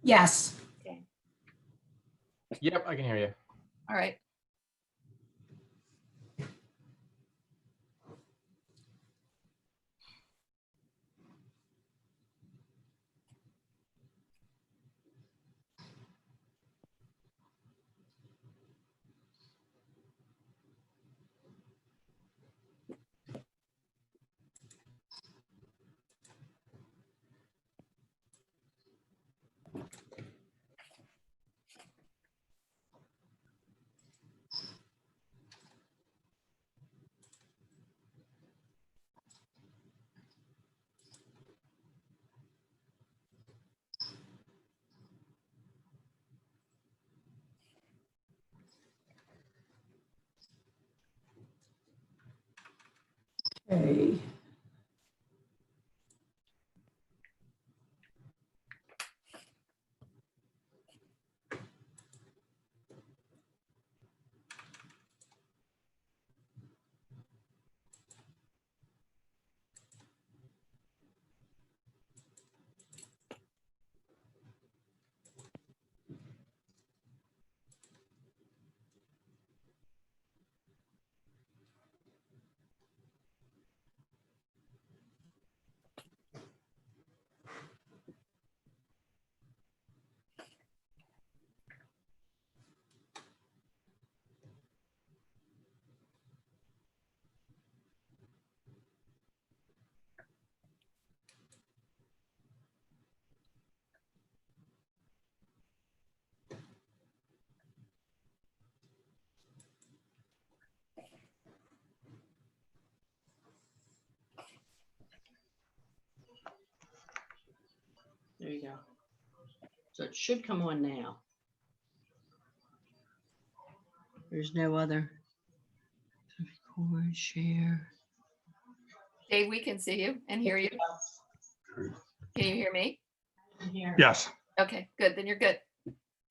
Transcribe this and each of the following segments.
Yes. Okay. Yep, I can hear you. All right. Okay. There you go. So it should come on now. There's no other. Record, share. Dave, we can see you and hear you. Can you hear me? Yes, Okay, good. Then you're good.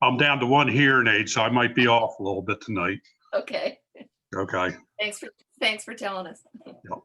I'm down to one hearing aid, so I might be off a little bit tonight. Okay. Okay. Thanks for telling us. Yep.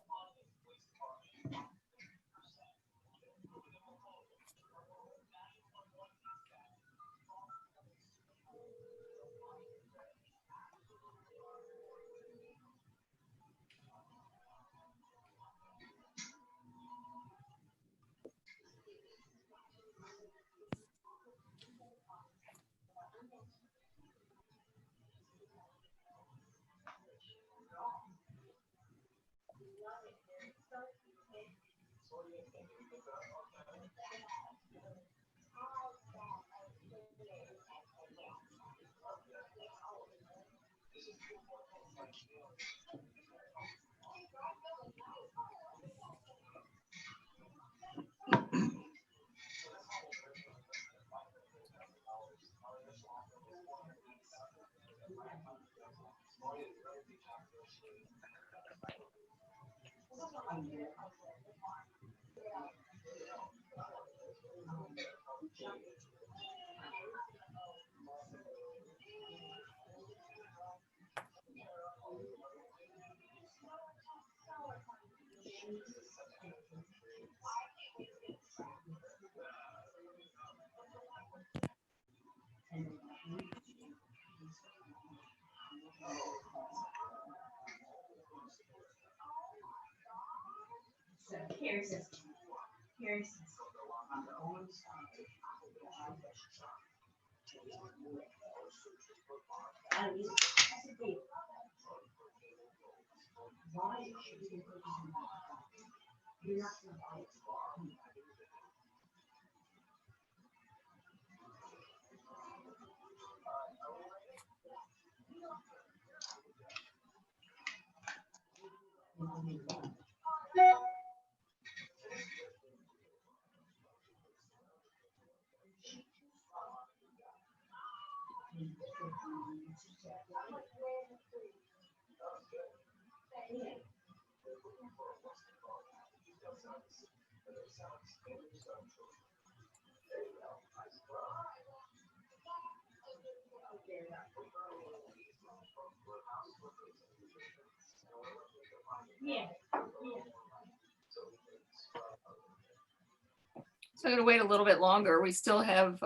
So I'm gonna wait a little bit longer. We still have,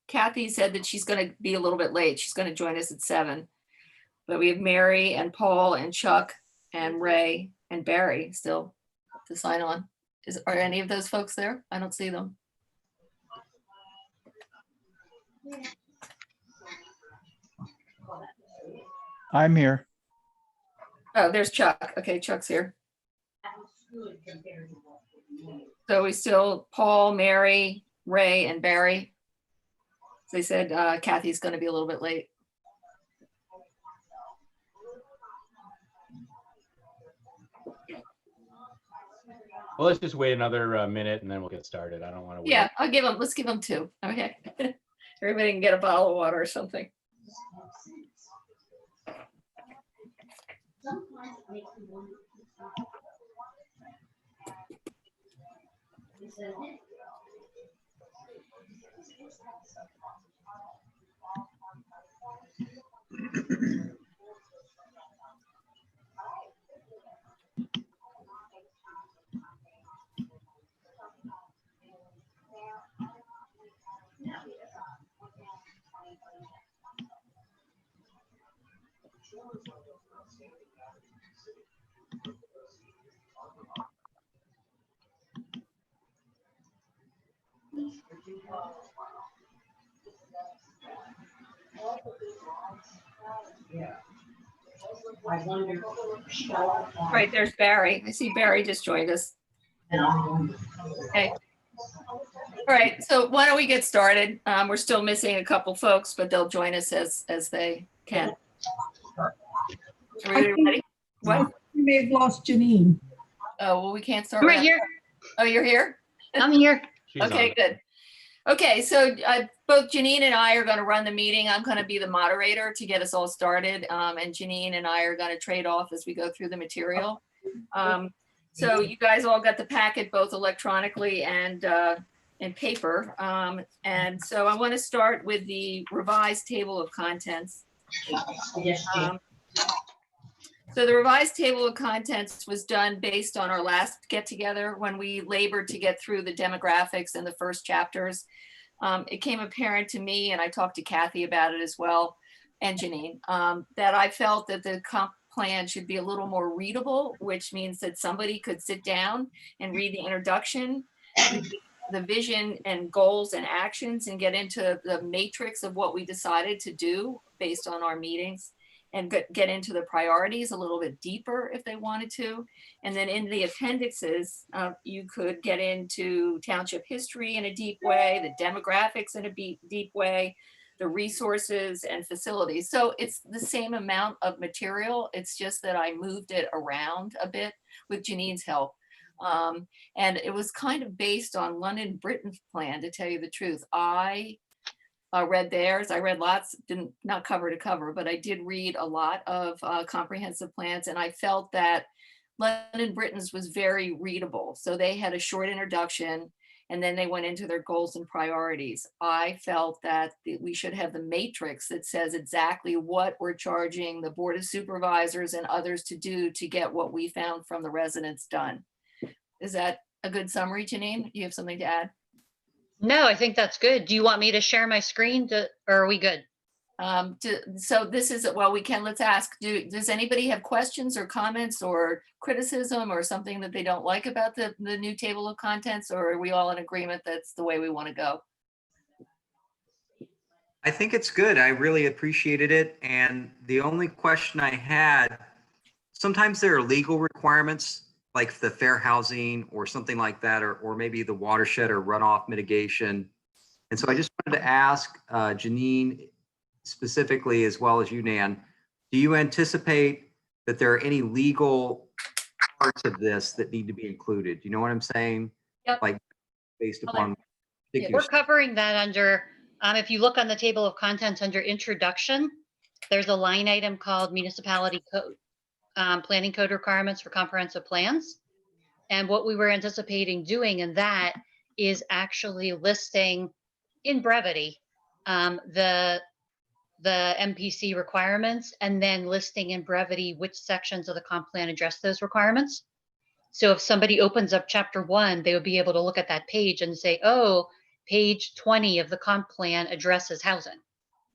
Kathy said that she's gonna be a little bit late. She's gonna join us at 7. But we have Mary and Paul and Chuck and Ray and Barry still to sign on. Are any of those folks there? I don't see them. I'm here. Oh, there's Chuck. Okay, Chuck's here. So we still, Paul, Mary, Ray, and Barry. So they said Kathy's gonna be a little bit late. Well, let's just wait another minute and then we'll get started. I don't want to wait. Yeah, let's give them 2. Okay. Everybody can get a bottle of water or something. Right, there's Barry. I see Barry just joined us. Okay. All right, so why don't we get started? We're still missing a couple folks, but they'll join us as they can. Everybody ready? What? We may have lost Janine. Oh, well, we can't start. I'm right here. Oh, you're here? I'm here. She's Okay, on. good. Okay, so both Janine and I are going to run the meeting. I'm going to be the moderator to get us all started. And Janine and I are going to trade off as we go through the material. So you guys all got the packet both electronically and in paper. And so I want to start with the revised table of contents. So the revised table of contents was done based on our last get together when we labored to get through the demographics and the first chapters. It came apparent to me, and I talked to Kathy about it as well, and Janine, that I felt that the comp plan should be a little more readable, which means that somebody could sit down and read the introduction, the vision and goals and actions, and get into the matrix of what we decided to do based on our meetings, and get into the priorities a little bit deeper if they wanted to. And then in the appendixes, you could get into township history in a deep way, the demographics in a deep way, the resources and facilities. So it's the same amount of material. It's just that I moved it around a bit with Janine's help. And it was kind of based on London Britain's plan, to tell you the truth. I read theirs. I read lots, not cover to cover, but I did read a lot of comprehensive plans, and I felt that London Britain's was very readable. So they had a short introduction, and then they went into their goals and priorities. I felt that we should have the matrix that says exactly what we're charging the Board of Supervisors and others to do to get what we found from the residents done. Is that a good summary, Janine? You have something to add? No, I think that's good. Do you want me to share my screen or are we good? So this is, well, we can, let's ask, does anybody have questions or comments or criticism or something that they don't like about the new table of contents, or are we all in agreement that's the way we want to go? I think it's good. I really appreciated it. And the only question I had, sometimes there are legal requirements like the fair housing or something like that, or maybe the watershed or runoff mitigation. And so I just wanted to ask Janine specifically, as well as you, Nan, do you anticipate that there are any legal parts of this that need to be included? You know what I'm saying? Yep. Like based upon. We're covering that under, if you look on the table of contents under introduction, there's a line item called municipality code, planning code requirements for comprehensive plans. And what we were anticipating doing in that is actually listing in brevity the MPC requirements, and then listing in brevity which sections of the comp plan address those requirements. So if somebody opens up chapter 1, they would be able to look at that page and say, oh, page 20 of the comp plan addresses housing,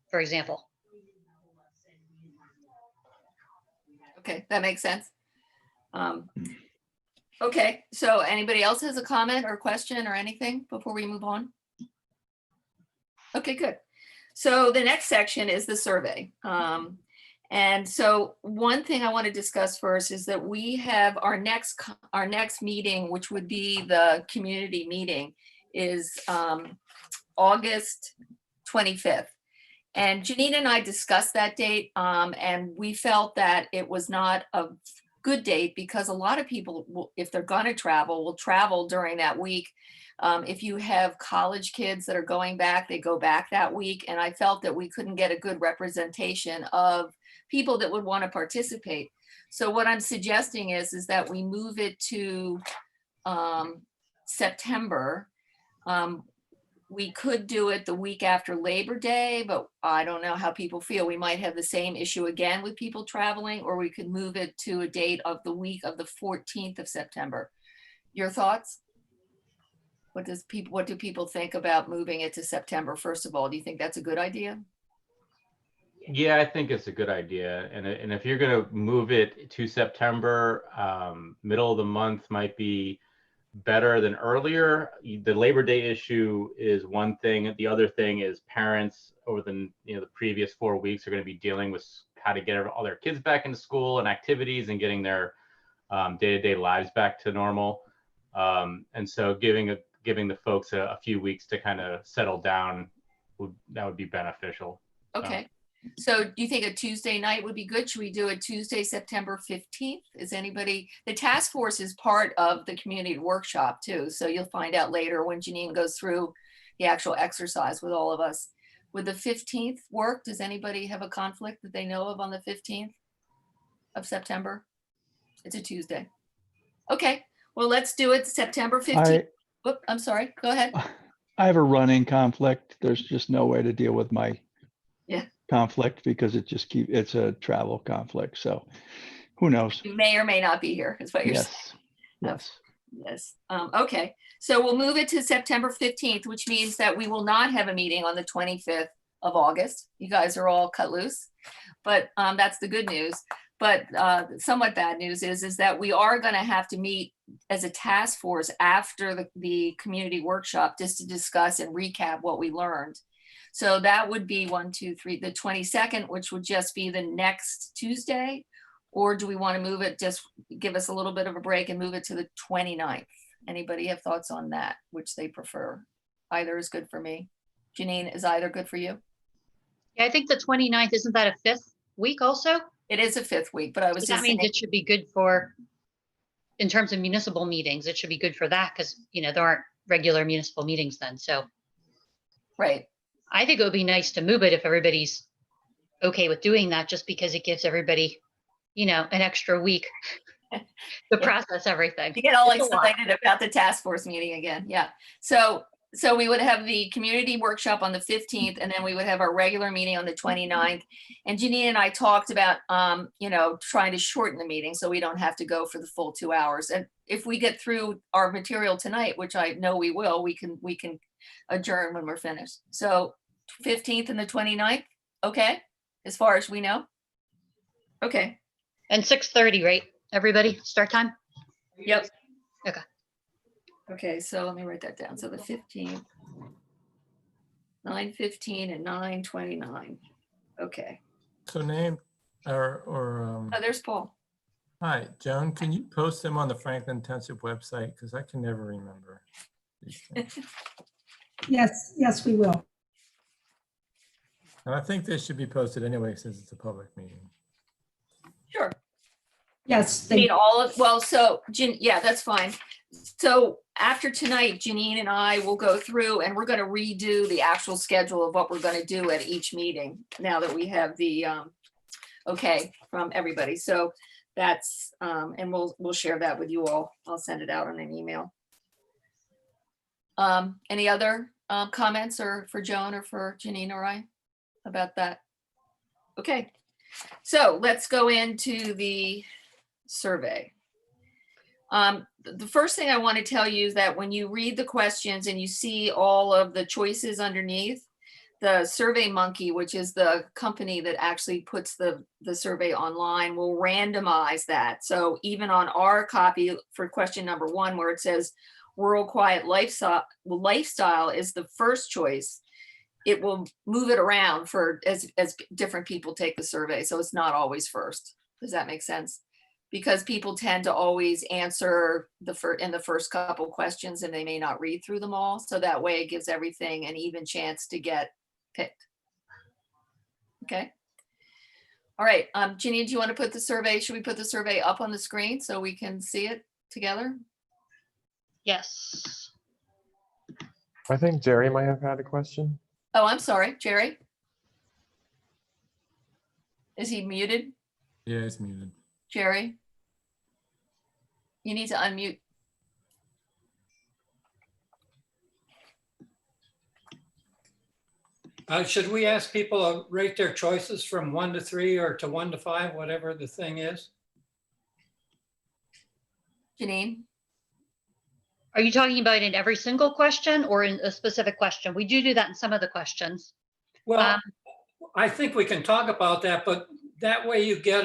for example. Okay, that makes sense. Okay, so anybody else has a comment or question or anything before we move on? Okay, good. So the next section is the survey. And so one thing I want to discuss first is that we have our next meeting, which would be the community meeting, is August 25th. And Janine and I discussed that date, and we felt that it was not a good date because a lot of people, if they're going to travel, will travel during that week. If you have college kids that are going back, they go back that week. And I felt that we couldn't get a good representation of people that would want to participate. So what I'm suggesting is that we move it to September. We could do it the week after Labor Day, but I don't know how people feel. We might have the same issue again with people traveling, or we could move it to a date of the week of the 14th of September. Your thoughts? What do people think about moving it to September? First of all, do you think that's a good idea? Yeah, I think it's a good idea. And if you're going to move it to September, middle of the month might be better than earlier. The Labor Day issue is one thing. The other thing is parents over the previous 4 weeks are going to be dealing with how to get all their kids back into school and activities and getting their day-to-day lives back to normal. And so giving the folks a few weeks to kind of settle down would be beneficial. Okay. So do you think a Tuesday night would be good? Should we do it Tuesday, September 15th? The task force is part of the community workshop too. So you'll find out later when Janine goes through the actual exercise with all of us. Would the 15th work? Does anybody have a conflict that they know of on the 15th of September? It's a Tuesday. Okay, well, let's do it September 15th. Whoop, I'm sorry, go ahead. I have a running conflict. There's just no way to deal with my conflict because it's a travel conflict. So who knows? You may or may not be here, is what you're saying. Yes. Yes. Okay. So we'll move it to September 15th, which means that we will not have a meeting on the 25th of August. You guys are all cut loose, but that's the good news. But somewhat bad news is that we are going to have to meet as a task force after the community workshop just to discuss and recap what we learned. So that would be the 22nd, which would just be the next Tuesday. Or do we want to move it, just give us a little bit of a break and move it to the 29th? Anybody have thoughts on that, which they prefer? Either is good for me. Janine, is either good for you? Yeah, I think the 29th, isn't that a 5th week also? It is a 5th week, but I was So that means it should be good for, in terms of municipal meetings, it should be good for that because, there aren't regular municipal meetings then. So right. I think it would be nice to move it if everybody's okay with doing that, just because it gives everybody, an extra week to process everything. You get all It's a lot. excited about the task force meeting again. Yeah. So we would have the community workshop on the 15th, and then we would have our regular meeting on the 29th. And Janine and I talked about, trying to shorten the meeting so we don't have to go for the full 2 hours. And if we get through our material tonight, which I know we will, we can adjourn when we're finished. So 15th and the 29th. Okay. As far as we know. Okay. And 6:30, right? Everybody, start time? Yep. Okay. Okay, so let me write that down. So the 15th, 9:15 and 9:29. Okay. So Oh, there's Paul. hi, Joan, can you post them on the Franklin Township website? Because I can never remember these things. Yes, we will. And I think they should be posted anyway, since it's a public meeting. Sure. Yes, Need all of, well, so, yeah, that's fine. So after tonight, Janine and I will go through and we're going to redo the actual schedule of what we're going to do at each meeting now that we have the okay from everybody. So that's, and we'll share that with you all. I'll send it out on an email. Any other comments or for Joan or for Janine or I about that? Okay, so let's go into the survey. The first thing I want to tell you is that when you read the questions and you see all of the choices underneath, the Survey Monkey, which is the company that actually puts the survey online, will randomize that. So even on our copy for question number 1, where it says rural quiet lifestyle is the first choice, it will move it around for as different people take the survey. So it's not always first. Does that make sense? Because people tend to always answer in the first couple questions and they may not read through them all. So that way it gives everything an even chance to get picked. Okay. All right. Ginny, do you want to put the survey? Should we put the survey up on the screen so we can see it together? Yes. I think Jerry might have had a question. Oh, I'm sorry, Jerry. Is he muted? Yeah, it's muted. Jerry? You need to unmute. Should we ask people to rate their choices from 1 to 3 or to 1 to 5, whatever the thing is? Janine? Are you talking about in every single question or in a specific question? We do that in some of the questions. Well, I think we can talk about that, but that way you get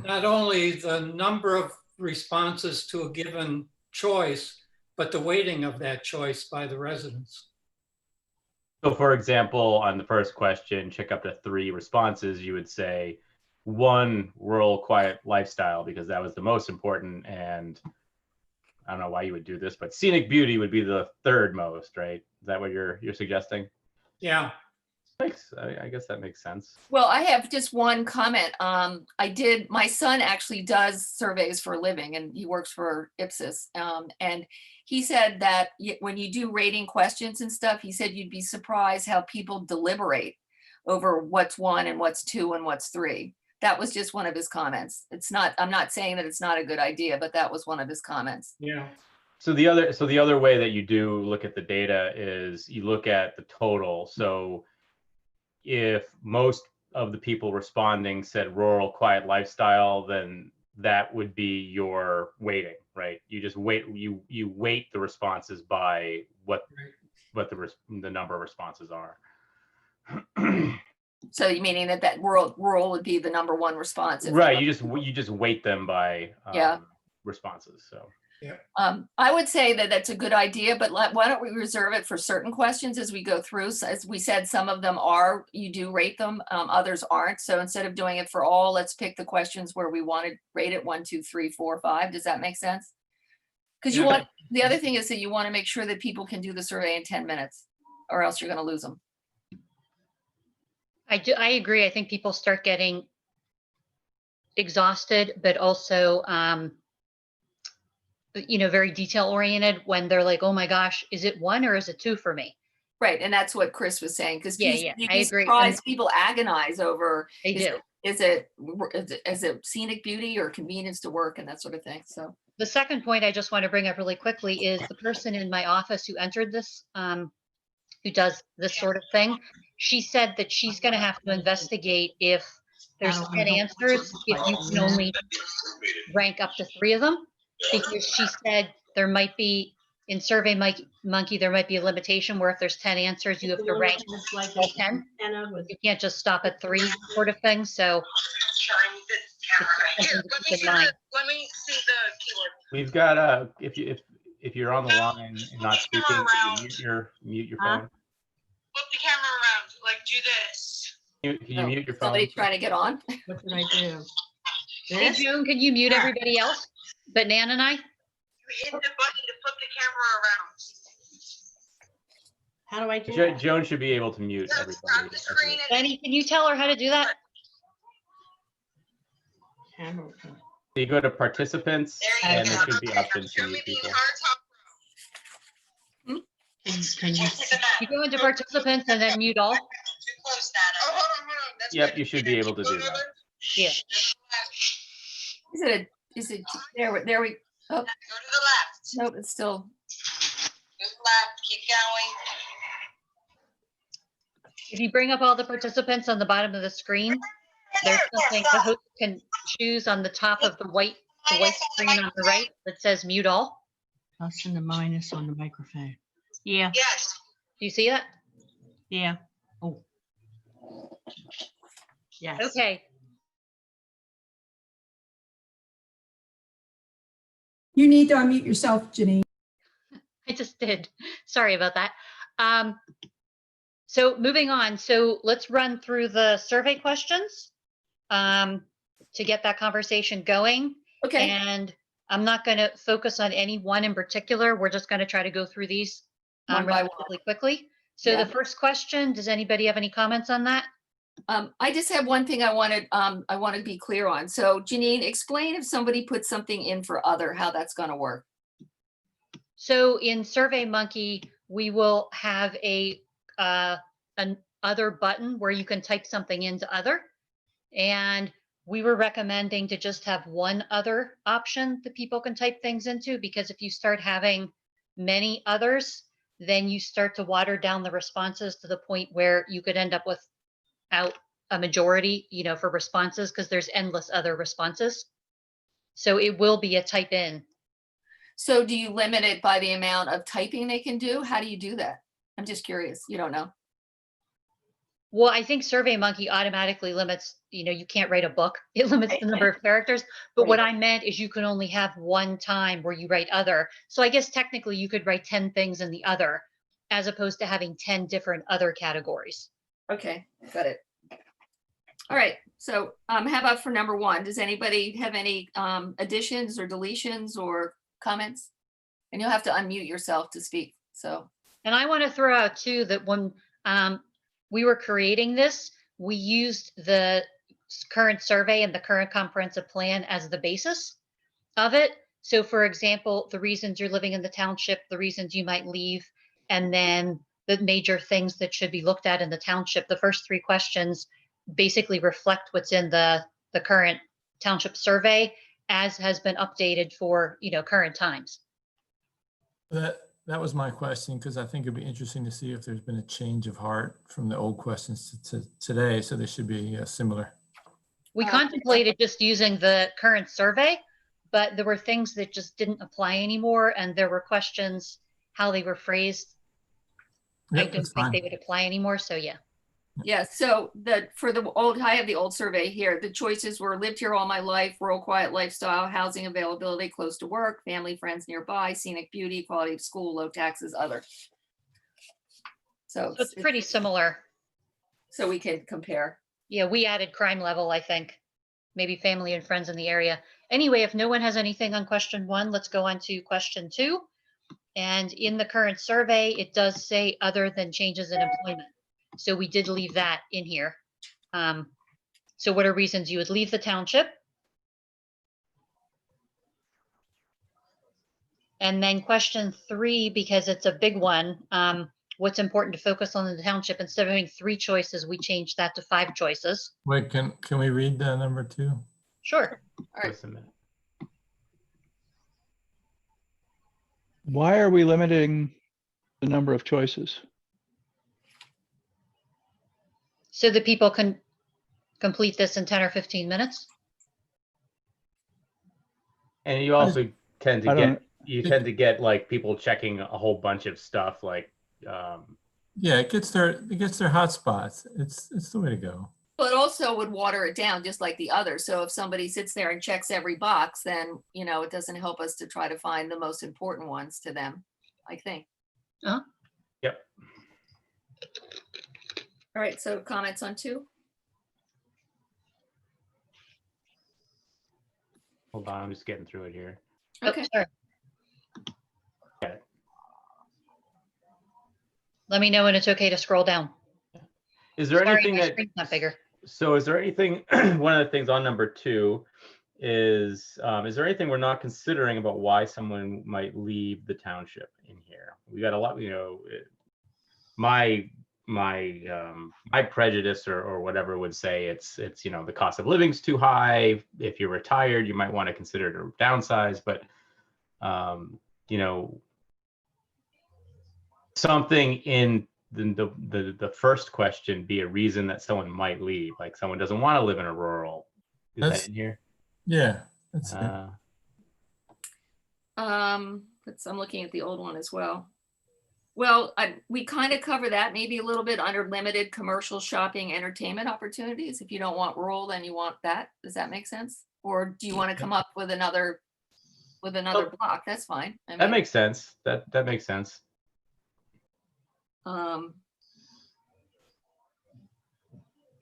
not only the number of responses to a given choice, but the weighting of that choice by the residents. So for example, on the first question, check up to 3 responses, you would say 1, rural quiet lifestyle, because that was the most important. And I don't know why you would do this, but scenic beauty would be the 3rd most, right? Is that what you're suggesting? Yeah. I guess that makes sense. Well, I have just one comment. My son actually does surveys for a living and he works for Ipsos. And he said that when you do rating questions and stuff, he said you'd be surprised how people deliberate over what's 1 and what's 2 and what's 3. That was just one of his comments. I'm not saying that it's not a good idea, but that was one of his comments. Yeah. So the other way that you do look at the data is you look at the total. So if most of the people responding said rural quiet lifestyle, then that would be your weighting, right? You just weight the responses by what the number of responses are. So you meaning that rural would be the number 1 response? Right. You just weight them by responses. So. Yeah. I would say that that's a good idea, but why don't we reserve it for certain questions as we go through? So as we said, some of them you do rate them, others aren't. So instead of doing it for all, let's pick the questions where we want to rate it 1, 2, 3, 4, 5. Does that make sense? Because the other thing is that you want to make sure that people can do the survey in 10 minutes or else you're going to lose them. I agree. I think people start getting exhausted, but also, very detail oriented when they're like, oh my gosh, is it 1 or is it 2 for me? Right. And that's what Chris was saying. Because I agree. Surprised people agonize over, They do. Is it scenic beauty or convenience to work and that sort of thing? So The second point I just want to bring up really quickly is the person in my office who entered this, who does this sort of thing. She said that she's going to have to investigate if there's 10 answers, if you can only rank up to 3 of them, because she said there might be, in Survey Monkey, there might be a limitation where if there's 10 answers, you have to rank all 10. You can't just stop at 3 sort of thing. So Here, let me see the keyword. We've got if you're on the line and not speaking, can you mute your phone? Flip the camera around, like do this. Can you mute your phone? Somebody trying to get on? What did I do? Hey, June, can you mute everybody else but Nan and I? You hit the button to flip the camera around. How do I do that? Joan should be able to mute Tap everybody. the screen and Benny, can you tell her how to do that? Camera. You go to participants there you and go. there should be Okay, options to show me mute the people. entire top Can you? row. Hit the map. You go into participants and then mute all? Too close that. Oh, hold on. That's Yep, good. you should be able to do that. Yeah. Is it there we Go to the left. nope, it's still Go to the left. Keep going. If you bring up all the participants on the bottom of the screen, there's something the host can choose on the top of the white the white screen on the right that says mute all. Plus and the minus on the microphone. Yeah, Yes. Do you see that? yeah. Oh. Yes. Okay. You need to unmute yourself, Janine. I just did. Sorry about that. So moving on. So let's run through the survey questions to get that conversation going. Okay, And I'm not going to focus on any one in particular. We're just going to try to go through these One by one. relatively quickly. So Yeah. the first question, does anybody have any comments on that? I just have one thing I wanted to be clear on. So Janine, explain if somebody puts something in for other, how that's going to work. So in SurveyMonkey, we will have an other button where you can type something into other. And we were recommending to just have one other option that people can type things into, because if you start having many others, then you start to water down the responses to the point where you could end up without a majority, for responses, because there's endless other responses. So it will be a type in. So do you limit it by the amount of typing they can do? How do you do that? I'm just curious. You don't know. Well, I think SurveyMonkey automatically limits, you can't write a book. It limits the number of characters. But what I meant is you can only have one time where you write other. So I guess technically you could write 10 things in the other, as opposed to having 10 different other categories. Okay, got it. All right. So how about for number one? Does anybody have any additions or deletions or comments? And you'll have to unmute yourself to speak. So. And I want to throw out too that when we were creating this, we used the current survey and the current comprehensive plan as the basis of it. So for example, the reasons you're living in the township, the reasons you might leave, and then the major things that should be looked at in the township. The first three questions basically reflect what's in the current township survey, as has been updated for, current times. That was my question, because I think it'd be interesting to see if there's been a change of heart from the old questions to today. So they should be similar. We contemplated just using the current survey, but there were things that just didn't apply anymore. And there were questions, how they were phrased. Yep, I don't think they would apply anymore. So yeah. Yeah, so I have the old survey here. The choices were lived here all my life, rural quiet lifestyle, housing availability, close to work, family, friends nearby, scenic beauty, quality of school, low taxes, other. So it's pretty similar. So we can compare. Yeah, we added crime level, I think. Maybe family and friends in the area. Anyway, if no one has anything on question one, let's go on to question two. And in the current survey, it does say other than changes in employment. So we did leave that in here. So what are reasons you would leave the township? And then question three, because it's a big one, what's important to focus on in the township? Instead of having 3 choices, we changed that to 5 choices. Wait, can we read number 2? Sure. All right. Just a minute. Why are we limiting the number of choices? So that people can complete this in 10 or 15 minutes. And you also tend to get like people checking a whole bunch of stuff like Yeah, it gets their hot spots. It's the way to go. But also would water it down just like the other. So if somebody sits there and checks every box, then it doesn't help us to try to find the most important ones to them, I think. Yep. All right, so comments on 2? Hold on, I'm just getting through it here. Okay. Oh, sorry. Okay. Let me know when it's okay to scroll down. Is there Sorry, anything my that screen's not bigger. So is there anything, one of the things on number 2 is there anything we're not considering about why someone might leave the township in here? We got a lot, my prejudice or whatever would say it's the cost of living's too high. If you're retired, you might want to consider to downsize, but something in the first question be a reason that someone might leave, like someone doesn't want to live in a rural. Is that in here? Yeah, that's it. I'm looking at the old one as well. Well, we kind of cover that maybe a little bit under limited commercial shopping entertainment opportunities. If you don't want rural, then you want that. Does that make sense? Or do you want to come up with another block? That's fine. I That mean, makes sense. That makes sense. I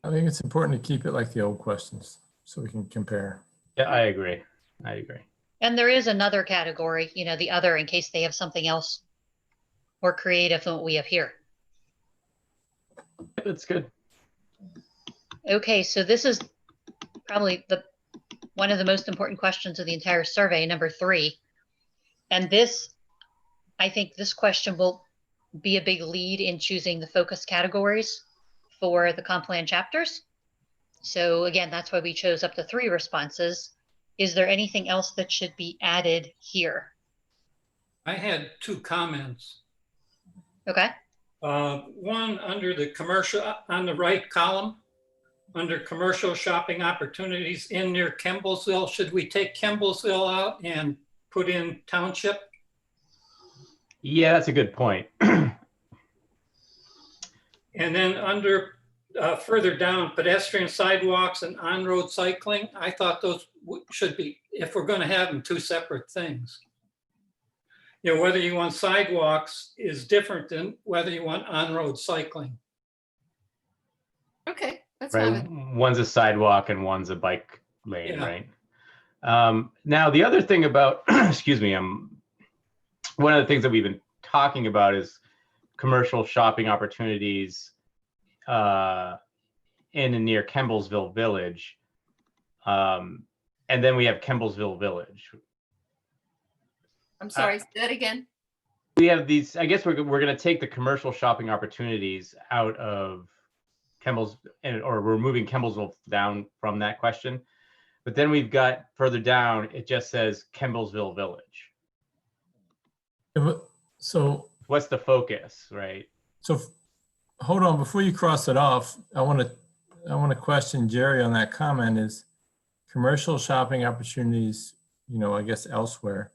think it's important to keep it like the old questions so we can compare. Yeah, I agree. I agree. And there is another category, the other, in case they have something else more creative than what we have here. That's good. Okay, so this is probably one of the most important questions of the entire survey, number 3. And I think this question will be a big lead in choosing the focus categories for the comp plan chapters. So again, that's why we chose up to 3 responses. Is there anything else that should be added here? I had 2 comments. Okay. One under the commercial, on the right column, under commercial shopping opportunities in near Kemblesville. Should we take Kemblesville out and put in Township? Yeah, that's a good point. And then under further down, pedestrian sidewalks and on-road cycling, I thought those should be, if we're going to have them, 2 separate things. Whether you want sidewalks is different than whether you want on-road cycling. okay, that's Right. fine. One's a sidewalk and one's a bike lane, Yeah. right? Now, the other thing about, excuse me, one of the things that we've been talking about is commercial shopping opportunities in and near Kemblesville Village. And then we have Kemblesville Village. I'm sorry, say that again. We have these, I guess we're going to take the commercial shopping opportunities out of or we're moving Kemblesville down from that question. But then we've got further down, it just says Kemblesville Village. So what's the focus, right? So hold on, before you cross it off, I want to question Jerry on that comment. Is commercial shopping opportunities, I guess elsewhere,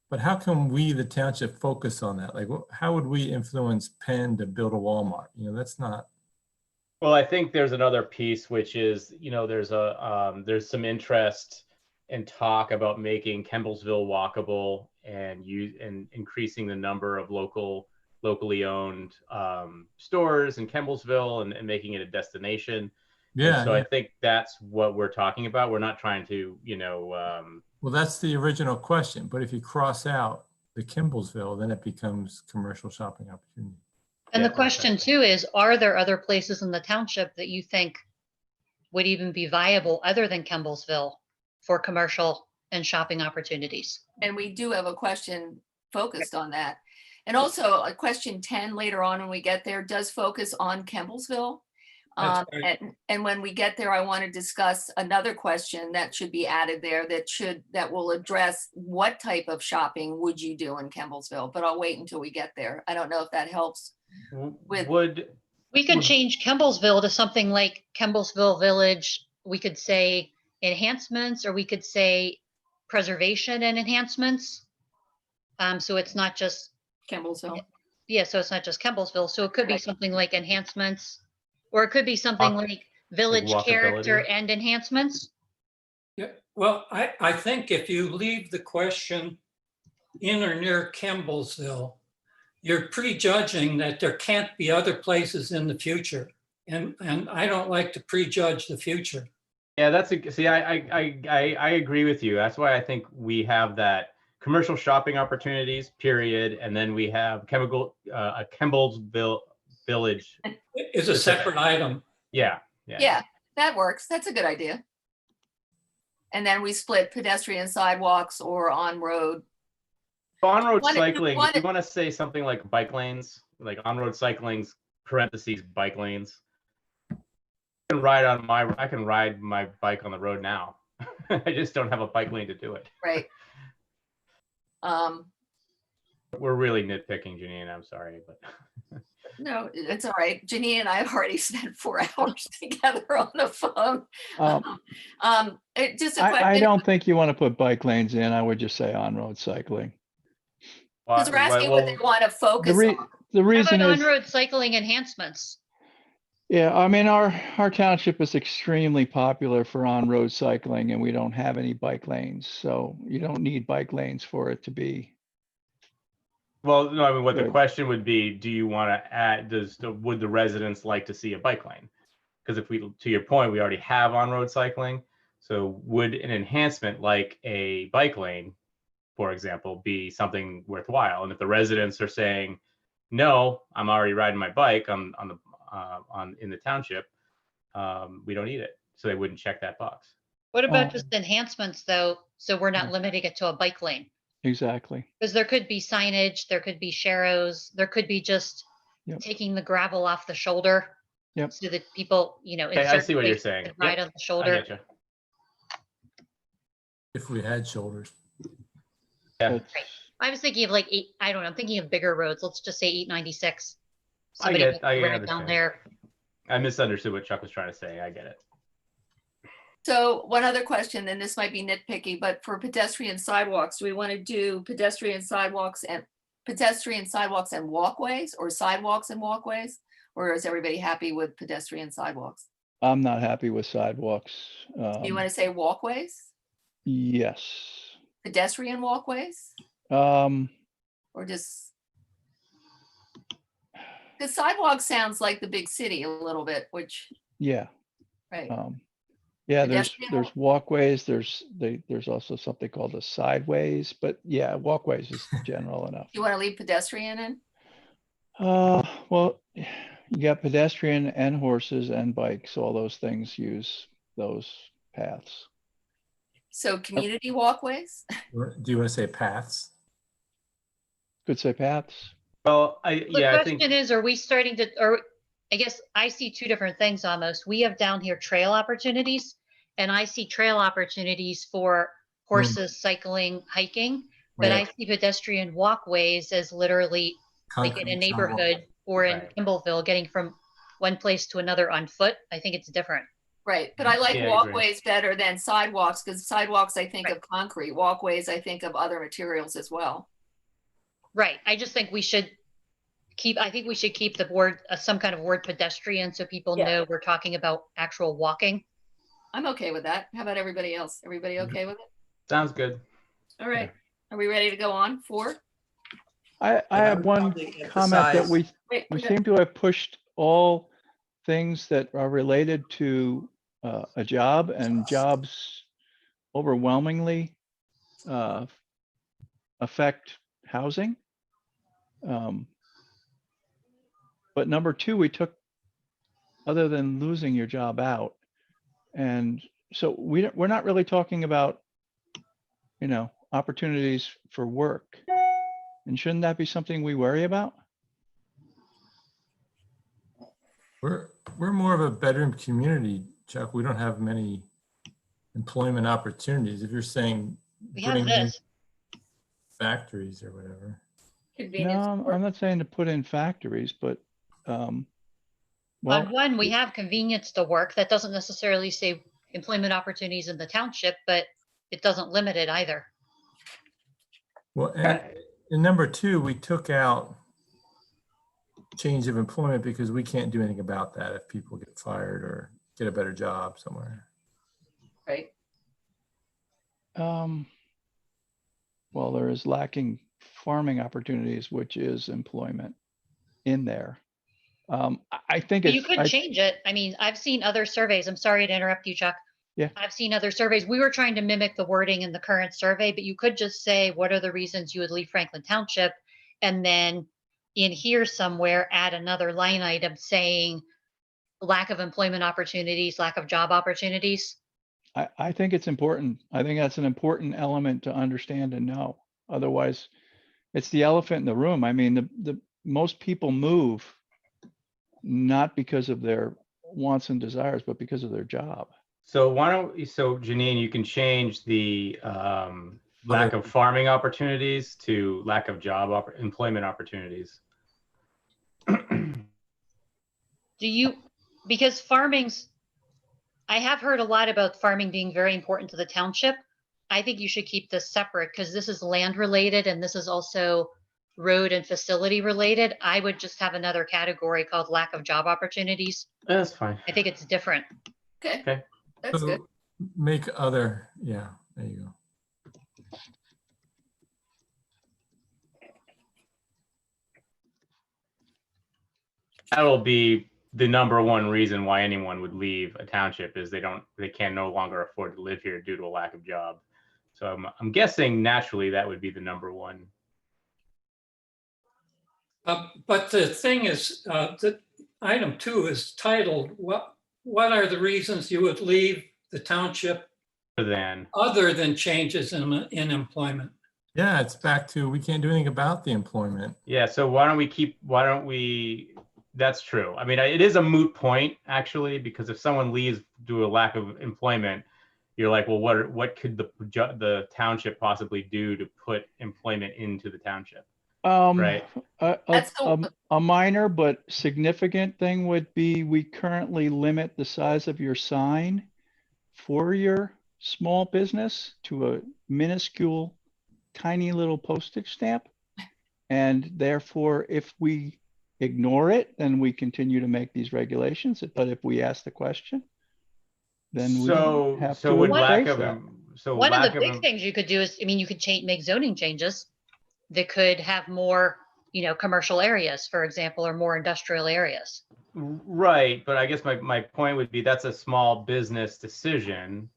but how can we, the township, focus on that? Like, how would we influence Penn to build a Walmart? That's not. Well, I think there's another piece, which is, there's some interest and talk about making Kemblesville walkable and increasing the number of locally owned stores in Kemblesville and making it a destination. Yeah. And so I think that's what we're talking about. We're not trying to, Well, that's the original question. But if you cross out the Kemblesville, then it becomes commercial shopping opportunity. And the question too is, are there other places in the township that you think would even be viable other than Kemblesville for commercial and shopping opportunities? And we do have a question focused on that. And also a question 10 later on when we get there does focus on Kemblesville. And when we get there, I want to discuss another question that should be added there that will address what type of shopping would you do in Kemblesville, but I'll wait until we get there. I don't know if that helps. We could change Kemblesville to something like Kemblesville Village. We could say enhancements, or we could say preservation and enhancements. So it's not just Kemblesville. Yeah, so it's not just Kemblesville. So it could be something like enhancements, or it could be something like village character and enhancements. Yeah, well, I think if you leave the question in or near Kemblesville, you're prejudging that there can't be other places in the future. And I don't like to prejudge the future. Yeah, I agree with you. That's why I think we have that commercial shopping opportunities, period. And then we have Kemblesville Village. Is a separate item. Yeah, that works. That's a good idea. And then we split pedestrian sidewalks or on-road. On-road cycling, if you want to say something like bike lanes, like on-road cycling's parentheses bike lanes. I can ride my bike on the road now. I just don't have a bike lane to do it. Right. We're really nitpicking, Janine. I'm sorry, but No, it's all right. Janine and I have already spent 4 hours together on the phone. Just a I question, don't think you want to put bike lanes in. I would just say on-road cycling. because we're asking what they want to The focus re, on. the How reason about is, on-road cycling enhancements? yeah, I mean, our township is extremely popular for on-road cycling and we don't have any bike lanes. So you don't need bike lanes for it to be. Well, no, I mean, what the Good. question would be, do you want to add, would the residents like to see a bike lane? Because if we, to your point, we already have on-road cycling. So would an enhancement like a bike lane, for example, be something worthwhile? And if the residents are saying, no, I'm already riding my bike in the township, we don't need it. So they wouldn't check that box. What about just enhancements though? So we're not limiting it to a bike lane? Exactly. Because there could be signage, there could be sharrows, there could be just taking the gravel off the shoulder. Yep. So that people, in Okay, I see what you're places saying. could ride Yep, on the I shoulder. get you. If we had shoulders. Yeah, Right. I was thinking of like I don't know, I'm thinking of bigger roads. Let's just say 896. I Somebody get, wants I to ride understand. down there. I misunderstood what Chuck was trying to say. I get it. So one other question, and this might be nitpicky, but for pedestrian sidewalks, do we want to do pedestrian sidewalks and walkways, or sidewalks and walkways? Or is everybody happy with pedestrian sidewalks? I'm not happy with sidewalks. Do you want to say walkways, Yes. pedestrian walkways, Um, or just? The sidewalk sounds like the big city a little bit, which, yeah. right, Yeah, Pedestrian there's walkways, there's also something called the sideways, but yeah, walkways is general enough. you want to leave pedestrian in? Well, you got pedestrian and horses and bikes, all those things use those paths. So community walkways? Do you want to say paths? Could say paths. Well, The I think question is, are we starting to, or I guess I see two different things almost. We have down here trail opportunities, and I see trail opportunities for horses, cycling, hiking, but I see pedestrian walkways as literally like in a Concrete neighborhood or in Right. Kimbleville, getting from one place to another on foot. I think it's different. Right, but I like Yeah, I agree. walkways better than sidewalks, because sidewalks, I think of concrete, walkways, I think of other materials as well. Right. I just think we should I think we should keep the word, some kind of word pedestrian, so people Yeah. know we're talking about actual walking. I'm okay with that. How about everybody else? Everybody okay with it? sounds good. All right, are we ready to go on? 4? I have would one probably comment that emphasize- Wait, we okay. seem to have pushed all things that are related to a job, and jobs overwhelmingly affect housing. But number 2, we took, other than losing your job out. And so we're not really talking about, opportunities for work. And shouldn't that be something we worry about? We're more of a bedroom community, Chuck. We don't have many employment opportunities. If you're saying We have putting in this. factories or whatever. Convenience No, store. I'm not saying to put in factories, but, On well, one, we have convenience to work. That doesn't necessarily say employment opportunities in the township, but it doesn't limit it either. Well, and in number 2, we took out change of employment because we can't do anything about that if people get fired or get a better job somewhere. Right, well, there is lacking farming opportunities, which is employment in there. I think But you it's, could change it. I mean, I've seen other surveys. I'm sorry to interrupt you, Chuck. Yeah. I've seen other surveys. We were trying to mimic the wording in the current survey, but you could just say, what are the reasons you would leave Franklin Township? And then in here somewhere, add another line item saying lack of employment opportunities, lack of job opportunities. I think it's important. I think that's an important element to understand and know. Otherwise, it's the elephant in the room. I mean, the most people move not because of their wants and desires, but because of their job. So Janine, you can change the lack of farming opportunities to lack of job employment opportunities. Do you, because I have heard a lot about farming being very important to the township. I think you should keep this separate because this is land related and this is also road and facility related. I would just have another category called lack of job opportunities. That's fine. I think it's different. Okay, Okay. that's good. So make other, yeah, there you go. That will be the number one reason why anyone would leave a township is they can no longer afford to live here due to a lack of job. So I'm guessing naturally that would be the number one. But the thing is, that item 2 is titled, what are the reasons you would leave the township Then other than changes in employment? Yeah, it's back to, we can't do anything about the employment. yeah, so why don't we, that's true. I mean, it is a moot point actually, because if someone leaves due to a lack of employment, you're like, well, what could the township possibly do to put employment into the township? Right. A minor but significant thing would be we currently limit the size of your sign for your small business to a minuscule, tiny little postage stamp. And therefore, if we ignore it, then we continue to make these regulations. But if we ask the question, then we have to would lack embrace of that. One of the big things you could do is, I mean, you could make zoning changes that could have more, commercial areas, for example, or more industrial areas. Right, but I guess my point would be that's a small business decision,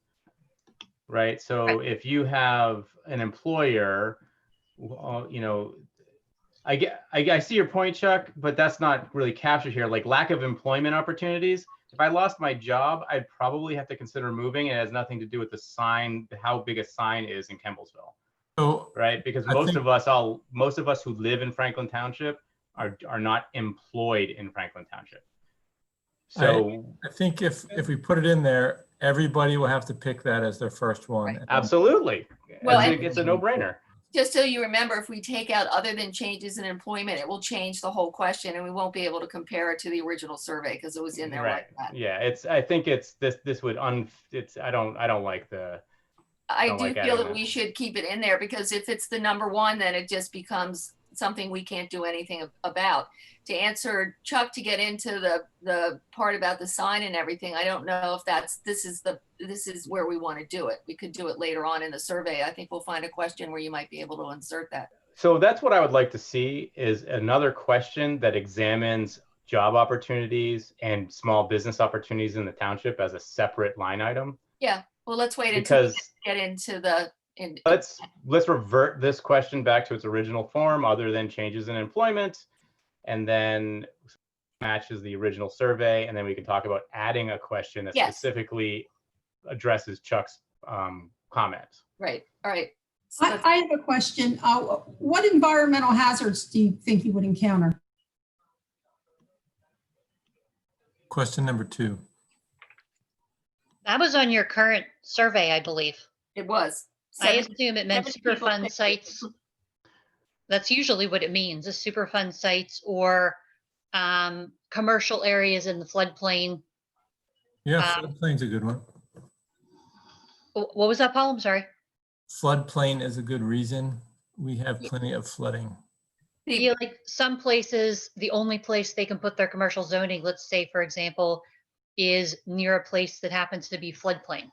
right? So if you have an employer, I see your point, Chuck, but that's not really captured here. Like lack of employment opportunities. If I lost my job, I'd probably have to consider moving. It has nothing to do with the sign, how big a sign is in Campbellsville. So, right? Because most of us who live in Franklin Township are not employed in Franklin Township. So I think if we put it in there, everybody will have to pick that as their first one. Right. Absolutely. Well, it's a no-brainer. Just so you remember, if we take out other than changes in employment, it will change the whole question and we won't be able to compare it to the original survey because it was in there like that. Yeah, I think it's this would I don't like the. I do feel that we should keep it in there because if it's the number one, then it just becomes something we can't do anything about. To answer Chuck, to get into the part about the sign and everything, I don't know if this is where we want to do it. We could do it later on in the survey. I think we'll find a question where you might be able to insert that. So that's what I would like to see is another question that examines job opportunities and small business opportunities in the township as a separate line item. Yeah. Well, let's wait until we get into the. Let's revert this question back to its original form, other than changes in employment, and then matches the original survey, and then we can talk about adding a question that specifically addresses Chuck's comments. Right. All right. So I have a question. What environmental hazards do you think you would encounter? Question number 2. That was on your current survey, I believe. It was. I assume it meant Superfund sites. That's usually what it means, is Superfund sites or commercial areas in the floodplain. Yeah, floodplain's a good one. What was that, Paul? I'm sorry. Floodplain is a good reason. We have plenty of flooding. Yeah, like some places, the only place they can put their commercial zoning, let's say, for example, is near a place that happens to be floodplain.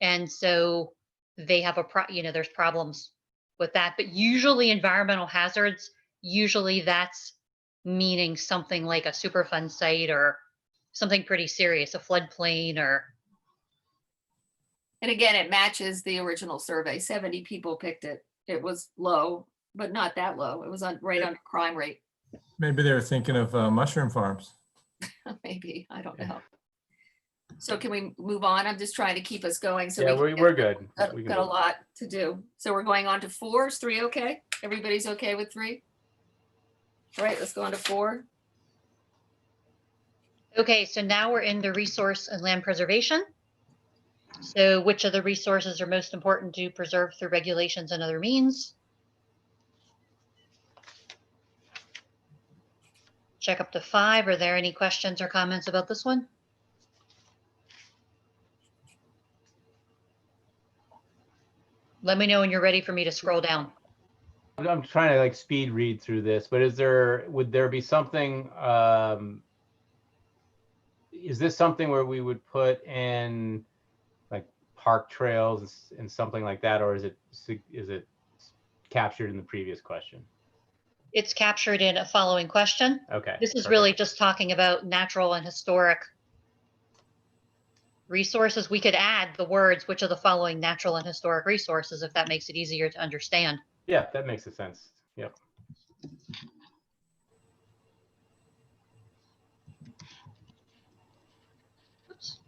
And so they have there's problems with that. But usually environmental hazards, usually that's meaning something like a Superfund site or something pretty serious, a floodplain or. And again, it matches the original survey. 70 people picked it. It was low, but not that low. It was right under crime rate. Maybe they were thinking of mushroom farms. Maybe, I don't know. So can we move on? I'm just trying to keep us going. So yeah, we're good. We've got a lot to do. So we're going on to 4. Is 3 okay? Everybody's okay with 3? All right, let's go on to 4. Okay, so now we're into resource and land preservation. So which of the resources are most important to preserve through regulations and other means? Check up to 5. Are there any questions or comments about this one? Let me know when you're ready for me to scroll down. I'm trying to like speed read through this, but would there be something, is this something where we would put in like park trails and something like that, or is it captured in the previous question? It's captured in a following question. Okay. This is perfect. really just talking about natural and historic resources. We could add the words, which are the following natural and historic resources, if that makes it easier to understand. Yeah, that makes sense. Yep. Oops.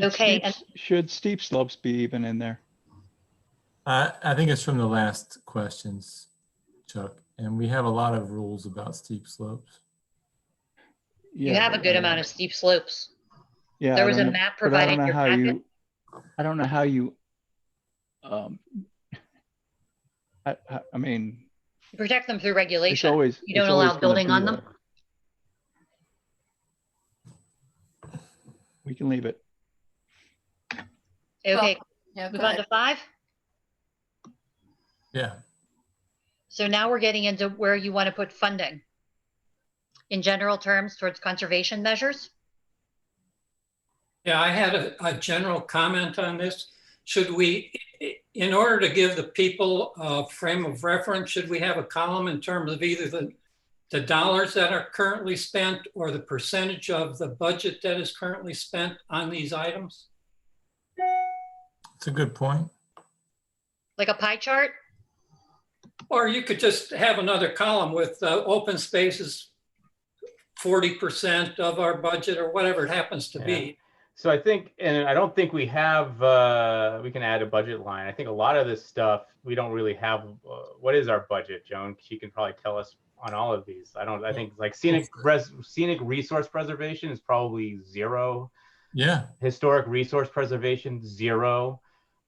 Okay, and Should steep slopes be even in there? I think it's from the last questions, Chuck, and we have a lot of rules about steep slopes. you have a good amount of steep slopes. Yeah. There I was a don't know- map but I don't provided in know your how packet. I don't know how you, I mean, You protect them through it's regulation. always. You don't it's always allow gonna building be on them. there. We can leave it. Okay, Yeah, move go on ahead. to 5. Yeah. So now we're getting into where you want to put funding. In general terms, towards conservation measures. Yeah, I had a general comment on this. Should we, in order to give the people a frame of reference, should we have a column in terms of either the dollars that are currently spent or the percentage of the budget that is currently spent on these items? It's a good point. Like a pie chart? Or you could just have another column with open spaces, 40% of our budget or whatever it happens to be. So I think, and I don't think we have, we can add a budget line. I think a lot of this stuff, we don't really have, what is our budget, Joan? She can probably tell us on all of these. I think like scenic resource preservation is probably 0. Yeah. Historic resource preservation, 0.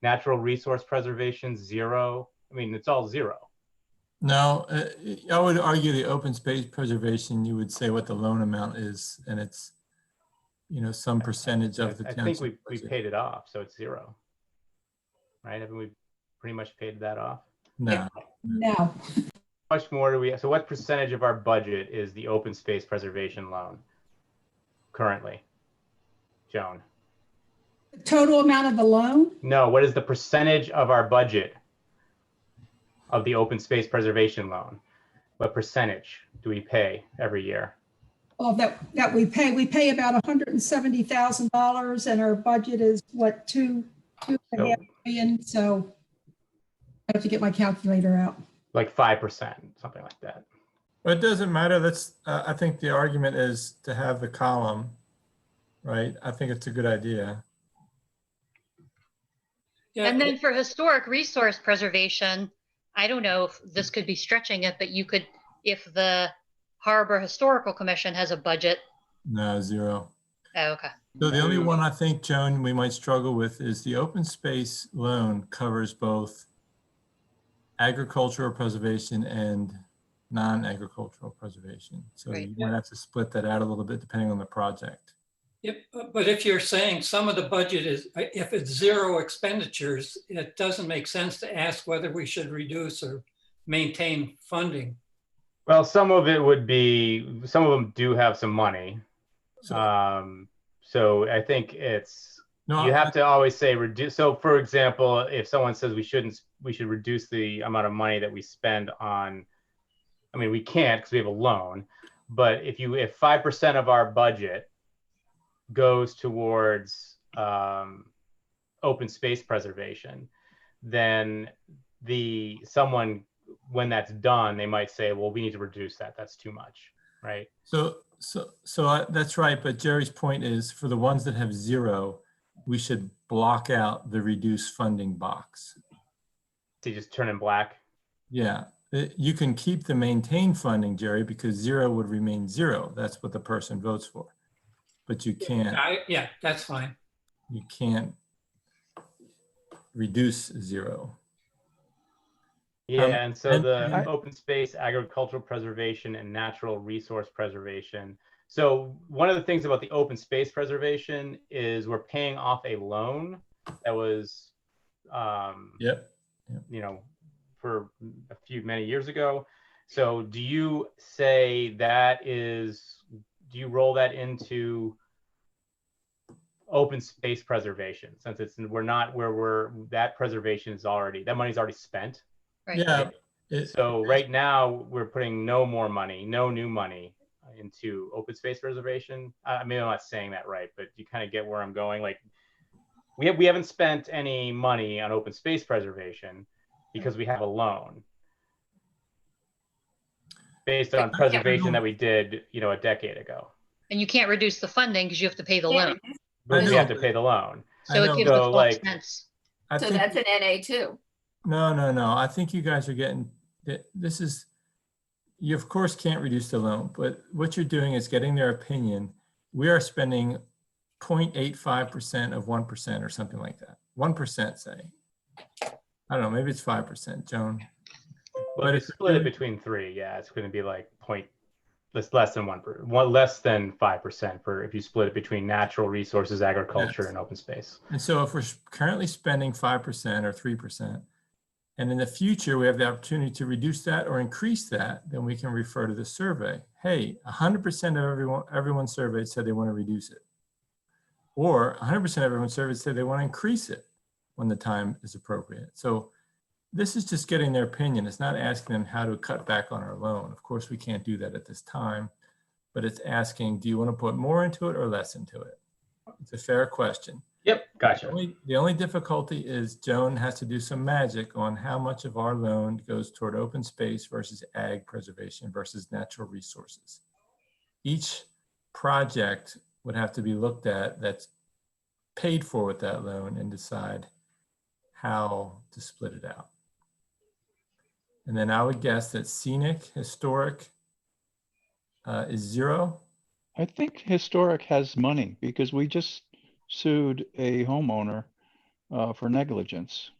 Natural resource preservation, 0. I mean, it's all 0. No, I would argue the open space preservation, you would say what the loan amount is, and it's, you know, some percentage of the I township think we budget. paid it off, so it's 0. Right? Haven't we pretty much paid that off? No. No. How much more do we, so what percentage of our budget is the open space preservation loan currently? Joan? The total amount of the loan? No, what is the percentage of our budget of the open space preservation loan? What percentage do we pay every year? Well, that we pay about $170,000, and our budget is what, two and a half million. So I have to get my calculator out. Like 5%, something like that. But it doesn't matter. That's, I think the argument is to have the column, right? I think it's a good idea. Yeah, And then for historic resource preservation, I don't know if this could be stretching it, but you could, if the Harbor Historical Commission has a budget. No, 0. Oh, okay. So the only one I think, Joan, we might struggle with is the open space loan covers both agricultural preservation and non-agricultural preservation. So Right. you might have to split that out a little bit depending on the project. Yep, but if you're saying some of the budget is, if it's 0 expenditures, it doesn't make sense to ask whether we should reduce or maintain funding. Well, some of it would be, some of them do have some money. So I think it's, you have to always say reduce. So for example, if someone says we should reduce the amount of money that we spend on, I mean, we can't because we have a loan, but if 5% of our budget goes towards open space preservation, then someone, when that's done, they might say, well, we need to reduce that. That's too much, right? So that's right. But Jerry's point is for the ones that have 0, we should block out the reduced funding box. So you just turn in black? Yeah. You can keep the maintain funding, Jerry, because 0 would remain 0. That's what the person votes for. But you can't. Yeah, that's fine. You can't reduce zero. Yeah, and so and- the open space, agricultural preservation, and natural resource preservation. So one of the things about the open space preservation is we're paying off a loan that was, Yep. you know, for many years ago. So do you say that is, do you roll that into open space preservation, since we're not where that preservation is already, that money's already spent? Right. Yeah. So right now we're putting no more money, no new money into open space preservation. I mean, I'm not saying that right, but you kind of get where I'm going. Like we haven't spent any money on open space preservation because we have a loan based on preservation that we did, a decade ago. And you can't reduce the funding because you have to pay the loan. But we have to pay the loan. So it gives the full expense. So that's an NA too. No. I think you guys are getting, this is, you of course can't reduce the loan, but what you're doing is getting their opinion. We are spending 0.85% of 1% or something like that. 1%, say. I don't know, maybe it's 5%, Joan. But if you split it between three, yeah, it's going to be like less than 1%, less than 5% for if you split it between natural resources, agriculture, and open space. And so if we're currently spending 5% or 3%, and in the future we have the opportunity to reduce that or increase that, then we can refer to the survey. Hey, 100% of everyone surveyed said they want to reduce it. Or 100% of everyone surveyed said they want to increase it when the time is appropriate. So this is just getting their opinion. It's not asking them how to cut back on our loan. Of course, we can't do that at this time, but it's asking, do you want to put more into it or less into it? It's a fair question. Yep, gotcha. The only difficulty is Joan has to do some magic on how much of our loan goes toward open space versus ag preservation versus natural resources. Each project would have to be looked at that's paid for with that loan and decide how to split it out. And then I would guess that scenic, historic is zero. I think historic has money because we just sued a homeowner for negligence.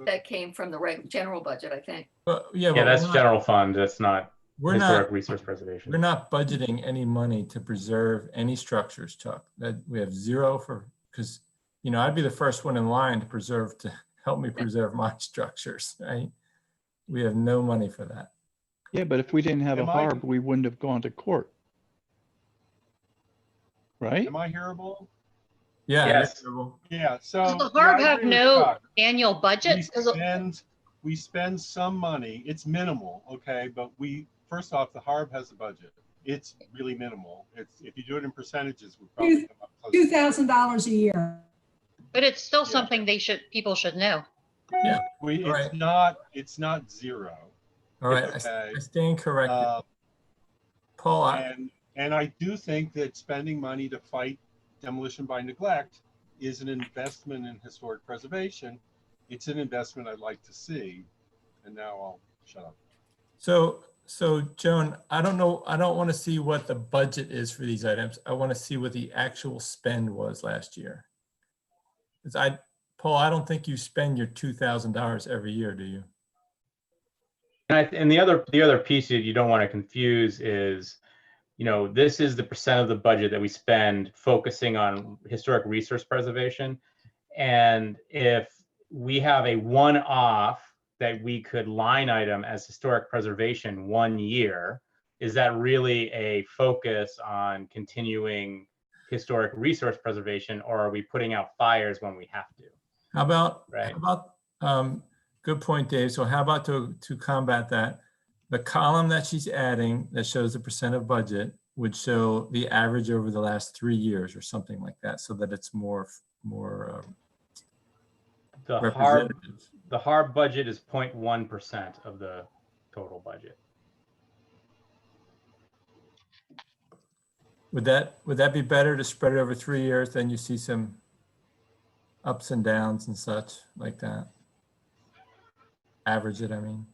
That came from the general budget, I think. But Yeah, that's general fund. That's not We're historic not resource preservation. We're not budgeting any money to preserve any structures, Chuck. That we have zero for, because I'd be the first one in line to help me preserve my structures, right? We have no money for that. Yeah, but if we didn't have a harb, we wouldn't have gone to court. Right? Am I hearable? Yeah. Yes. Yeah, so. Does the harb yeah, I have agree with no Chuck. annual budget? We spend some money. It's minimal, okay, but first off, the harb has a budget. It's really minimal. If you do it in percentages, we probably come up close to $2,000 a year. But it's still something people should know. Yeah. It's not zero. All right. Okay. I stand corrected. Paul, and I do think that spending money to fight demolition by neglect is an investment in historic preservation. It's an investment I'd like to see. And now I'll shut up. So Joan, I don't know. I don't want to see what the budget is for these items. I want to see what the actual spend was last year. Paul, I don't think you spend your $2,000 every year, do you? And the other piece that you don't want to confuse is, this is the percent of the budget that we spend focusing on historic resource preservation. And if we have a one-off that we could line item as historic preservation 1 year, is that really a focus on continuing historic resource preservation, or are we putting out fires when we have to? How about, Right. Good point, Dave. So how about to combat that, the column that she's adding that shows the percent of budget would show the average over the last 3 years or something like that, so that it's more representative. The HARB budget is 0.1% of the total budget. Would that be better to spread it over 3 years? Then you see some ups and downs and such like that. Average it, I mean.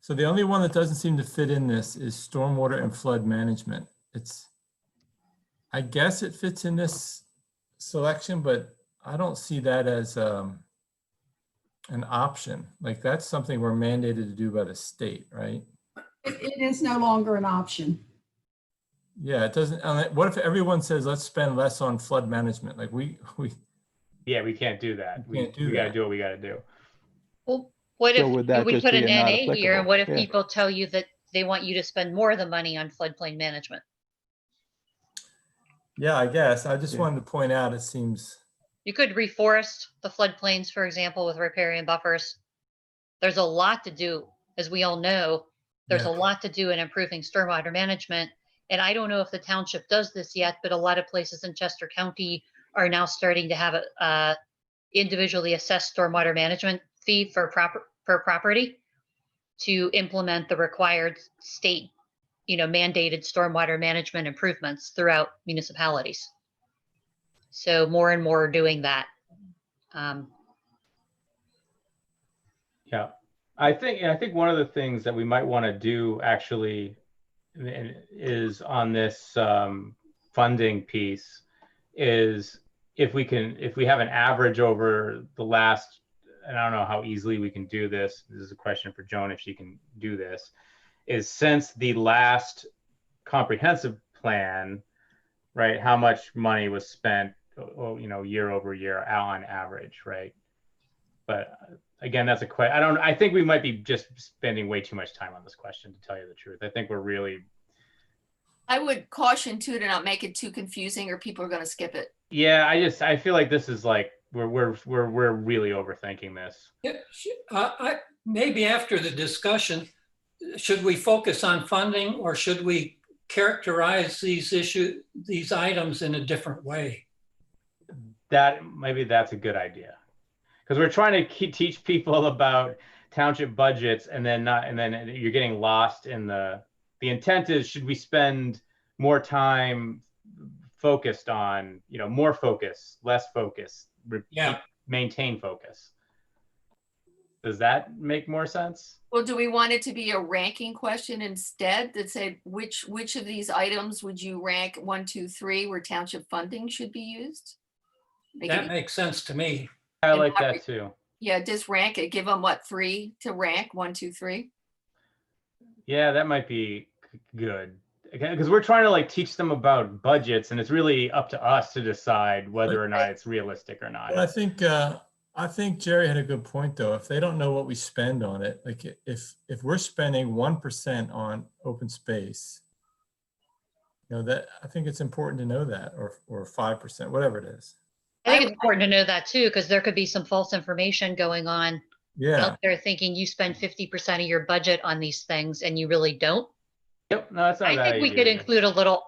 So the only one that doesn't seem to fit in this is stormwater and flood management. I guess it fits in this selection, but I don't see that as an option. Like that's something we're mandated to do by the state, right? It is no longer an option. Yeah, it doesn't. What if everyone says, let's spend less on flood management? Like Yeah, we can't do that. We can't do we gotta that. do what we gotta do. Well, what So if would that we just put be an a not NA here, applicable? and what if Yeah. people tell you that they want you to spend more of the money on floodplain management? Yeah, I guess. I just Yeah. wanted to point out, it seems, You could reforest the floodplains, for example, with riparian buffers. There's a lot to do, as we all know, there's Yeah. a lot to do in improving stormwater management. And I don't know if the township does this yet, but a lot of places in Chester County are now starting to have a individually assessed stormwater management fee per property to implement the required state, mandated stormwater management improvements throughout municipalities. So more and more are doing that. Yeah, I think one of the things that we might want to do actually is on this funding piece is if we have an average over the last, and I don't know how easily we can do this. This is a question for Joan if she can do this. Is since the last comprehensive plan, right? How much money was spent, year over year on average, right? But again, that's a question. I think we might be just spending way too much time on this question, to tell you the truth. I think we're really. I would caution too to not make it too confusing or people are going to skip it. Yeah, I feel like this is like we're really overthinking this. Yeah, maybe after the discussion, should we focus on funding or should we characterize these items in a different way? Maybe that's a good idea, because we're trying to teach people about township budgets, and then you're getting lost in the intent is, should we spend more time focused on, more focus, less focus, maintain focus. Does that make more sense? Well, do we want it to be a ranking question instead that say which of these items would you rank 1, 2, 3 where township funding should be used? That makes sense to me. I like that too. Yeah, just rank it. Give them what, 3 to rank, 1, 2, 3. Yeah, that might be good. Again, because we're trying to like teach them about budgets, and it's really up to us to decide whether or not it's realistic or not. But I think Jerry had a good point though. If they don't know what we spend on it, like if we're spending 1% on open space, that I think it's important to know that, or 5%, whatever it is. I think it's important to know that too, because there could be some false information going on out there thinking you spend 50% of your budget on these things and you really don't. Yep, no, that's not I think we could either. include a little,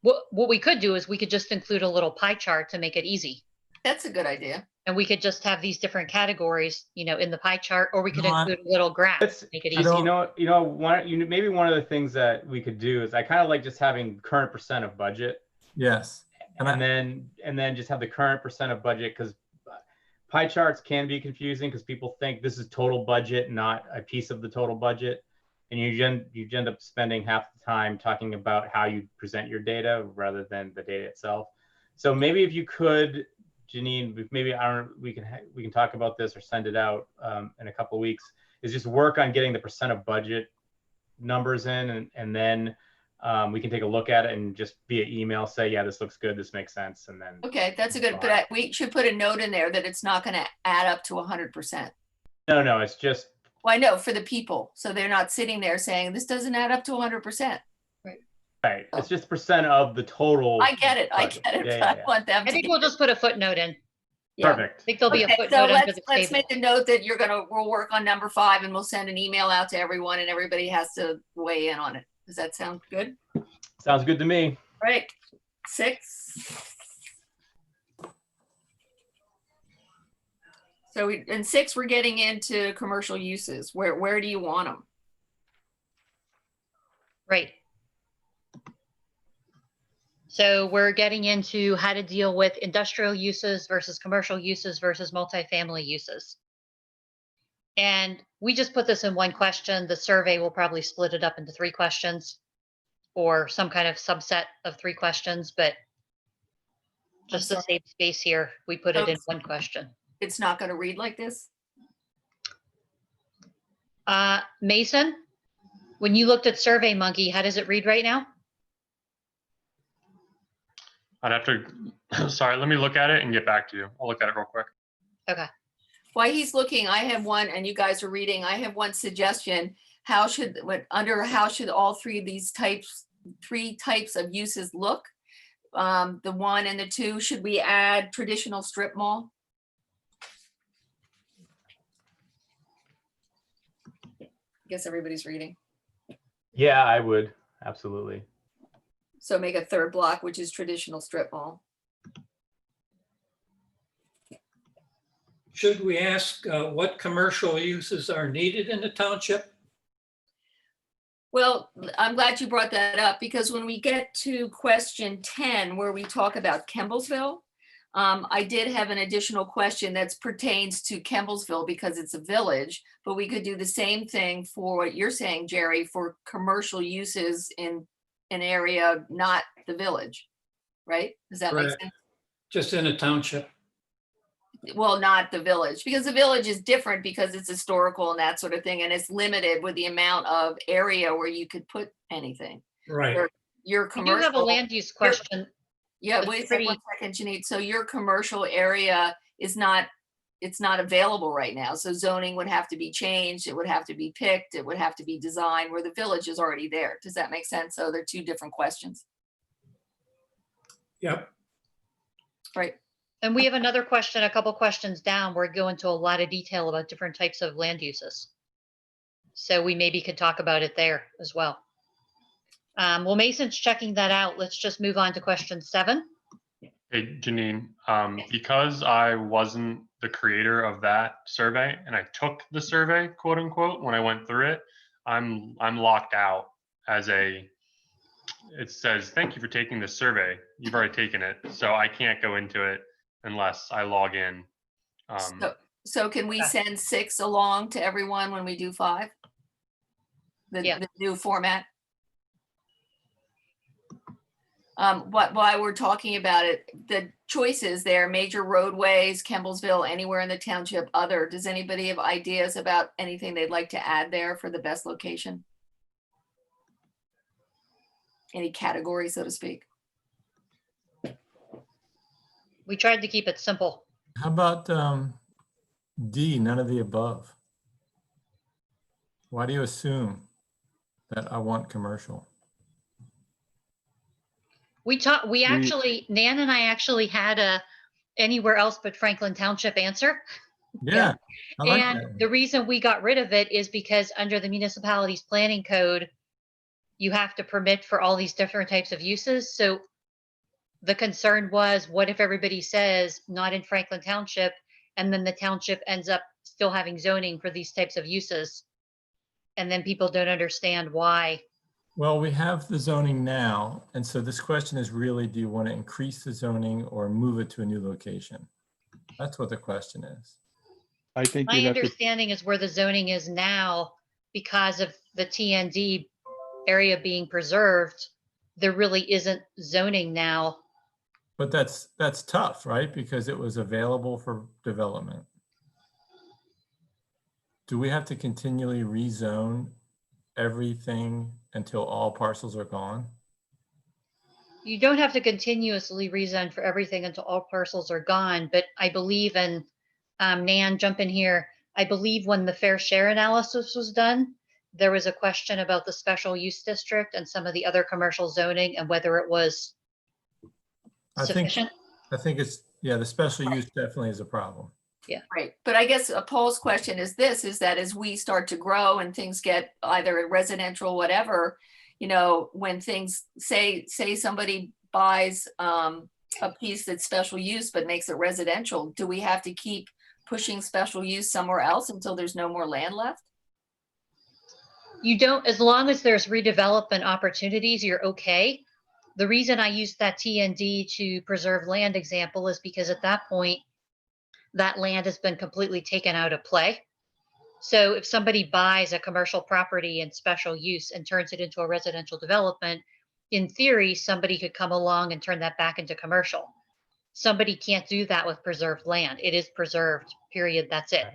what we could do is we could just include a little pie chart to make it easy. That's a good idea. And we could just have these different categories, in the pie chart, or we could include a little graph, to make it easy. Maybe one of the things that we could do is I kind of like just having current percent of budget. Yes. And then just have the current percent of budget, because pie charts can be confusing because people think this is total budget, not a piece of the total budget. And you end up spending half the time talking about how you present your data rather than the data itself. So maybe if you could, Janine, maybe we can talk about this or send it out in a couple of weeks, is just work on getting the percent of budget numbers in, and then we can take a look at it and just via email say, yeah, this looks good, this makes sense, and then. Okay, that's a good, but we should put a note in there that it's not going to add up to 100%. No, it's just. Well, I know, for the people, so they're not sitting there saying this doesn't add up to 100%. Right, it's just percent of the total. I get it. Yeah, I want them. I think we'll just put a footnote in. Perfect. I think there'll be a footnote so under the let's table. make a note that we'll work on number 5, and we'll send an email out to everyone, and everybody has to weigh in on it. Does that sound good? Sounds good to me. Right. 6. So in 6, we're getting into commercial uses. Where do you want them? Right. So we're getting into how to deal with industrial uses versus commercial uses versus multifamily uses. And we just put this in one question. The survey will probably split it up into 3 questions or some kind of subset of 3 questions, but Just to sorry. save space here, we put it in Oops. one question. It's not going to read like this? Mason, when you looked at Survey Monkey, how does it read right now? I'd have to, sorry, let me look at it and get back to you. I'll look at it real quick. Okay. While he's looking, I have one, and you guys are reading, I have one suggestion. How should all three of these three types of uses look? The 1 and the 2, should we add traditional strip mall? I guess everybody's reading. Yeah, I would, absolutely. So make a third block, which is traditional strip mall. Should we ask what commercial uses are needed in the township? Well, I'm glad you brought that up, because when we get to question 10, where we talk about Kemblesville, I did have an additional question that pertains to Kemblesville because it's a village, but we could do the same thing for what you're saying, Jerry, for commercial uses in an area, not the village, right? Does that make Correct. sense? Just in a township? Well, not the village, because the village is different because it's historical and that sort of thing, and it's limited with the amount of area where you could put anything. Right. Your We do commercial. have a land use question. Yeah, It's wait pretty- one second, Janine. So your commercial area is not, it's not available right now. So zoning would have to be changed. It would have to be picked. It would have to be designed where the village is already there. Does that make sense? So they're two different questions. Yep. Right. And we have another question, a couple questions down, where we go into a lot of detail about different types of land uses. So we maybe could talk about it there as well. Well, Mason's checking that out. Let's just move on to question 7. Hey, Janine, because I wasn't the creator of that survey and I took the survey, quote unquote, when I went through it, I'm locked out as it says, thank you for taking this survey. You've already taken it. So I can't go into it unless I log in. So can we send 6 along to everyone when we do 5? The new format? While we're talking about it, the choices there, major roadways, Kemblesville, anywhere in the township, other, does anybody have ideas about anything they'd like to add there for the best location? Any category, so to speak? We tried to keep it simple. How about D, none of the above? Why do you assume that I want commercial? Nan and I actually had a anywhere else but Franklin Township answer. Yeah. I like And that. the reason we got rid of it is because under the municipality's planning code, you have to permit for all these different types of uses. So the concern was, what if everybody says not in Franklin Township, and then the township ends up still having zoning for these types of uses? And then people don't understand why. Well, we have the zoning now. And so this question is really, do you want to increase the zoning or move it to a new location? That's what the question is. I think My you'd have to, understanding is where the zoning is now, because of the TND area being preserved, there really isn't zoning now. But that's tough, right? Because it was available for development. Do we have to continually rezone everything until all parcels are gone? You don't have to continuously rezone for everything until all parcels are gone, but I believe, and Nan, jump in here, I believe when the fair share analysis was done, there was a question about the special use district and some of the other commercial zoning and whether it was sufficient. I think it's, yeah, the special use definitely is a problem. Yeah. Right. But I guess Paul's question is this, is that as we start to grow and things get either residential, whatever, you know, when things say somebody buys a piece that's special use but makes it residential, do we have to keep pushing special use somewhere else until there's no more land left? You don't, as long as there's redevelopment opportunities, you're okay. The reason I used that TND to preserve land example is because at that point, that land has been completely taken out of play. So if somebody buys a commercial property in special use and turns it into a residential development, in theory, somebody could come along and turn that back into commercial. somebody can't do that with preserved land. It is preserved, period. That's it.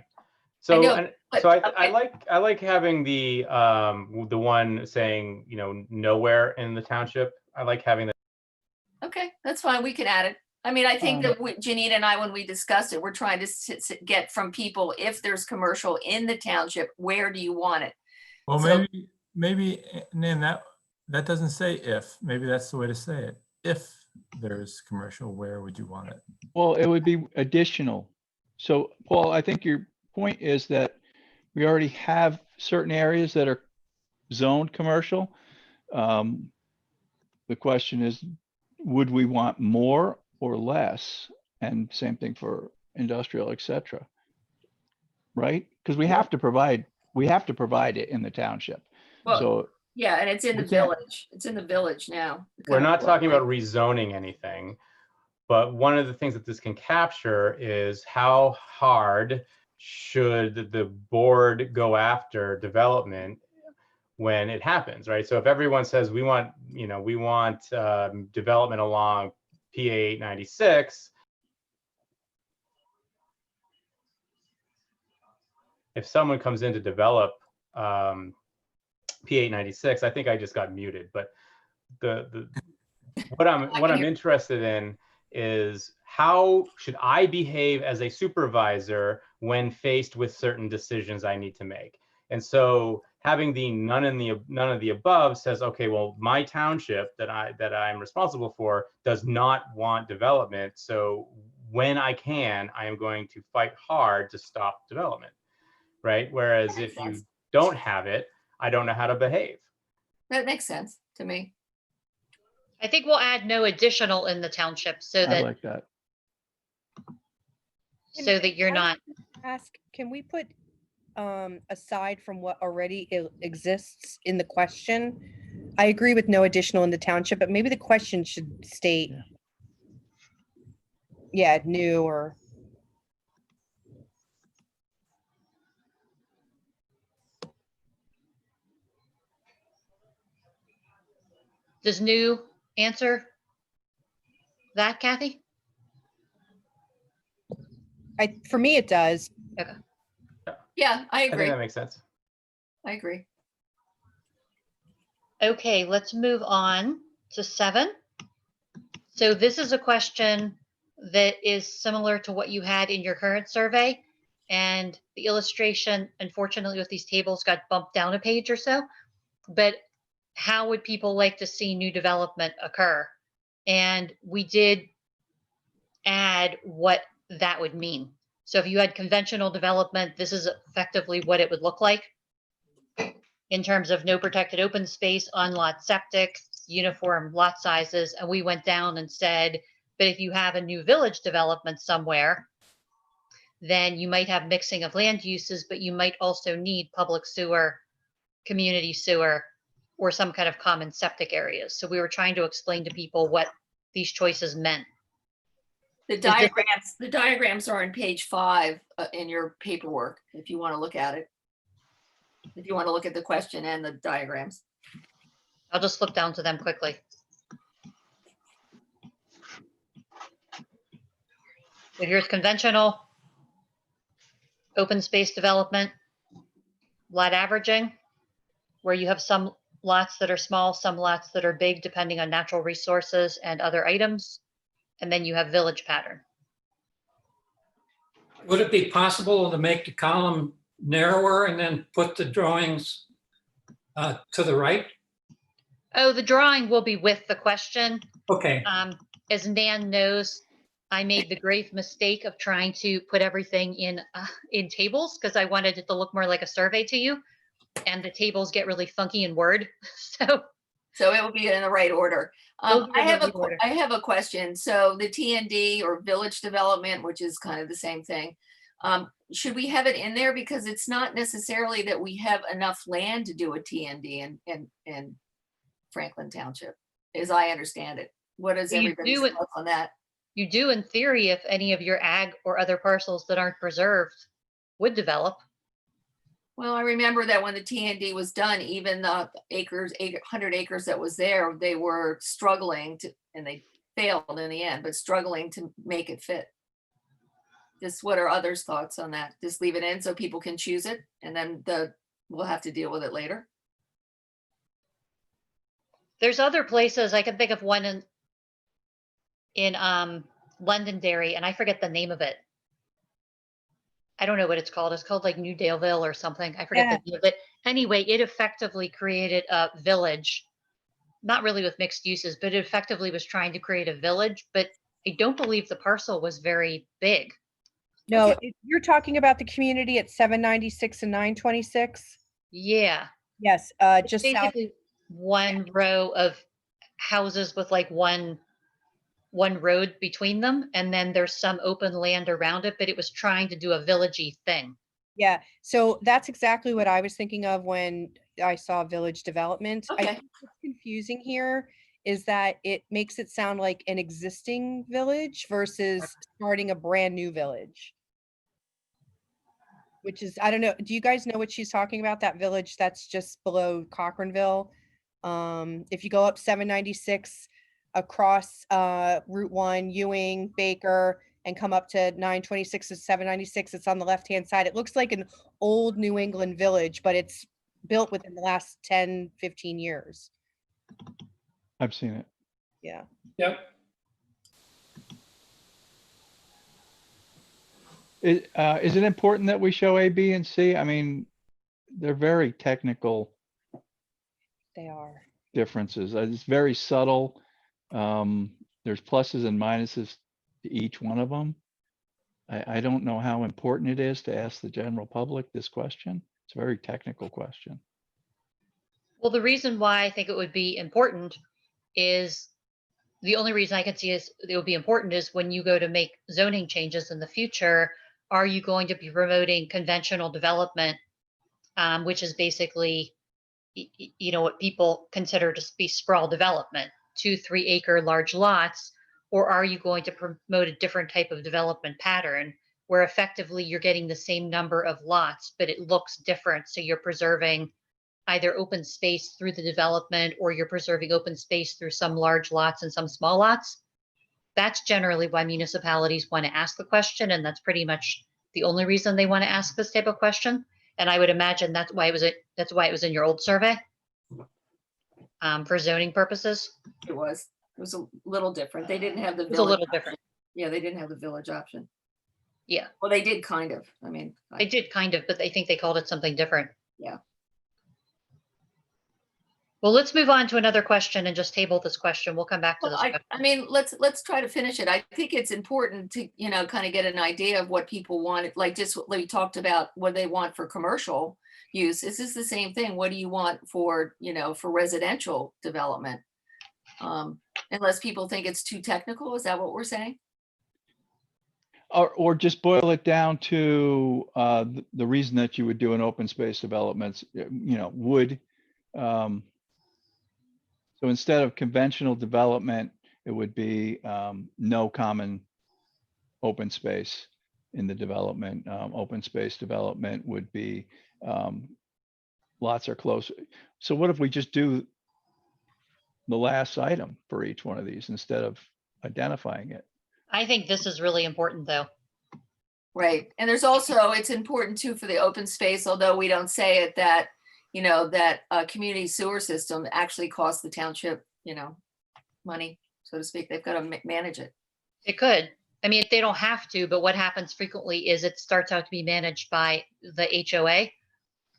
So, know, and but- so I okay. like having the one saying, you know, nowhere in the township. I like having that. Okay, that's fine. We can add it. I mean, I think that Janine and I, when we discussed it, we're trying to get from people, if there's commercial in the township, where do you want it? Well, So- maybe, Nan, that doesn't say if, maybe that's the way to say it. If there's commercial, where would you want it? Well, it would be additional. So Paul, I think your point is that we already have certain areas that are zoned commercial. The question is, would we want more or less? And same thing for industrial, et cetera. Right? Because we have to provide it in the township. Well, So yeah, and it's in the we can't- village. It's in the village now. We're not talking about rezoning anything, but one of the things that this can capture is how hard should the board go after development when it happens, right? So if everyone says we want development along PA 896, if someone comes in to develop PA 896, I think I just got muted, but what I'm interested in is how should I behave as a supervisor when faced with certain decisions I need to make? And so having the none of the above says, okay, well, my township that I'm responsible for does not want development. So when I can, I am going to fight hard to stop development, right? Whereas if you don't have it, I don't know how to behave. That makes sense to me. I think we'll add no additional in the township so I that, like that. so that you're not, Ask, can we put aside from what already exists in the question? I agree with no additional in the township, but maybe the question should state, yeah, new or. does new answer that, Kathy? For me, it does. Okay. Yeah, I I agree. think that makes sense. I agree. Okay, let's move on to 7. So this is a question that is similar to what you had in your current survey. And the illustration, unfortunately, with these tables got bumped down a page or so. But how would people like to see new development occur? And we did add what that would mean. So if you had conventional development, this is effectively what it would look like in terms of no protected open space, on-lot septic, uniform lot sizes. And we went down and said, but if you have a new village development somewhere, then you might have mixing of land uses, but you might also need public sewer, community sewer, or some kind of common septic areas. So we were trying to explain to people what these choices meant. The diagrams are on page 5 in your paperwork, if you want to look at it. If you want to look at the question and the diagrams. I'll just flip down to them quickly. So here's conventional, open space development, lot averaging, where you have some lots that are small, some lots that are big, depending on natural resources and other items. And then you have village pattern. Would it be possible to make the column narrower and then put the drawings to the right? Oh, the drawing will be with the question. Okay. As Nan knows, I made the grave mistake of trying to put everything in tables because I wanted it to look more like a survey to you. And the tables get really funky in Word. So it will be in the right order. Those are I in have the right order. I have a question. So the TND or village development, which is kind of the same thing, should we have it in there? Because it's not necessarily that we have enough land to do a TND in Franklin Township, as I understand it. What is You everybody's do it- thoughts on that? You do in theory if any of your ag or other parcels that aren't preserved would develop. Well, I remember that when the TND was done, even the 100 acres that was there, they were struggling to, and they failed in the end, but struggling to make it fit. Just what are others' thoughts on that? Just leave it in so people can choose it and then we'll have to deal with it later. There's other places, I can think of one in Londonderry, and I forget the name of it. I don't know what it's called. It's called like New Daleville or something. I forget the name of it. Anyway, it effectively created a village, not really with mixed uses, but it effectively was trying to create a village, but I don't believe the parcel was very big. No, you're talking about the community at 796 and 926? Yeah. Yes, It's just south. basically one row of houses with like one road between them, and then there's some open land around it, but it was trying to do a villagey thing. Yeah, so that's exactly what I was thinking of when I saw village development. I Okay. think what's confusing here is that it makes it sound like an existing village versus starting a brand new village. Which is, I don't know, do you guys know what she's talking about? That village that's just below Cochranville? If you go up 796 across Route 1, Ewing, Baker, and come up to 926 and 796, it's on the left-hand side. It looks like an old New England village, but it's built within the last 10, 15 years. I've seen it. Yeah. Yep. Is it important that we show A, B, and C? I mean, they're very technical They are. differences. It's very subtle. There's pluses and minuses to each one of them. I don't know how important it is to ask the general public this question. It's a very technical question. Well, the reason why I think it would be important is, the only reason I can see is it would be important is when you go to make zoning changes in the future, are you going to be promoting conventional development, which is basically, you know, what people consider to be sprawl development, 2-3 acre large lots, or are you going to promote a different type of development pattern where effectively you're getting the same number of lots, but it looks different. So you're preserving either open space through the development, or you're preserving open space through some large lots and some small lots. That's generally why municipalities want to ask the question, and that's pretty much the only reason they want to ask this type of question. And I would imagine that's why it was in your old survey, for zoning purposes. It was a little different. They didn't have the It was a village little option. different. Yeah, they didn't have the village option. Yeah, Well, they did kind of. I mean, they did kind of, but I think they called it something different. yeah. Well, let's move on to another question and just table this question. We'll come back to Well, this. I mean, let's try to finish it. I think it's important to, you know, kind of get an idea of what people want, like just what we talked about, what they want for commercial use. Is this the same thing? What do you want for, you know, for residential development? Unless people think it's too technical, is that what we're saying? Or just boil it down to the reason that you would do an open space developments, you know, would. So instead of conventional development, it would be no common open space in the development. Open space development would be lots are close. So what if we just do the last item for each one of these instead of identifying it? I think this is really important, though. Right. And there's also, it's important too for the open space, although we don't say it, that, you know, that a community sewer system actually costs the township, you know, money, so to speak. They've got to manage it. It could. I mean, they don't have to, but what happens frequently is it starts out to be managed by the HOA.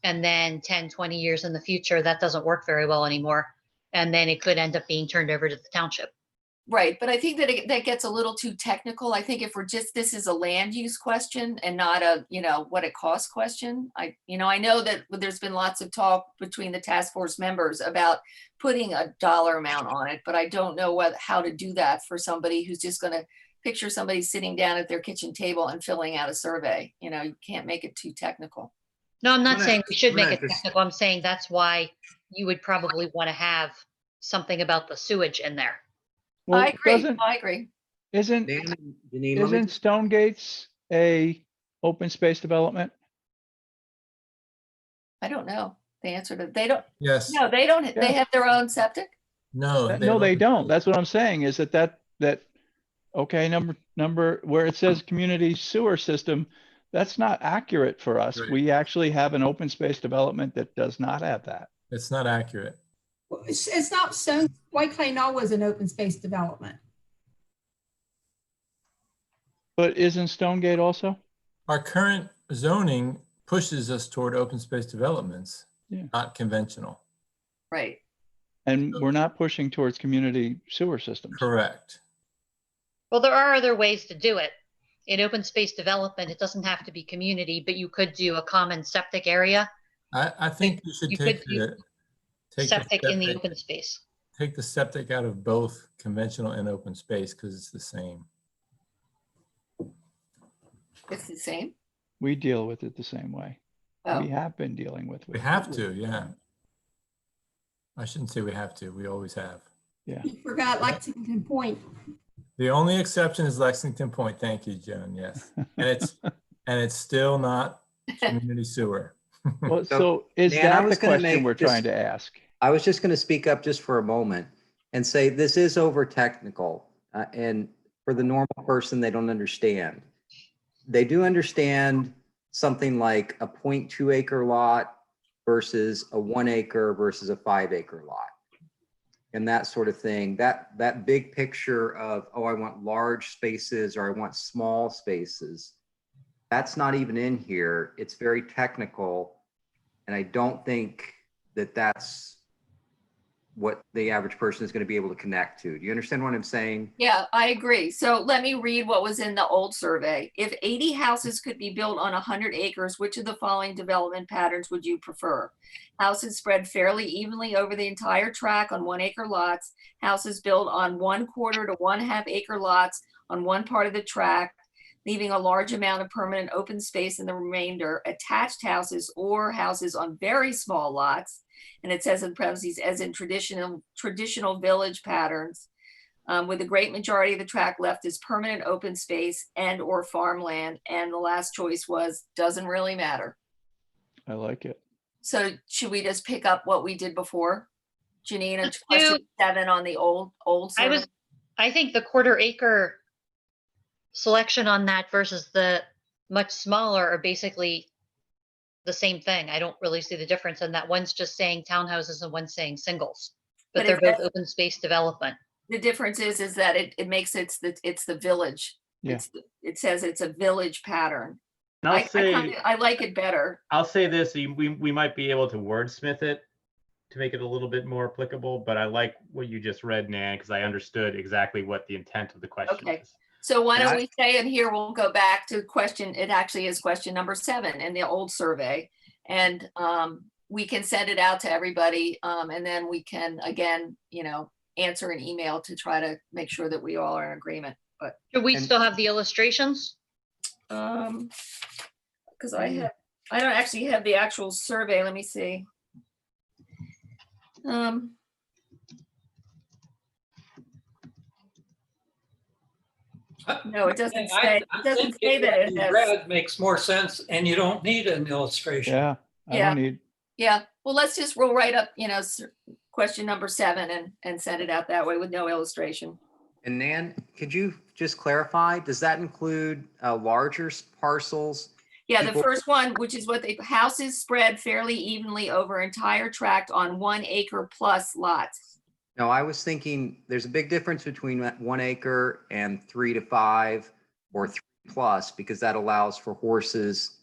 And then 10, 20 years in the future, that doesn't work very well anymore. And then it could end up being turned over to the township. Right. But I think that that gets a little too technical. I think if we're just, this is a land use question and not a, you know, what it costs question. I know that there's been lots of talk between the task force members about putting a dollar amount on it, but I don't know how to do that for somebody who's just going to picture somebody sitting down at their kitchen table and filling out a survey. You know, you can't make it too technical. No, I'm not saying we should make it technical. I'm saying that's why you would probably want to have something about the sewage in there. Well, I agree. Isn't Stonegates a open space development? I don't know the answer to, they don't. Yes. No, they don't. Yeah. They have their own septic. No. No, they don't. That's what I'm saying, is that that, okay, number, where it says community sewer system, that's not accurate for us. Right. We actually have an open space development that does not have that. It's not accurate. It's not so, White Clay Knoll was an open space development. But isn't Stonegate also? Our current zoning pushes us toward open space developments, Yeah. not conventional. Right. And we're not pushing towards community sewer systems. Correct. Well, there are other ways to do it. In open space development, it doesn't have to be community, but you could do a common septic area. I think you should You take could do the septic in the open space. take the septic out of both conventional and open space because it's the same. It's the same. We deal with it the same way. Oh. We have been dealing with it. We have to, yeah. I shouldn't say we have to. We always have. Yeah. You forgot Lexington Point. The only exception is Lexington Point. Thank you, Joan. Yes, and it's still not community sewer. Well, so is Dan, I that the was gonna question make we're just- trying to ask? I was just going to speak up just for a moment and say this is over technical. And for the normal person, they don't understand. They do understand something like a 0.2 acre lot versus a 1 acre versus a 5 acre lot. And that sort of thing, that big picture of, oh, I want large spaces or I want small spaces. That's not even in here. It's very technical. And I don't think that that's what the average person is going to be able to connect to. Do you understand what I'm saying? Yeah, I agree. So let me read what was in the old survey. If 80 houses could be built on 100 acres, which of the following development patterns would you prefer? Houses spread fairly evenly over the entire tract on 1 acre lots, houses built on 1/4 to 1/2 acre lots on one part of the tract, leaving a large amount of permanent open space in the remainder, attached houses or houses on very small lots. And it says in parentheses, as in traditional village patterns, with the great majority of the tract left as permanent open space and or farmland. And the last choice was, doesn't really matter. I like it. So should we just pick up what we did before? Janine, Let's question do- 7 on the old survey? I think the 1/4 acre selection on that versus the much smaller are basically the same thing. I don't really see the difference in that. One's just saying townhouses and one's saying singles, but But they're is both that- open space development. The difference is that it makes it's the village. Yeah. It says it's a village pattern. And I like it better. I'll say this, we might be able to wordsmith it to make it a little bit more applicable, but I like what you just read, Nan, because I understood exactly what the intent of the question Okay. is. So why And don't I- we say in here, we'll go back to question, it actually is question number 7 in the old survey. And we can send it out to everybody. And then we can, again, answer an email to try to make sure that we all are in agreement. But Do we And- still have the illustrations? because I don't actually have the actual survey. Let me see. No, it doesn't say. It doesn't say that it has. Red makes more sense and you don't need an illustration. Yeah. I Yeah. don't need, Yeah. Well, we'll write up, question number 7 and send it out that way with no illustration. And Nan, could you just clarify, does that include larger parcels? Yeah, the People- first one, which is what houses spread fairly evenly over entire tract on 1 acre plus lots. No, I was thinking there's a big difference between 1 acre and 3 to 5 or 3 plus, because that allows for horses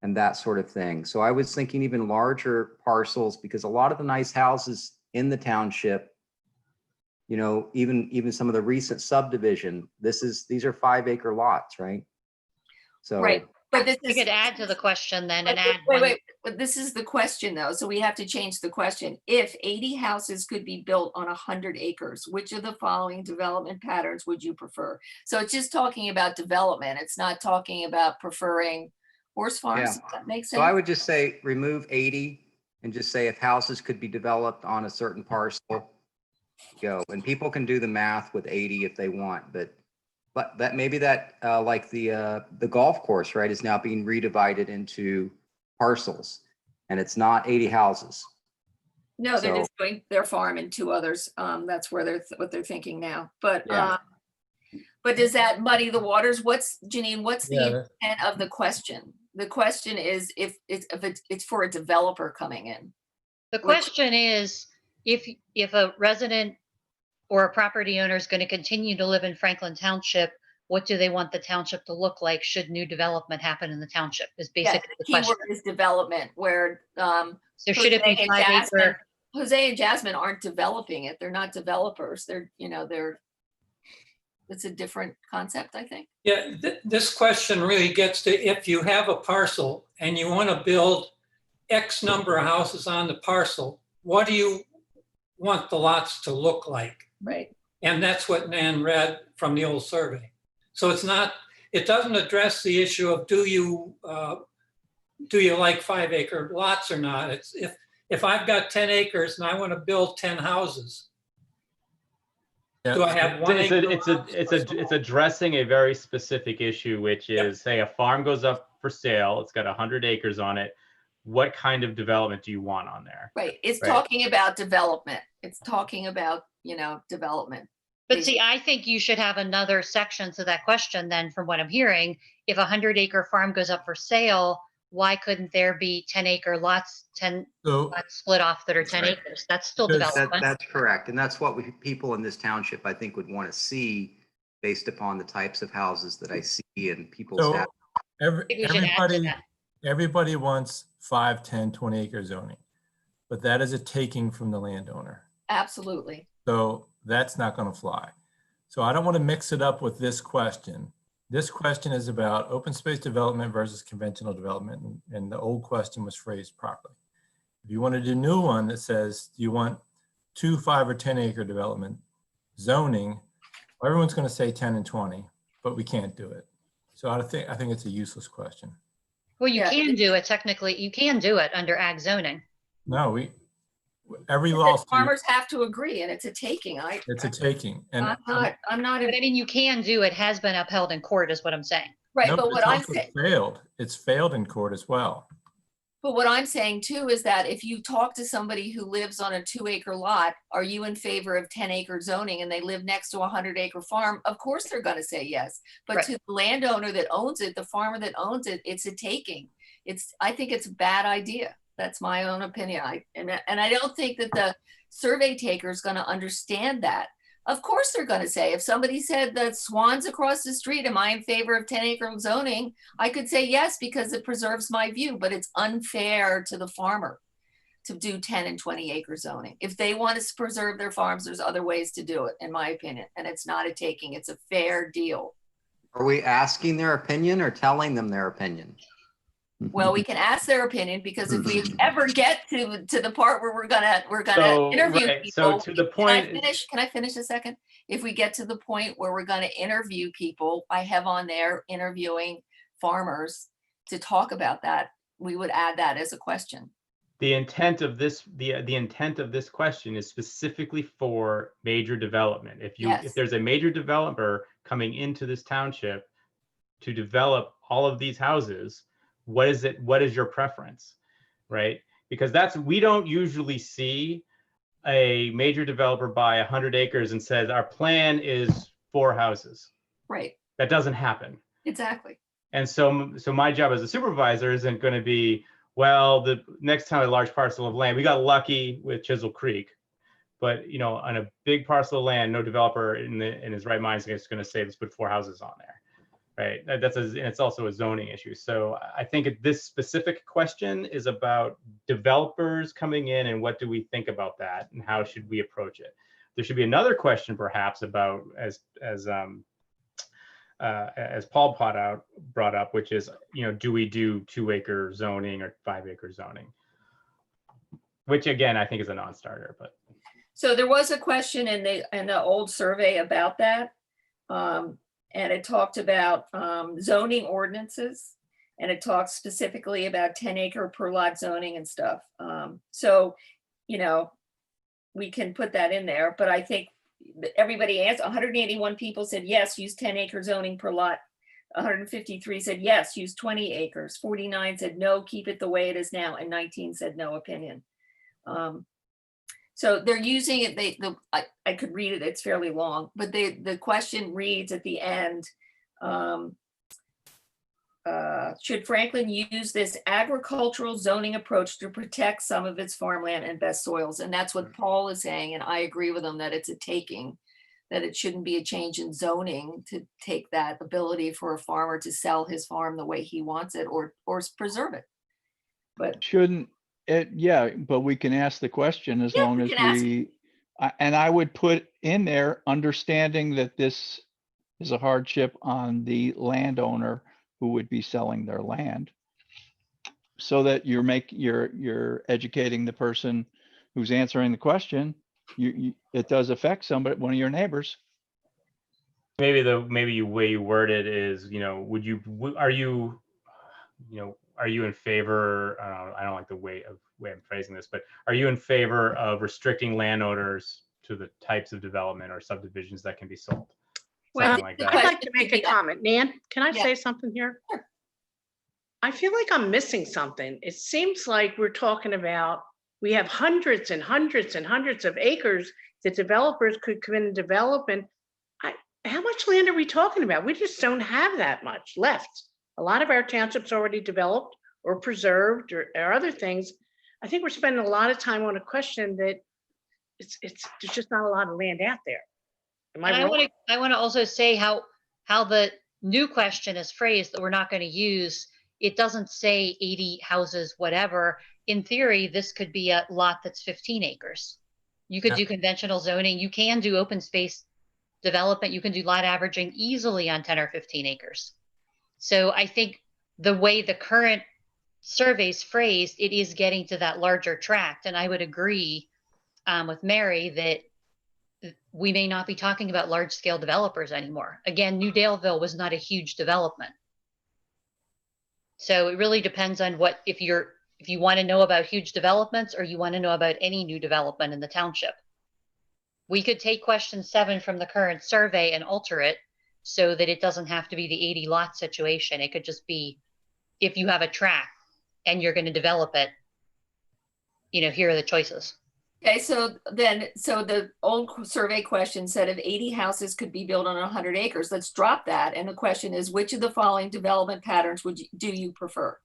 and that sort of thing. So I was thinking even larger parcels, because a lot of the nice houses in the township, even some of the recent subdivision, these are 5 acre lots, right? So. Right, but this We is. could add to the question then and But- add Wait, one. wait, but this is the question though, so we have to change the question. If 80 houses could be built on 100 acres, which of the following development patterns would you prefer? So it's just talking about development. It's not talking about preferring horse farms. Yeah. Does that make sense? So I would just say remove 80 and just say if houses could be developed on a certain parcel, go. And people can do the math with 80 if they want, but that maybe that like the golf course, right, is now being redivided into parcels and it's not 80 houses. No, they're So- just doing their farm and 2 others. That's where what they're thinking now. But Yeah. But does that muddy the waters? Janine, what's the Yeah, intent of the question? The question is if it's for a developer coming in. The question is, if a resident or a property owner is going to continue to live in Franklin Township, what do they want the township to look like should new development happen in the township is Yeah, basically the the key question. word is development, where So should it be Jose and 5 Jasmine- acre? Jose and Jasmine aren't developing it. They're not developers. It's a different concept, I think. Yeah, this question really gets to if you have a parcel and you want to build X number of houses on the parcel, what do you want the lots to look like? Right. And that's what Nan read from the old survey. So it doesn't address the issue of do you like 5 acre lots or not? It's if I've got 10 acres and I want to build 10 houses, Yeah. do I have 1 acre? It's addressing a very specific issue, which is, say a farm goes up for sale, it's got 100 acres on it. What kind of development do you want on there? Right. It's talking about development. It's talking about, development. But see, I think you should have another section to that question then, from what I'm hearing. If a 100-acre farm goes up for sale, why couldn't there be 10-acre lots, 10 lots split off that are 10 acres? That's still development. That's correct. And that's what people in this township, I think, would want to see based upon the types of houses that I see and people's. So I think we should add to that. everybody wants 5, 10, 20 acre zoning, but that is a taking from the landowner. Absolutely. So that's not going to fly. So I don't want to mix it up with this question. This question is about open space development versus conventional development. And the old question was phrased properly. If you wanted a new one that says, do you want 2, 5, or 10 acre development zoning? Well, everyone's going to say 10 and 20, but we can't do it. So I think it's a useless question. Well, you can do it technically. You can do it under ag zoning. No, every lawsuit. Farmers have to agree, and it's a taking. It's a taking. And I'm not. But I mean, you can do it. Has been upheld in court, is what I'm saying. Right, no, but what I'm saying. It's failed in court as well. But what I'm saying too is that if you talk to somebody who lives on a 2-acre lot, are you in favor of 10-acre zoning, and they live next to a 100-acre farm? Of course they're going to say yes. But to the landowner that owns it, the farmer that owns it, it's a taking. I think it's a bad idea. That's my own opinion. And I don't think that the survey taker is going to understand that. Of course they're going to say, if somebody said the Swans across the street, am I in favor of 10-acre zoning? I could say yes, because it preserves my view, but it's unfair to the farmer to do 10 and 20 acre zoning. If they want to preserve their farms, there's other ways to do it, in my opinion. And it's not a taking, it's a fair deal. Are we asking their opinion or telling them their opinion? Well, we can ask their opinion, because if we ever get to the part where we're gonna interview people. So to the point. Can I finish a second? If we get to the point where we're gonna interview people, I have on there interviewing farmers to talk about that. We would add that as a question. The intent of this, the intent of this question is specifically for major development. If there's a major developer coming into this township to develop all of these houses, what is your preference, right? Because we don't usually see a major developer buy 100 acres and says our plan is 4 houses. Right. That doesn't happen. Exactly. And so my job as a supervisor isn't going to be, well, the next time a large parcel of land, we got lucky with Chisel Creek, but on a big parcel of land, no developer in his right mind is going to say, let's put 4 houses on there. Right. It's also a zoning issue. So I think this specific question is about developers coming in and what do we think about that and how should we approach it? There should be another question perhaps about, as Paul brought up, which is, do we do 2-acre zoning or 5-acre zoning? Which again, I think is a non-starter. But so there was a question in the old survey about that. And it talked about zoning ordinances, and it talked specifically about 10-acre per lot zoning and stuff. So, we can put that in there, but I think everybody answered. 181 people said yes, use 10-acre zoning per lot. 153 said yes, use 20 acres. 49 said no, keep it the way it is now, and 19 said no opinion. So they're using it, I could read it, it's fairly long, but the question reads at the end, should Franklin use this agricultural zoning approach to protect some of its farmland and best soils? And that's what Paul is saying, and I agree with him that it's a taking, that it shouldn't be a change in zoning to take that ability for a farmer to sell his farm the way he wants it or preserve it. But Shouldn't it, yeah, but we can ask the question as Yeah, long we as can ask. and I would put in there, understanding that this is a hardship on the landowner who would be selling their land. So that you're educating the person who's answering the question. It does affect somebody, one of your neighbors. Maybe the way you word it is, are you in favor, I don't like the way I'm phrasing this, but are you in favor of restricting landowners to the types of development or subdivisions that can be sold? Well, Something like that. I'd like to make a comment. Nan, can I Yeah. say something here? I feel like I'm missing something. It seems like we're talking about, we have hundreds and hundreds and hundreds of acres that developers could come in and develop. And how much land are we talking about? We just don't have that much left. A lot of our townships already developed or preserved or other things. I think we're spending a lot of time on a question that there's just not a lot of land out there. Am And I wrong? I want to also say how the new question is phrased that we're not going to use. It doesn't say 80 houses, whatever. In theory, this could be a lot that's 15 acres. You could do conventional zoning. You can do open space development. You can do lot averaging easily on 10 or 15 acres. So I think the way the current survey's phrased, it is getting to that larger tract. And I would agree with Mary that we may not be talking about large scale developers anymore. Again, New Daleville was not a huge development. So it really depends on if you want to know about huge developments or you want to know about any new development in the township. We could take question 7 from the current survey and alter it so that it doesn't have to be the 80 lot situation. It could just be, if you have a tract and you're going to develop it, here are the choices. Okay, so the old survey question said if 80 houses could be built on 100 acres, let's drop that. And the question is, which of the following development patterns do you prefer?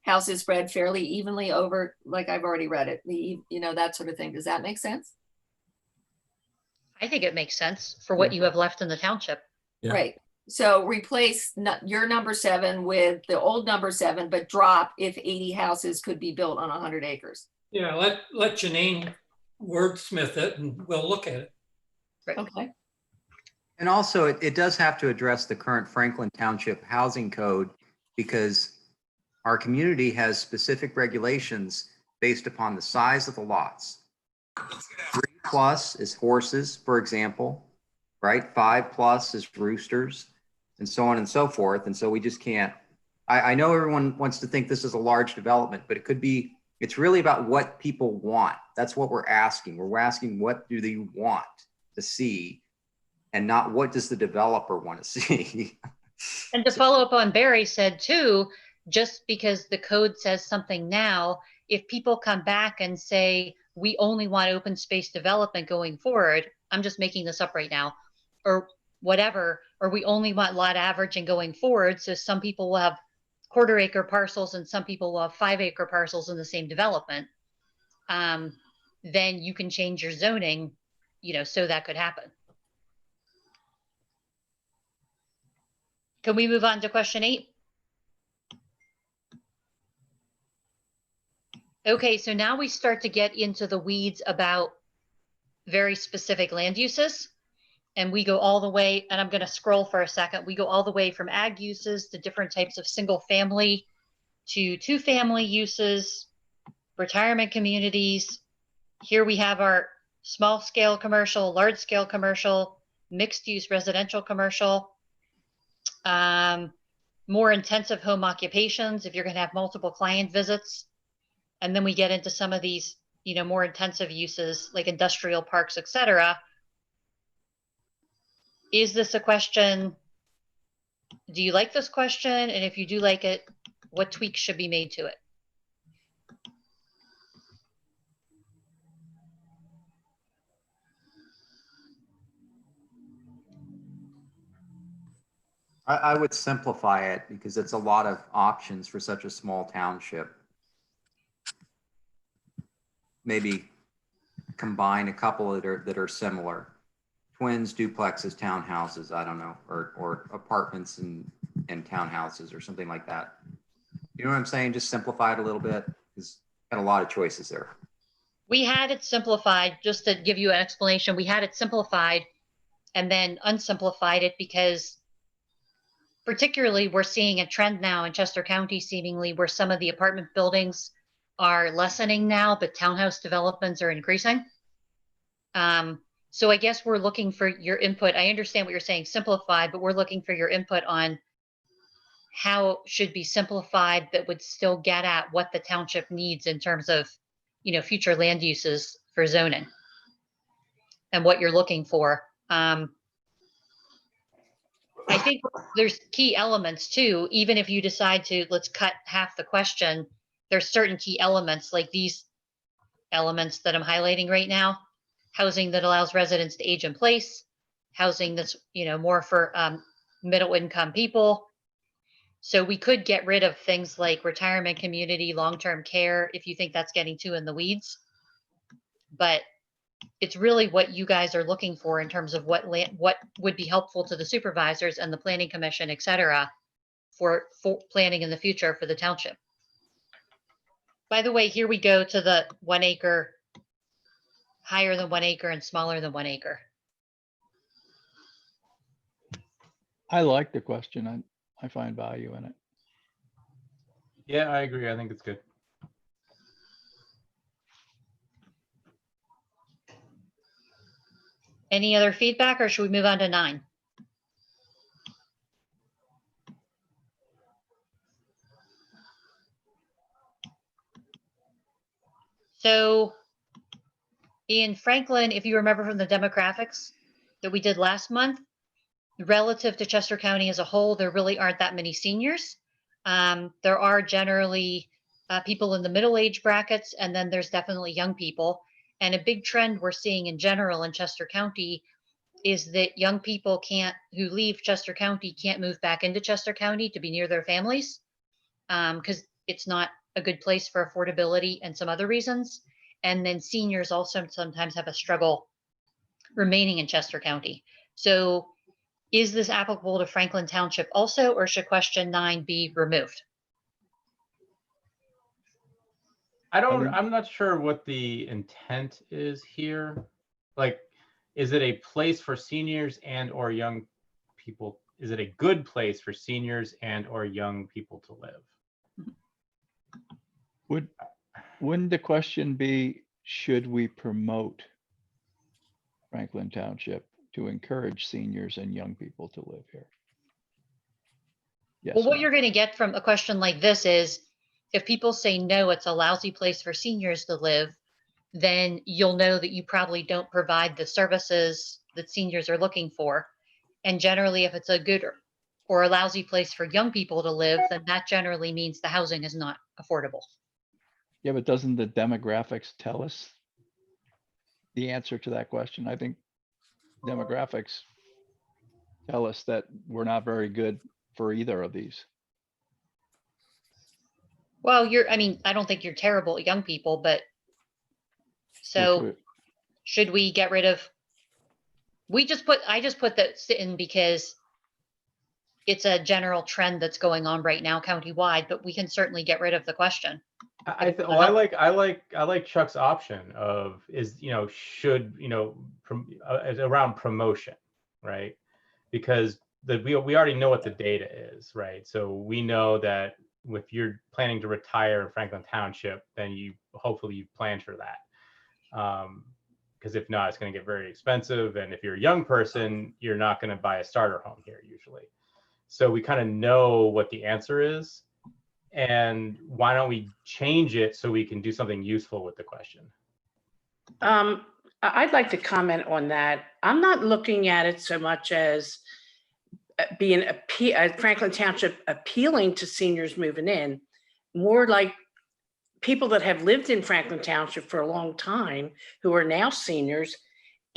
Houses spread fairly evenly over, like I've already read it, that sort of thing. Does that make sense? I think it makes sense for what you have left in the township. Yeah. Right. So replace your number 7 with the old number 7, but drop if 80 houses could be built on 100 acres. Yeah, let Janine wordsmith it and we'll look at it. Right. Okay. And also, it does have to address the current Franklin Township Housing Code because our community has specific regulations based upon the size of the lots. 3+ is horses, for example, right? 5+ is roosters, and so on and so forth. And so we just can't. I know everyone wants to think this is a large development, but it's really about what people want. That's what we're asking. We're asking, what do they want to see, and not what does the developer want to see. And to follow up on Barry said too, just because the code says something now, if people come back and say, we only want open space development going forward, I'm just making this up right now, or whatever, or we only want lot averaging going forward. So some people will have 1/4 acre parcels and some people will have 5 acre parcels in the same development. Then you can change your zoning, so that could happen. Can we move on to question 8? Okay, so now we start to get into the weeds about very specific land uses. And we go all the way, and I'm going to scroll for a second. We go all the way from ag uses to different types of single family to 2-family uses, retirement communities. Here we have our small scale commercial, large scale commercial, mixed use residential commercial, more intensive home occupations if you're going to have multiple client visits. And then we get into some of these, more intensive uses like industrial parks, etc. Is this a question? Do you like this question? And if you do like it, what tweaks should be made to it? I would simplify it because it's a lot of options for such a small township. Maybe combine a couple that are similar. Twins, duplexes, townhouses, I don't know, or apartments and townhouses or something like that. You know what I'm saying? Just simplify it a little bit because got a lot of choices there. We had it simplified, just to give you an explanation, we had it simplified and then unsimplified it because particularly we're seeing a trend now in Chester County seemingly where some of the apartment buildings are lessening now, but townhouse developments are increasing. So I guess we're looking for your input. I understand what you're saying, simplified, but we're looking for your input on how it should be simplified that would still get at what the township needs in terms of, you know, future land uses for zoning and what you're looking for. I think there's key elements too, even if you decide to, let's cut half the question, there's certain key elements like these elements that I'm highlighting right now. Housing that allows residents to age in place, housing that's, you know, more for middle income people. So we could get rid of things like retirement community, long-term care, if you think that's getting too in the weeds. But it's really what you guys are looking for in terms of what would be helpful to the supervisors and the planning commission, et cetera, for planning in the future for the township. By the way, here we go to the 1 acre, higher than 1 acre and smaller than 1 acre. I like the question. I find value in it. Yeah, I agree. I think it's good. Any other feedback or should we move on to 9? So in Franklin, if you remember from the demographics that we did last month, relative to Chester County as a whole, there really aren't that many seniors. There are generally people in the middle age brackets, and then there's definitely young people. And a big trend we're seeing in general in Chester County is that young people who leave Chester County can't move back into Chester County to be near their families because it's not a good place for affordability and some other reasons. And then seniors also sometimes have a struggle remaining in Chester County. So is this applicable to Franklin Township also, or should question 9 be removed? I'm not sure what the intent is here. Like, is it a place for seniors and or young people? Is it a good place for seniors and or young people to live? Wouldn't the question be, should we promote Franklin Township to encourage seniors and young people to live here? Yes. Well, what you're going to get from a question like this is, if people say no, it's a lousy place for seniors to live, then you'll know that you probably don't provide the services that seniors are looking for. And generally, if it's a good or a lousy place for young people to live, then that generally means the housing is not affordable. Yeah, but doesn't the demographics tell us the answer to that question? I think demographics tell us that we're not very good for either of these. Well, I don't think you're terrible at young people, but so should we get rid of, I just put that in because it's a general trend that's going on right now countywide, but we can certainly get rid of the question. I like Chuck's option of should around promotion, right? Because we already know what the data is, right? So we know that if you're planning to retire in Franklin Township, then hopefully you planned for that. Because if not, it's going to get very expensive. And if you're a young person, you're not going to buy a starter home here usually. So we kind of know what the answer is. And why don't we change it so we can do something useful with the question? I'd like to comment on that. I'm not looking at it so much as being Franklin Township appealing to seniors moving in, more like people that have lived in Franklin Township for a long time who are now seniors.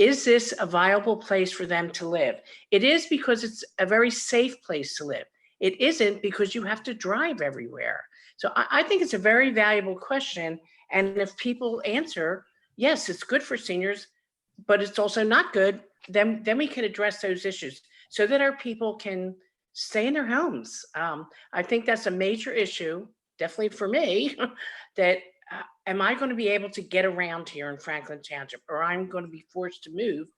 is this a viable place for them to live? It is because it's a very safe place to live. It isn't because you have to drive everywhere. So I think it's a very valuable question. And if people answer, yes, it's good for seniors, but it's also not good, then we can address those issues so that our people can stay in their homes. I think that's a major issue, definitely for me, that am I going to be able to get around here in Franklin Township, or I'm going to be forced to move,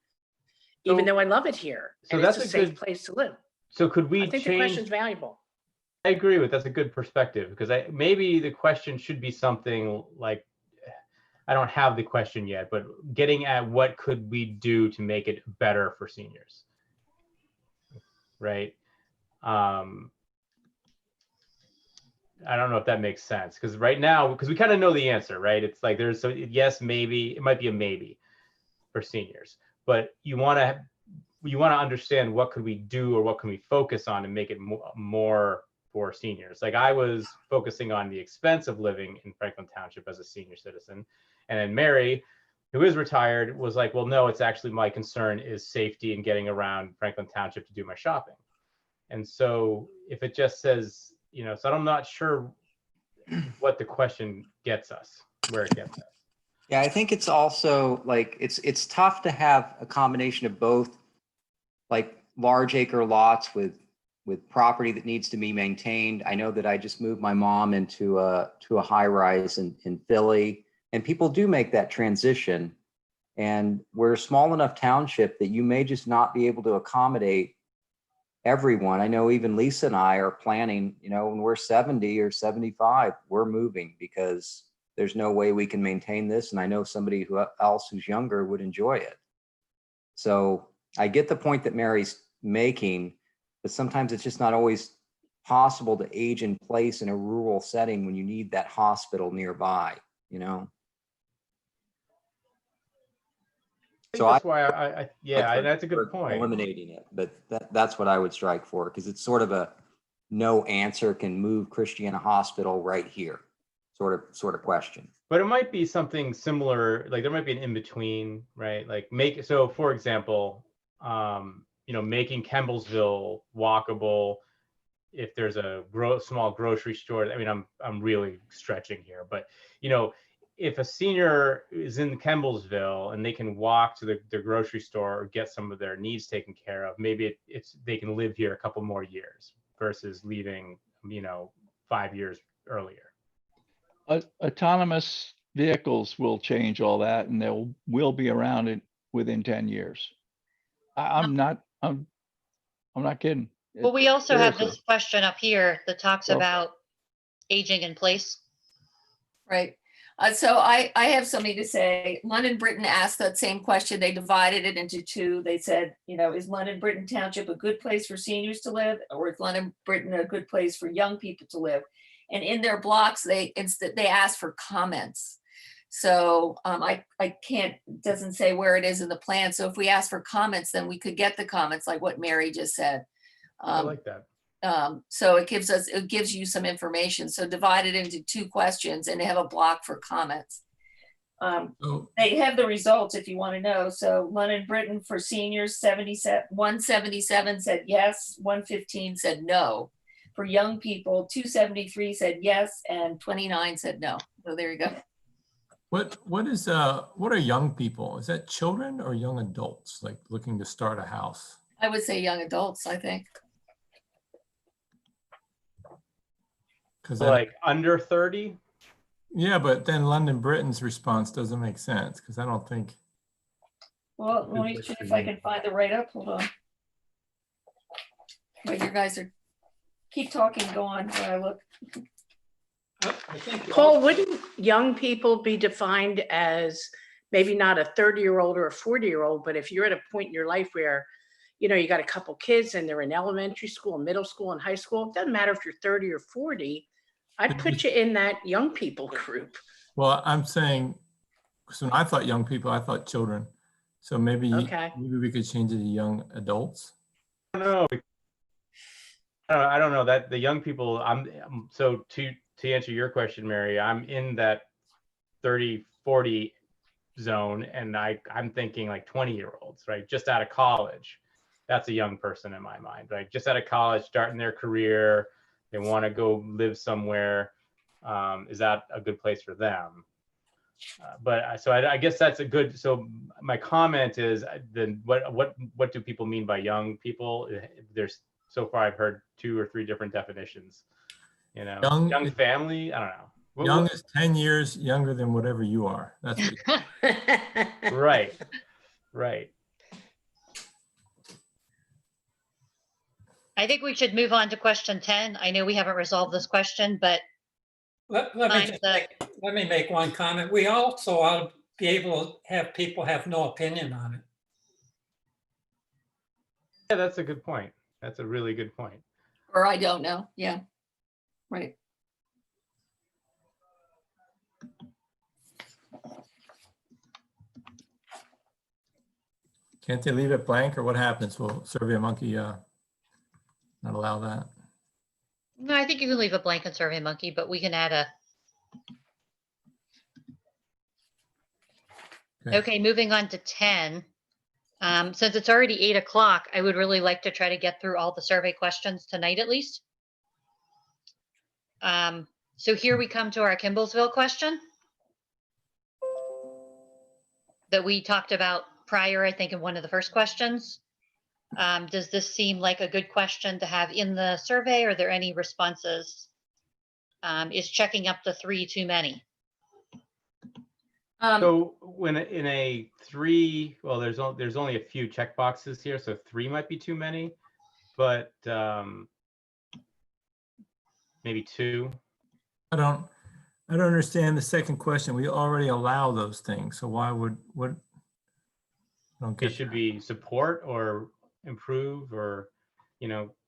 even though I love it here So and it's that's a a safe good- place to live. So could we I think the change? question's valuable. I agree with, that's a good perspective, because maybe the question should be something like, I don't have the question yet, but getting at what could we do to make it better for seniors, right? I don't know if that makes sense, because right now, because we kind of know the answer, right? It's like there's yes, maybe, it might be a maybe for seniors, but you want to understand what could we do or what can we focus on to make it more for seniors. Like I was focusing on the expense of living in Franklin Township as a senior citizen. And then Mary, who is retired, was like, well, no, it's actually my concern is safety and getting around Franklin Township to do my shopping. And so if it just says, so I'm not sure what the question gets us, where it gets us. Yeah, I think it's also like, it's tough to have a combination of both, like large acre lots with property that needs to be maintained. I know that I just moved my mom into a high rise in Philly, and people do make that transition. And we're a small enough township that you may just not be able to accommodate everyone. I know even Lisa and I are planning, when we're 70 or 75, we're moving because there's no way we can maintain this. And I know somebody else who's younger would enjoy it. So I get the point that Mary's making, but sometimes it's just not always possible to age in place in a rural setting when you need that hospital nearby, So that's why that's a good point. Eliminating it, but that's what I would strike for, because it's sort of a no answer can move Christiana Hospital right here sort of question. But it might be something similar, like there might be an in-between, right? Like for example, making Kemblesville walkable. If there's a small grocery store, I mean, I'm really stretching here, but if a senior is in Kemblesville and they can walk to the grocery store or get some of their needs taken care of, maybe they can live here a couple more years versus leaving, 5 years earlier. Autonomous vehicles will change all that, and will be around within 10 years. I'm not kidding. Well, we also have Seriously. this question up here that talks about aging in place. Right. So I have something to say. London Britain asked that same question. They divided it into two. They said, is London Britain Township a good place for seniors to live, or is London Britain a good place for young people to live? And in their blocks, they asked for comments. So I can't, doesn't say where it is in the plan. So if we ask for comments, then we could get the comments like what Mary just said. I like that. So it gives you some information. So divide it into two questions and have a block for comments. They have the results if you want to know. So London Britain for seniors, 177 said yes, 115 said no. For young people, 273 said yes, and 29 said no. So there you go. What are young people? Is that children or young adults, like looking to start a house? I would say young adults, I think. Like under 30? Yeah, but then London Britain's response doesn't make sense, because I don't think. Well, let me see if I can find the write-up. Hold on. But you guys keep talking, go on while I look. Paul, wouldn't young people be defined as maybe not a 30-year-old or a 40-year-old, but if you're at a point in your life where, you got a couple kids and they're in elementary school, middle school, and high school, it doesn't matter if you're 30 or 40, I'd put you in that young people group. Well, I'm saying, so when I thought young people, I thought children. So maybe maybe we could change it to young adults. I don't know that the young people. So to answer your question, Mary, I'm in that 30, 40 zone, and I'm thinking like 20-year-olds, right? Just out of college. That's a young person in my mind, right? Just out of college, starting their career, they want to go live somewhere. Is that a good place for them? So I guess that's a good. So my comment is, then what do people mean by young people? There's so far I've heard 2 or 3 different definitions. You know, young family. I don't know. Young is 10 years younger than whatever you are. That's what right. Right. I think we should move on to question 10. I know we haven't resolved this question, but Let me make one comment. We also ought to be able to have people have no opinion on it. Yeah, that's a good point. That's a really good point. Or I don't know. Yeah. Right. Can't they leave it blank, or what happens? Will SurveyMonkey not allow that? no, I think you can leave a blank in SurveyMonkey, but we can add a. Okay, moving on to 10. Since it's already 8 o'clock, I would really like to try to get through all the survey questions tonight at least. So here we come to our Kimblesville question that we talked about prior, I think, in one of the first questions. Does this seem like a good question to have in the survey? Are there any responses? Is checking up to 3 too many? So when in a 3, well, there's only a few check boxes here, so 3 might be too many, but maybe 2. I don't understand the second question. We already allow those things, so why would what? I don't get It should be support or improve, or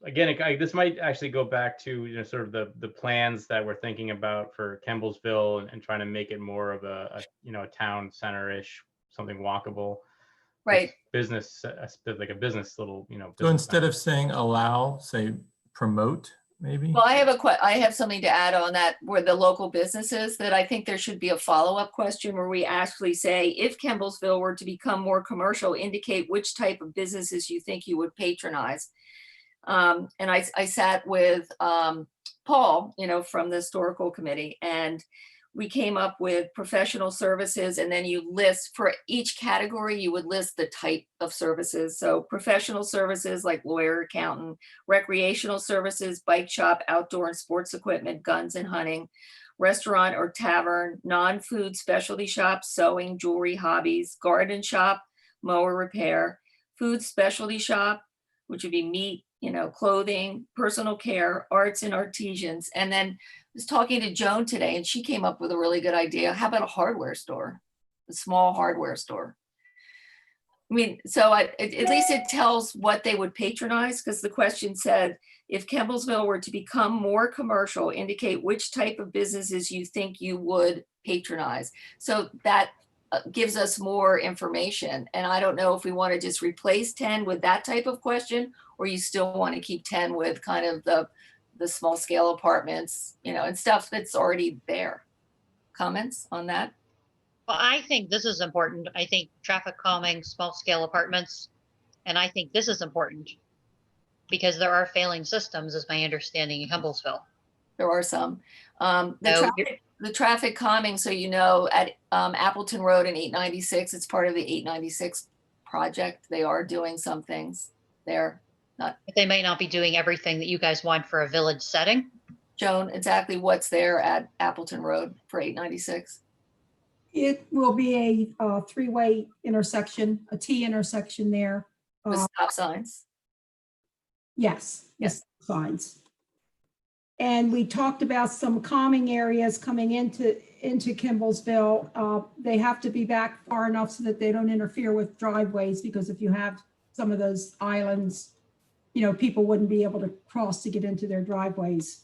again, this might actually go back to sort of the plans that we're thinking about for Kemblesville, and trying to make it more of a town center-ish, something walkable. Right. Business, like a business little, So instead of saying allow, say promote, maybe? Well, I have something to add on that, where the local businesses, that I think there should be a follow-up question where we actually say, if Kemblesville were to become more commercial, indicate which type of businesses you think you would patronize. And I sat with Paul, from the historical committee, and we came up with professional services, and then you list for each category, you would list the type of services. So professional services like lawyer, accountant, recreational services, bike shop, outdoor and sports equipment, guns and hunting, restaurant or tavern, non-food specialty shop, sewing, jewelry, hobbies, garden shop, mower repair, food specialty shop, which would be meat, clothing, personal care, arts and artisans. And then I was talking to Joan today, and she came up with a really good idea. How about a hardware store, a small hardware store? I mean, so at least it tells what they would patronize, because the question said, if Kemblesville were to become more commercial, indicate which type of businesses you think you would patronize. So that gives us more information. And I don't know if we want to just replace 10 with that type of question, or you still want to keep 10 with kind of the small scale apartments, and stuff that's already there. Comments on that? Well, I think this is important. I think traffic calming, small scale apartments, and I think this is important because there are failing systems, is my understanding, in Humblesville. There are some. The traffic calming, so at Appleton Road and 896, it's part of the 896 project. They are doing some things there. They might not be doing everything that you guys want for a village setting. Joan, exactly what's there at Appleton Road for 896? It will be a 3-way intersection, a T intersection there. With stop signs? Yes, signs. And we talked about some calming areas coming into Kimblesville. They have to be back far enough so that they don't interfere with driveways, because if you have some of those islands, people wouldn't be able to cross to get into their driveways.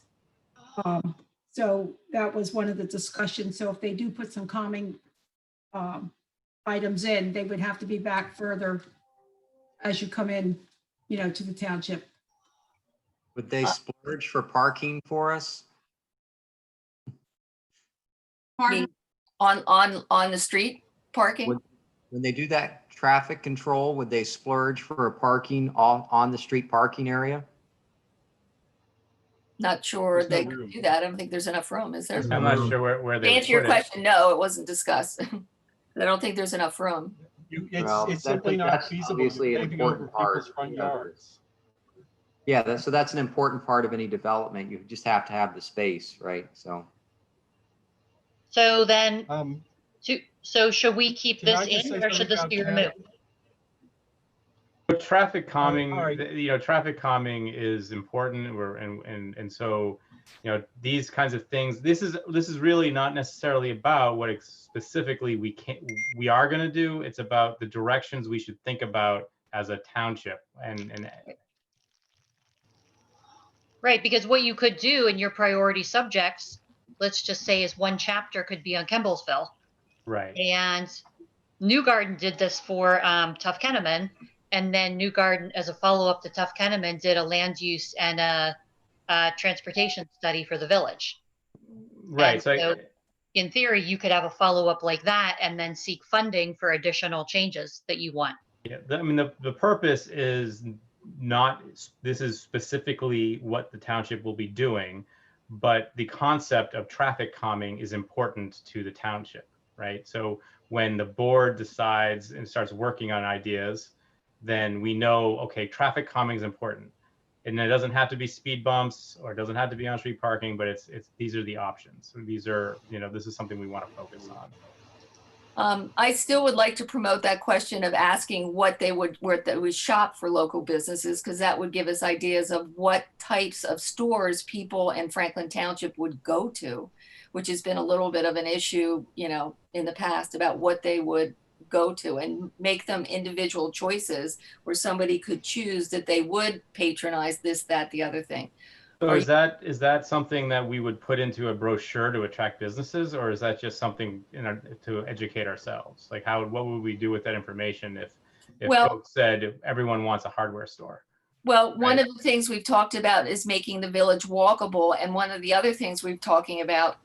So that was one of the discussions. So if they do put some calming items in, they would have to be back further as you come in, to the township. Would they splurge for parking for us? On the street? Parking? When they do that traffic control, would they splurge for a parking on the street parking area? Not sure There's no they could room. do that. I don't think there's enough room, is there? There's I'm no not room. sure where To they would answer your put it. question, no, it wasn't discussed. I don't think there's enough room. Well, It's simply not that's feasible. obviously You're an paving over important part. people's front you know, yards. Yeah, so that's an important part of any development. You just have to have the space, right? So. So then, Um, so should we keep Can I this just in say or should something this about be that? removed? But traffic calming, all right. traffic calming is important. And so, these kinds of things. This is really not necessarily about what specifically we are going to do. It's about the directions we should think about as a township. And Right, because what you could do in your priority subjects, let's just say is one chapter could be on Kemblesville. right. And New Garden did this for Tough Kenneman. And then New Garden, as a follow-up to Tough Kenneman, did a land use and a transportation study for the village. Right. And So, so in theory, you could have a follow-up like that and then seek funding for additional changes that you want. yeah, the purpose is not, this is specifically what the township will be doing, but the concept of traffic calming is important to the township, right? So when the board decides and starts working on ideas, then we know, okay, traffic calming is important. And it doesn't have to be speed bumps or it doesn't have to be on-street parking, but it's these are the options. These are, this is something we want to focus on. I still would like to promote that question of asking where they would shop for local businesses, because that would give us ideas of what types of stores people in Franklin Township would go to, which has been a little bit of an issue, in the past about what they would go to, and make them individual choices where somebody could choose that they would patronize this, that, the other thing. So is that something that we would put into a brochure to attract businesses, or is that just something to educate ourselves? Like what would we do with that information if folks said everyone wants a hardware store? Well, one of the things we've talked about is making the village walkable, and one of the other things we've talking about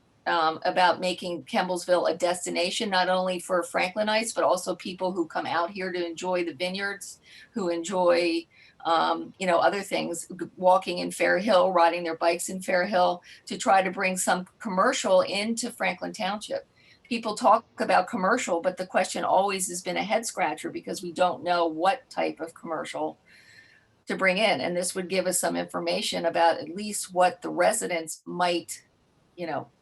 making Kemblesville a destination, not only for Franklinites, but also people who come out here to enjoy the vineyards, who enjoy other things, walking in Fair Hill, riding their bikes in Fair Hill, to try to bring some commercial into Franklin Township. People talk about commercial, but the question always has been a head scratcher because we don't know what type of commercial to bring in. And this would give us some information about at least what the residents might,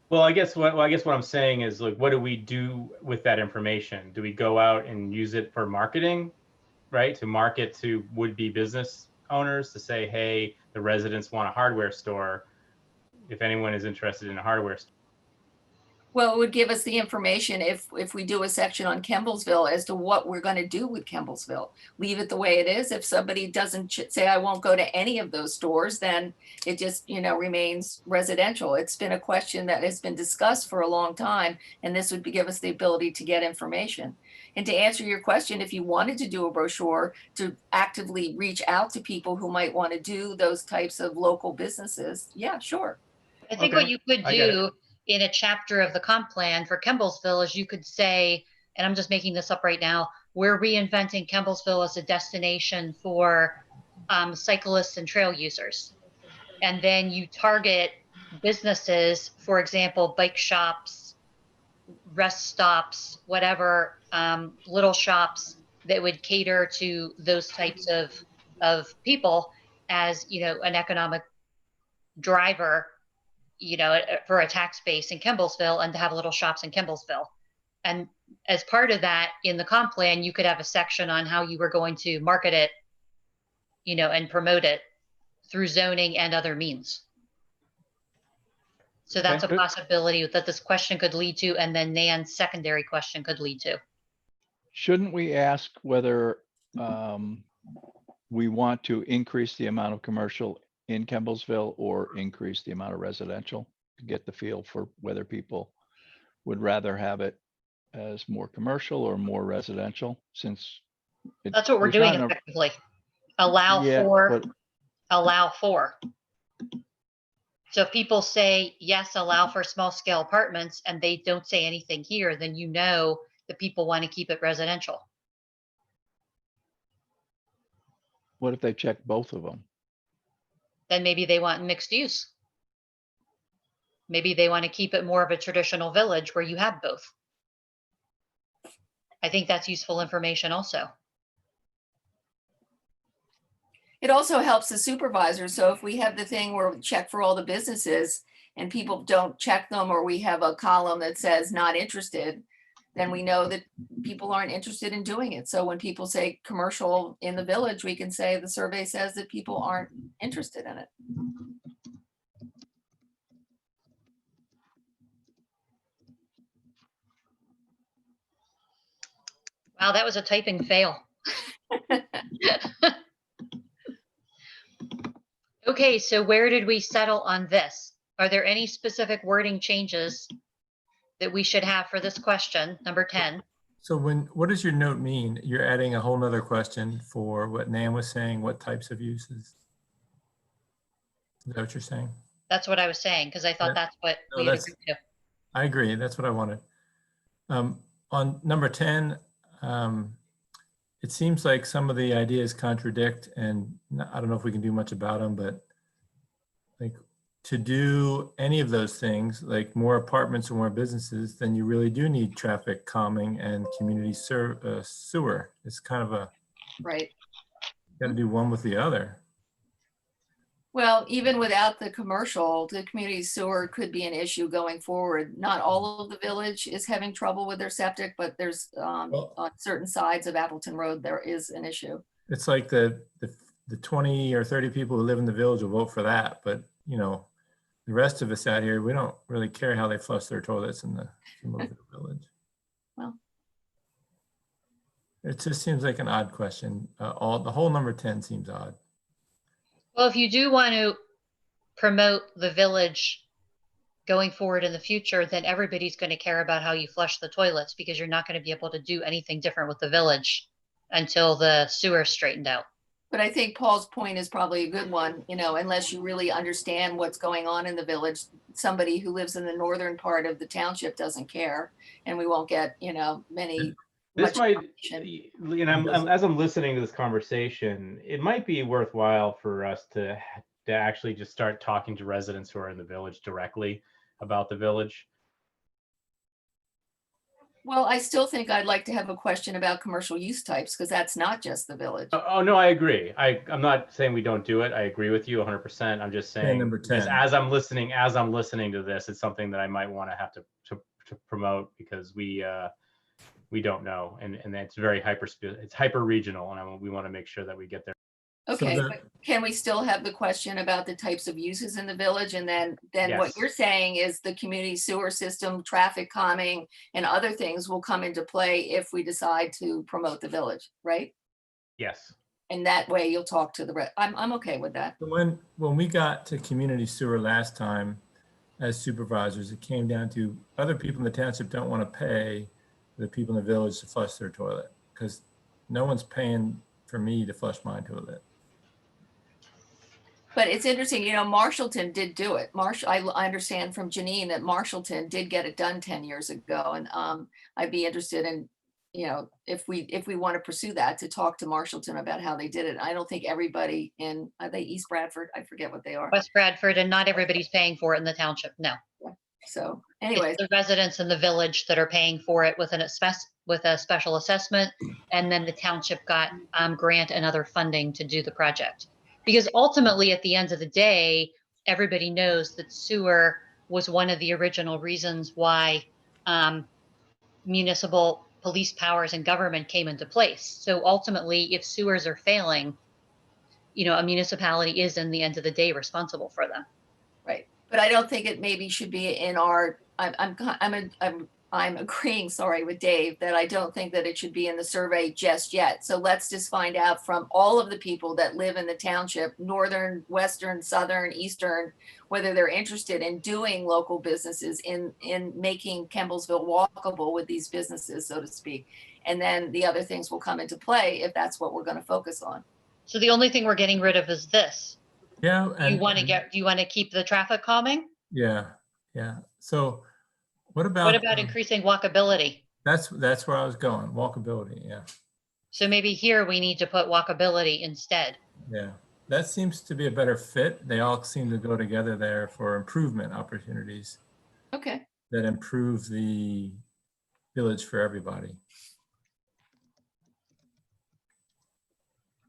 Well, I guess what I'm saying is, like, what do we do with that information? Do we go out and use it for marketing? Right, to market to would-be business owners, to say, hey, the residents want a hardware store. If anyone is interested in a hardware store. well, it would give us the information if we do a section on Kemblesville as to what we're going to do with Kemblesville. Leave it the way it is. If somebody doesn't say, I won't go to any of those stores, then it just, remains residential. It's been a question that has been discussed for a long time, and this would give us the ability to get information. And to answer your question, if you wanted to do a brochure to actively reach out to people who might want to do those types of local businesses, yeah, sure. I think Okay, what you could I get do in a chapter of the comp plan for Kemblesville is you could say, and I'm just making this up right now, we're reinventing Kemblesville as a destination for cyclists and trail users. And then you target businesses, for example, bike shops, rest stops, whatever, little shops that would cater to those types of people as, an economic driver, for a tax base in Kemblesville, and to have little shops in Kemblesville. And as part of that, in the comp plan, you could have a section on how you were going to market it, and promote it through zoning and other means. So that's a Okay. possibility that this question could lead to, and then Nan's secondary question could lead to. Shouldn't we ask whether we want to increase the amount of commercial in Kemblesville or increase the amount of residential, to get the feel for whether people would rather have it as more commercial or more residential, since That's what we're doing effectively. Allow for. So if people say, yes, allow for small scale apartments, and they don't say anything here, then the people want to keep it residential. What if they check both of them? Then maybe they want mixed use. Maybe they want to keep it more of a traditional village where you have both. I think that's useful information also. It also helps the supervisor. So if we have the thing where we check for all the businesses and people don't check them, or we have a column that says not interested, then we know that people aren't interested in doing it. So when people say commercial in the village, we can say the survey says that people aren't interested in it. Wow, that was a typing fail. Okay, so where did we settle on this? Are there any specific wording changes that we should have for this question, number 10? So what does your note mean? You're adding a whole nother question for what Nan was saying, what types of uses? Is that what you're saying? That's what I was saying, because I thought Yeah. that's what No, we had that's- agreed to. I agree. That's what I wanted. On number 10, it seems like some of the ideas contradict, and I don't know if we can do much about them, but like to do any of those things, like more apartments or more businesses, then you really do need traffic calming and community sewer. It's kind of a, Right. got to do one with the other. Well, even without the commercial, the community sewer could be an issue going forward. Not all of the village is having trouble with their septic, but there's on certain sides of Appleton Road, there is an issue. It's like the 20 or 30 people who live in the village will vote for that, but you know, the rest of us out here, we don't really care how they flush their toilets in the village. Well, it just seems like an odd question. The whole number 10 seems odd. Well, if you do want to promote the village going forward in the future, then everybody's going to care about how you flush the toilets, because you're not going to be able to do anything different with the village until the sewer is straightened out. but I think Paul's point is probably a good one, you know, unless you really understand what's going on in the village, somebody who lives in the northern part of the township doesn't care, and we won't get, you know, This might, you know, as I'm listening to this conversation, it might be worthwhile for us to actually just start talking to residents who are in the village directly about the village. Well, I still think I'd like to have a question about commercial use types, because that's not just the village. Oh, no, I agree. I'm not saying we don't do it. I agree with you 100%. I'm just saying, number 10. just as I'm listening to this, it's something that I might want to have to promote, because we don't know, and it's very hyper regional, and we want to make sure that we get there. Okay, but can we still have the question about the types of uses in the village? And then what Yes. you're saying is the community sewer system, traffic calming, and other things will come into play if we decide to promote the village, right? Yes. And that way you'll talk to the I'm okay with that. When we got to community sewer last time as supervisors, it came down to other people in the township don't want to pay the people in the village to flush their toilet, because no one's paying for me to flush my toilet. But it's interesting, you know, Marshallton did do it. I understand from Janine that Marshallton did get it done 10 years ago. And I'd be interested in, you know, if we want to pursue that, to talk to Marshallton about how they did it. I don't think everybody are they East Bradford? I forget what they are. West Bradford, and not everybody's paying for it in the township, no. So It's anyways, the residents in the village that are paying for it with a special assessment, and then the township got grant and other funding to do the project. Because ultimately, at the end of the day, everybody knows that sewer was one of the original reasons why municipal police powers and government came into place. So ultimately, if sewers are failing, you know, a municipality is, in the end of the day, responsible for them. right. But I don't think it maybe should be in our, I'm agreeing, sorry, with Dave, that I don't think that it should be in the survey just yet. So let's just find out from all of the people that live in the township, northern, western, southern, eastern, whether they're interested in doing local businesses, in making Campbellsville walkable with these businesses, so to speak. And then the other things will come into play if that's what we're going to focus on. So the only thing we're getting rid of is this. Yeah. Do you want to keep the traffic calming? Yeah. So what about increasing walkability? That's where I was going, walkability, yeah. So maybe here we need to put walkability instead. Yeah, that seems to be a better fit. They all seem to go together there for improvement opportunities Okay. that improve the village for everybody.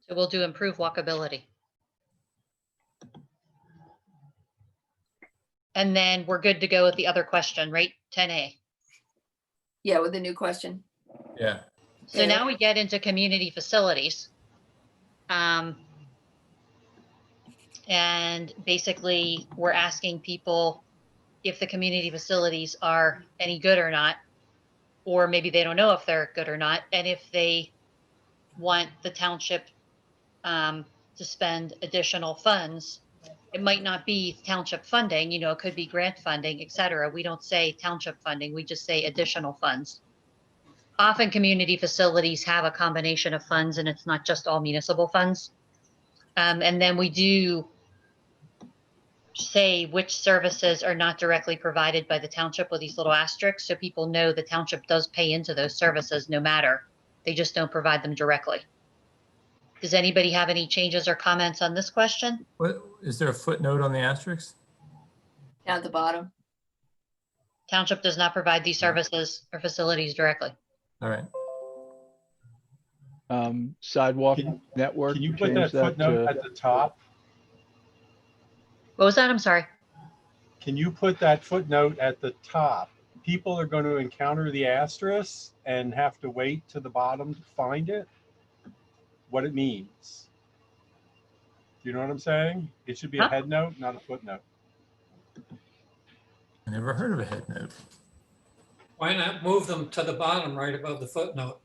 So we'll do improve walkability. And then we're good to go with the other question, right? 10A. Yeah, with the new question. Yeah. So now we get into community facilities. And basically we're asking people if the community facilities are any good or not, or maybe they don't know if they're good or not, and if they want the township to spend additional funds. It might not be township funding, you know, it could be grant funding, et cetera. We don't say township funding, we just say additional funds. Often community facilities have a combination of funds and it's not just all municipal funds. And then we do say which services are not directly provided by the township with these little asterisks, so people know the township does pay into those services no matter. They just don't provide them directly. Does anybody have any changes or comments on this question? What, is there a footnote on the asterisk? Down at the bottom. Township does not provide these services or facilities directly. All right. Sidewalk network. Can you put change that footnote to- at the top? What was that? I'm sorry. Can you put that footnote at the top? People are going to encounter the asterisk and have to wait to the bottom to find it. What it means. Do you know what I'm saying? It should be a head note, not a footnote. I never heard of a head note. Why not move them to the bottom right above the footnote?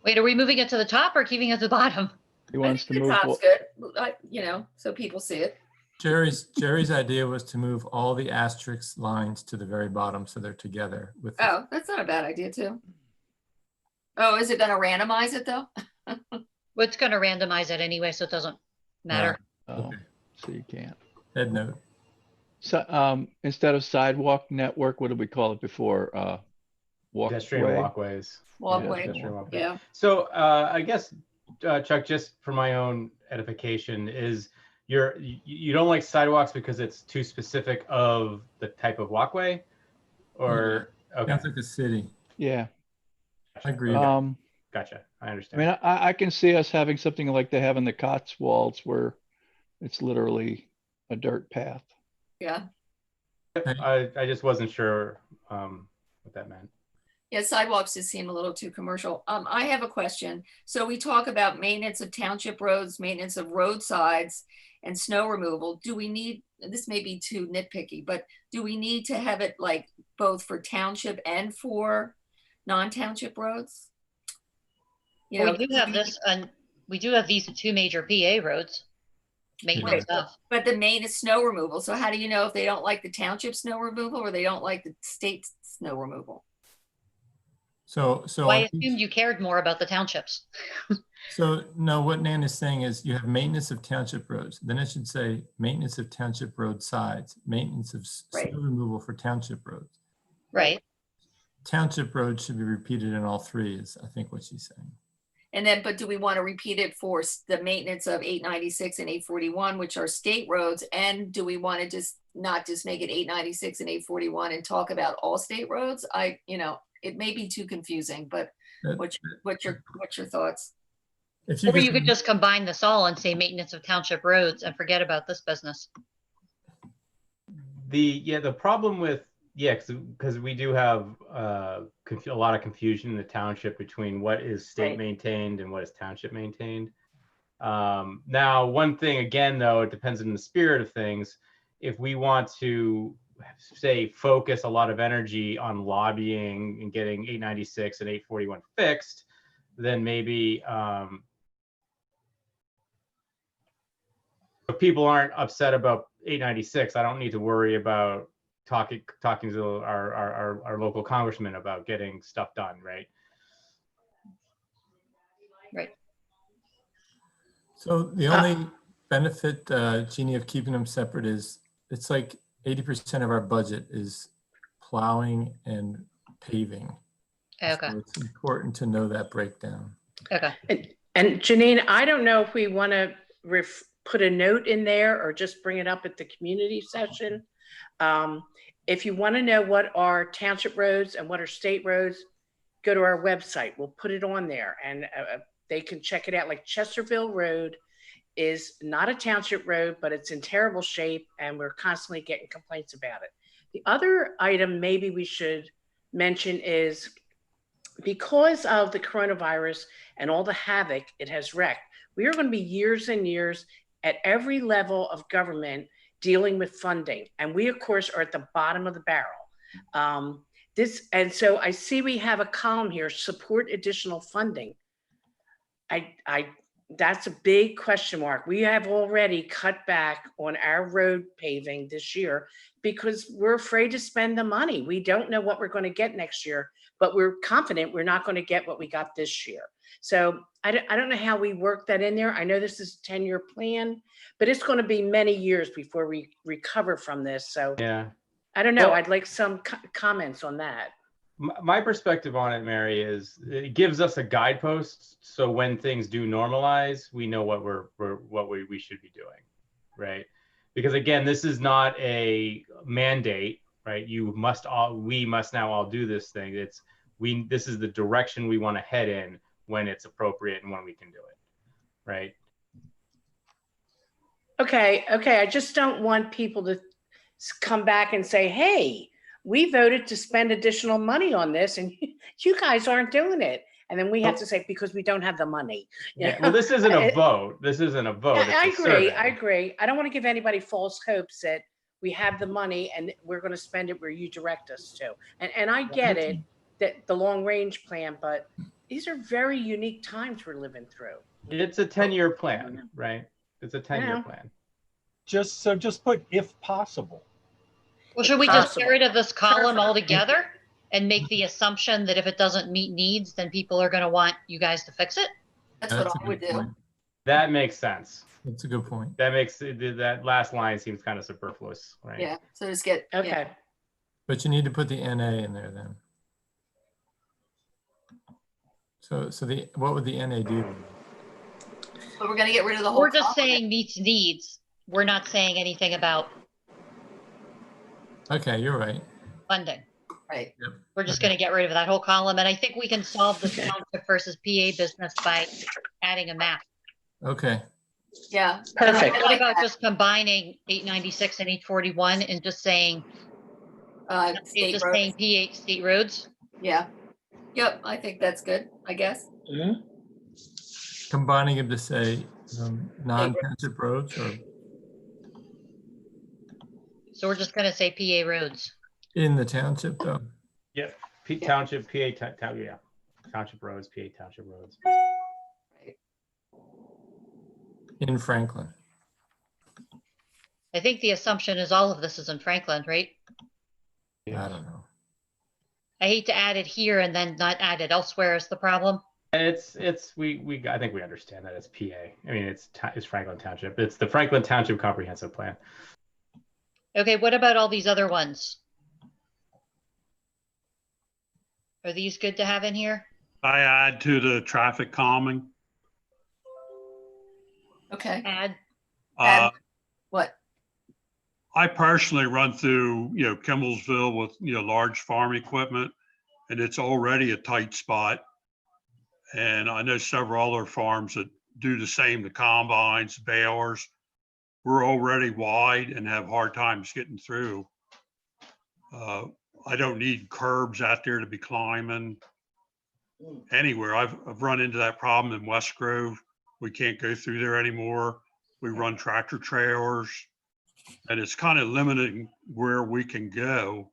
Wait, are we moving it to the top or keeping it to the bottom? He wants to The move. top's good, you know, so people see it. Jerry's idea was to move all the asterisk lines to the very bottom so they're together with. Oh, that's not a bad idea too. Oh, is it gonna randomize it though? Well, it's going to randomize it anyway, so it doesn't matter. Oh, so you can't. Head note. So, instead of sidewalk network, what did we call it before? Pedestrian Walkway? walkways. Walkway, pedestrian walkway. yeah. So I guess, Chuck, just for my own edification, is you don't like sidewalks because it's too specific of the type of walkway, or okay? Sounds like a city. Yeah. I agree. Gotcha. I I understand. mean, I can see us having something like they have in the Cotswolds where it's literally a dirt path. Yeah. I just wasn't sure what that meant. Yeah, sidewalks just seem a little too commercial. I have a question. So we talk about maintenance of township roads, maintenance of roadsides, and snow removal. Do we need, this may be too nitpicky, but do we need to have it like both for township and for non-township roads? You know, We do have this, and we do have these two major PA roads. Maintenance stuff. but the main is snow removal. So how do you know if they don't like the township snow removal or they don't like the state snow removal? So I assumed you cared more about the townships. So no, what Nan is saying is you have maintenance of township roads. Then it should say maintenance of township road sides, maintenance of Right. snow removal for township roads. Right. Township roads should be repeated in all three is I think what she's saying. And then, but do we want to repeat it for the maintenance of 896 and 841, which are state roads? And do we want to just not just make it 896 and 841 and talk about all state roads? You know, it may be too confusing, but what's your thoughts? If Or you could just combine this all and say maintenance of township roads and forget about this business. The problem with, because we do have a lot of confusion in the township between what is state maintained and what is township maintained. Now, one thing again, though, it depends on the spirit of things. If we want to say focus a lot of energy on lobbying and getting 896 and 841 fixed, then maybe if people aren't upset about 896, I don't need to worry about talking to our local congressman about getting stuff done, right? Right. So the only benefit, Jeannie, of keeping them separate is it's like 80% of our budget is plowing and paving. Okay, So it's important to know that breakdown. okay. And Janine, I don't know if we want to put a note in there or just bring it up at the community session. If you want to know what are township roads and what are state roads, go to our website. We'll put it on there and they can check it out. Like Chesterville Road is not a township road, but it's in terrible shape and we're constantly getting complaints about it. The other item maybe we should mention is because of the coronavirus and all the havoc it has wreaked, we are going to be years and years at every level of government dealing with funding. And we, of course, are at the bottom of the barrel. And so I see we have a column here, support additional funding. That's a big question mark. We have already cut back on our road paving this year because we're afraid to spend the money. We don't know what we're going to get next year, but we're confident we're not going to get what we got this year. So I don't know how we work that in there. I know this is a 10-year plan, but it's going to be many years before we recover from this. So Yeah. I don't know. Well, I'd like some comments on that. My perspective on it, Mary, is it gives us a guidepost. So when things do normalize, we know what we should be doing, right? Because again, this is not a mandate, right? We must now all do this thing. This is the direction we want to head in when it's appropriate and when we can do it, right? Okay. I just don't want people to come back and say, hey, we voted to spend additional money on this and you guys aren't doing it. And then we have to say, because we don't have the money. Yeah, well, this isn't a vote. This isn't a vote. Yeah, It's a I survey. agree. I don't want to give anybody false hopes that we have the money and we're going to spend it where you direct us to. And I get it, that the long range plan, but these are very unique times we're living through. It's a 10-year plan, right? It's a 10-year plan. Just put if possible. Well, should we just get rid of this column altogether and make the assumption that if it doesn't meet needs, then people are going to want you guys to fix it? That's what I would do. That makes sense. That's a good point. That last line seems kind of superfluous, right? Yeah, so just get, okay. Yeah. But you need to put the NA in there then. So what would the NA do? But we're going to get rid of the whole. We're just saying meets needs. We're not saying anything about Okay, you're right. funding. Right. Yep. We're just going to get rid of that whole column. And I think we can solve the township versus PA business by adding a map. Okay. Yeah. Perfect. What about just combining 896 and 841 and just saying, State roads. saying PA state roads? Yeah. Yep. I think that's good, I guess. Combining them to say non-township roads or So we're just going to say PA roads. in the township though. Yep. Township, PA, yeah. Township roads, PA township roads. In Franklin. I think the assumption is all of this is in Franklin, right? Yeah. I don't know. I hate to add it here and then not add it elsewhere is the problem. I think we understand that it's PA. I mean, it's Franklin Township. It's the Franklin Township Comprehensive Plan. Okay, what about all these other ones? Are these good to have in here? I add to the traffic calming. Okay. Add. What? I personally run through, Kimballsville with, large farm equipment, and it's already a tight spot. And I know several other farms that do the same, the combines, balers. We're already wide and have hard times getting through. I don't need curbs out there to be climbing anywhere. I've run into that problem in West Grove. We can't go through there anymore. We run tractor trailers, and it's kind of limiting where we can go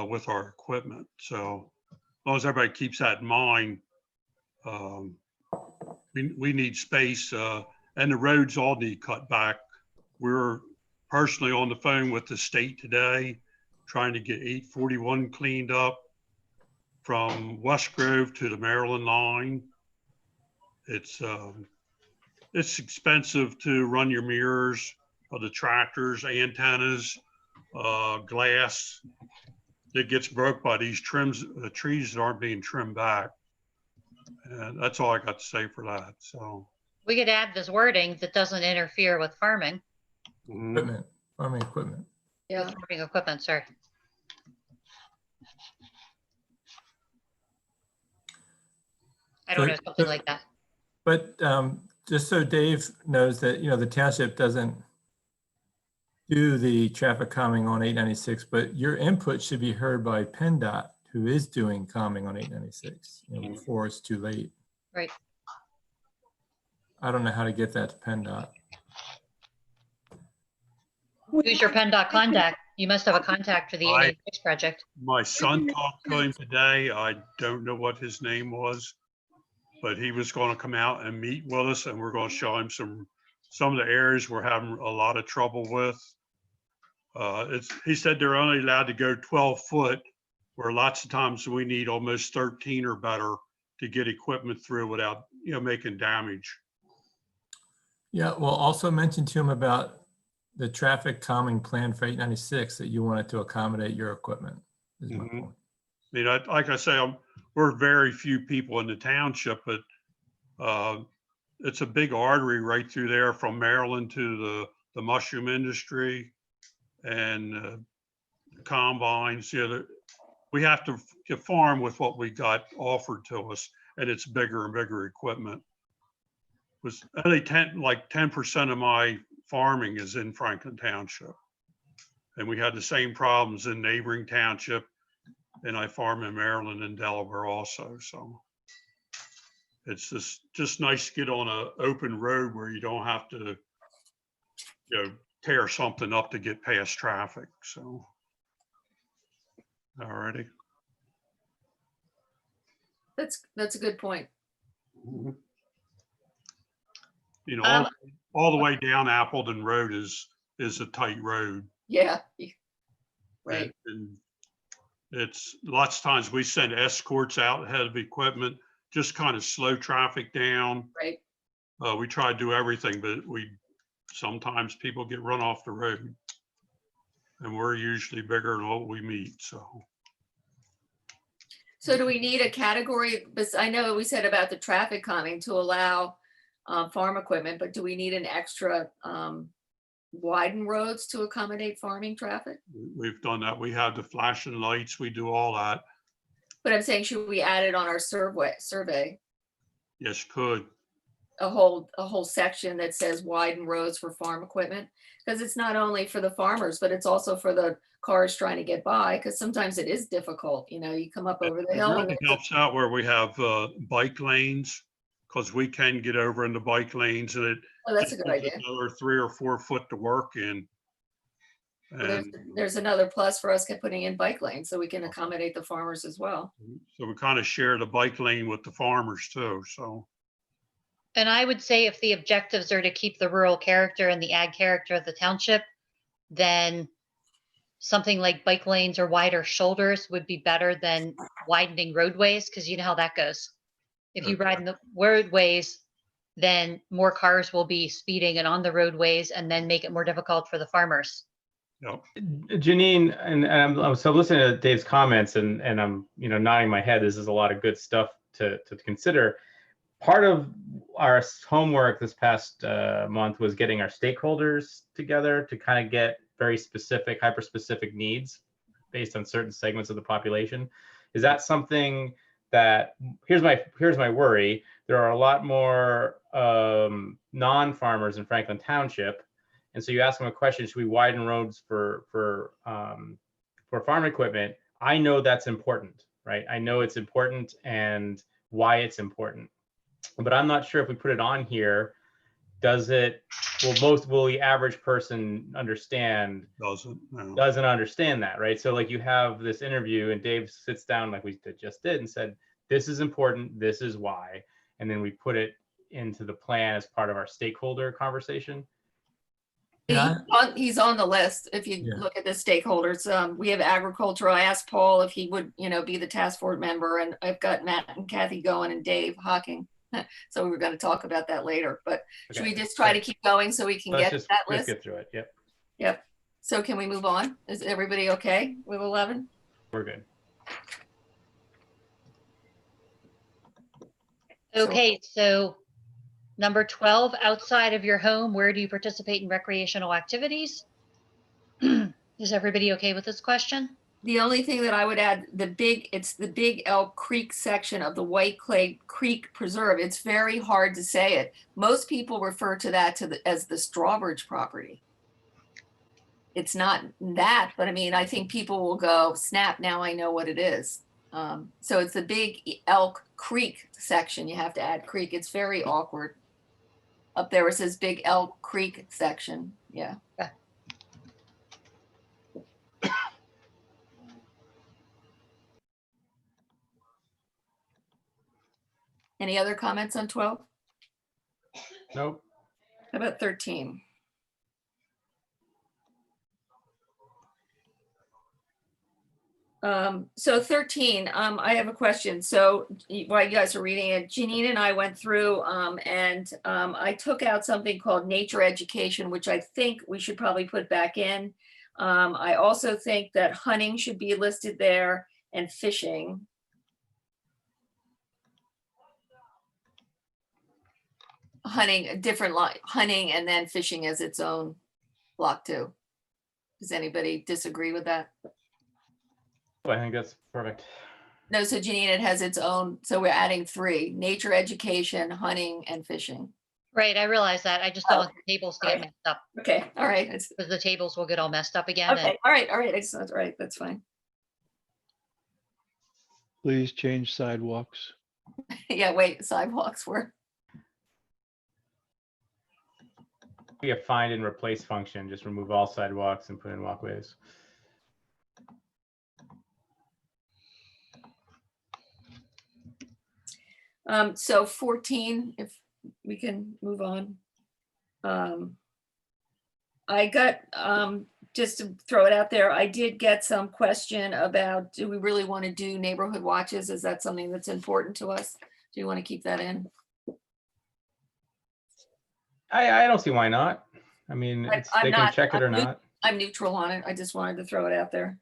with our equipment. So as long as everybody keeps that in mind, we need space, and the roads all need cut back. We're personally on the phone with the state today, trying to get 841 cleaned up from West Grove to the Maryland line. It's expensive to run your mirrors of the tractors, antennas, glass that gets broke by these trees that aren't being trimmed back. And that's all I got to say for that. So We could add this wording that doesn't interfere with farming. Equipment, farming equipment. Yeah. With farming equipment, sorry. I don't know, something like that. But just so Dave knows that, the township doesn't do the traffic calming on 896, but your input should be heard by PennDOT, who is doing calming on 896, before it's too late. Right. I don't know how to get that to PennDOT. Who's your PennDOT contact? You must have a contact for the 896 project. my son talked to him today. I don't know what his name was, but he was going to come out and meet with us, and we're going to show him some of the areas we're having a lot of trouble with. He said they're only allowed to go 12 foot, where lots of times we need almost 13 or better to get equipment through without, making damage. Yeah, well, also mention to him about the traffic calming plan for 896 that you wanted to accommodate your equipment, is my point. I mean, like I say, we're very few people in the township, but it's a big artery right through there from Maryland to the mushroom industry and the combines. We have to farm with what we got offered to us, and it's bigger and bigger equipment. Was only 10% of my farming is in Franklin Township, and we had the same problems in neighboring township. And I farm in Maryland and Delaware also. So it's just nice to get on an open road where you don't have to, tear something up to get past traffic. So, all righty. That's a good point. All the way down Appleton Road is a tight road. Yeah. Right. And it's lots of times we send escorts out ahead of equipment, just kind of slow traffic down. Right. We try to do everything, but sometimes people get run off the road, and we're usually bigger than what we meet. So do we need a category? But I know we said about the traffic calming to allow farm equipment, but do we need an extra widen roads to accommodate farming traffic? We've done that. We have the flashing lights. We do all that. But I'm saying, should we add it on our survey? Yes, could. A whole section that says widen roads for farm equipment, because it's not only for the farmers, but it's also for the cars trying to get by, because sometimes it is difficult. You come up over the hill. It really helps out where we have bike lanes, because we can get over in the bike lanes, and that's a good idea. Another 3 or 4 foot to work in. And there's another plus for us putting in bike lanes, so we can accommodate the farmers as well. So we kind of share the bike lane with the farmers too. So. And I would say if the objectives are to keep the rural character and the ag character of the township, then something like bike lanes or wider shoulders would be better than widening roadways, because you know how that goes. If you ride in the roadways, then more cars will be speeding and on the roadways, and then make it more difficult for the farmers. Yep. Janine, and I'm so listening to Dave's comments, and I'm nodding my head. This is a lot of good stuff to consider. Part of our homework this past month was getting our stakeholders together to kind of get very specific, hyper-specific needs based on certain segments of the population. Is that something that, here's my worry, there are a lot more non-farmers in Franklin Township, and so you ask them a question, should we widen roads for farm equipment? I know that's important, right? I know it's important and why it's important. But I'm not sure if we put it on here, will the average person understand? Doesn't understand that, right? So like you have this interview and Dave sits down like we just did and said, this is important, this is why. And then we put it into the plan as part of our stakeholder conversation. He's on the list. If you look at the stakeholders, we have agriculture. I asked Paul if he would, be the task force member, and I've got Matt and Kathy going and Dave Hawking. So we were going to talk about that later, but should we just try to keep going so we can get that list? Let's get through it. Yep. Yep. So can we move on? Is everybody okay with 11? We're good. Okay, so number 12, outside of your home, where do you participate in recreational activities? Is everybody okay with this question? The only thing that I would add, it's the Big Elk Creek section of the White Clay Creek Preserve. It's very hard to say it. Most people refer to that as the Strawbridge property. It's not that, but I mean, I think people will go, snap, now I know what it is. So it's the Big Elk Creek section. You have to add creek. It's very awkward. Up there it says Big Elk Creek section. Yeah. Any other comments on 12? Nope. How about 13? So 13, I have a question. So while you guys are reading it, Janine and I went through and I took out something called nature education, which I think we should probably put back in. I also think that hunting should be listed there and fishing. Hunting, different hunting and then fishing as its own block too. Does anybody disagree with that? I think that's perfect. No, so Janine, it has its own, so we're adding 3, nature education, hunting and fishing. Right, I realize that. I just don't want the tables to get messed up. Okay, all right. Because the tables will get all messed up again. Okay, all right, excellent, all right, that's fine. Please change sidewalks. Yeah, wait, sidewalks were, Be a find and replace function. Just remove all sidewalks and put in walkways. so 14, if we can move on. I got, just to throw it out there, I did get some question about, do we really want to do neighborhood watches? Is that something that's important to us? Do you want to keep that in? I don't see why not. I mean, they can check it or not. I'm neutral on it. I just wanted to throw it out there.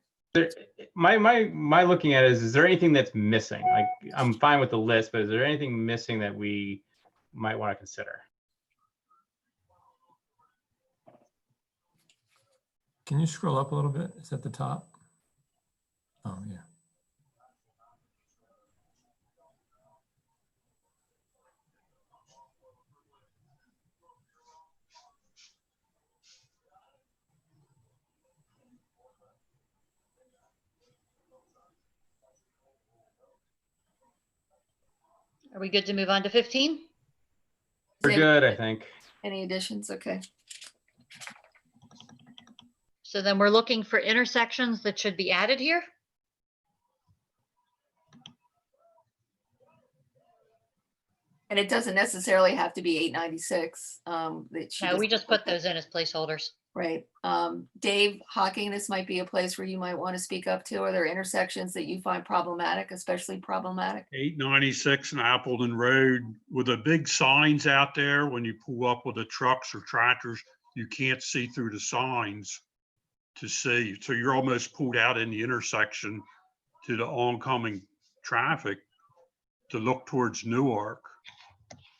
My looking at it is there anything that's missing? Like, I'm fine with the list, but is there anything missing that we might want to consider? Can you scroll up a little bit? It's at the top. Oh, yeah. Are we good to move on to 15? We're good, I think. Any additions? Okay. So then we're looking for intersections that should be added here. And it doesn't necessarily have to be 896. No, we just put those in as placeholders. Right. Dave Hawking, this might be a place where you might want to speak up to. Are there intersections that you find problematic, especially problematic? 896 and Appleton Road with the big signs out there. When you pull up with the trucks or tractors, you can't see through the signs to see. So you're almost pulled out in the intersection to the oncoming traffic to look towards Newark.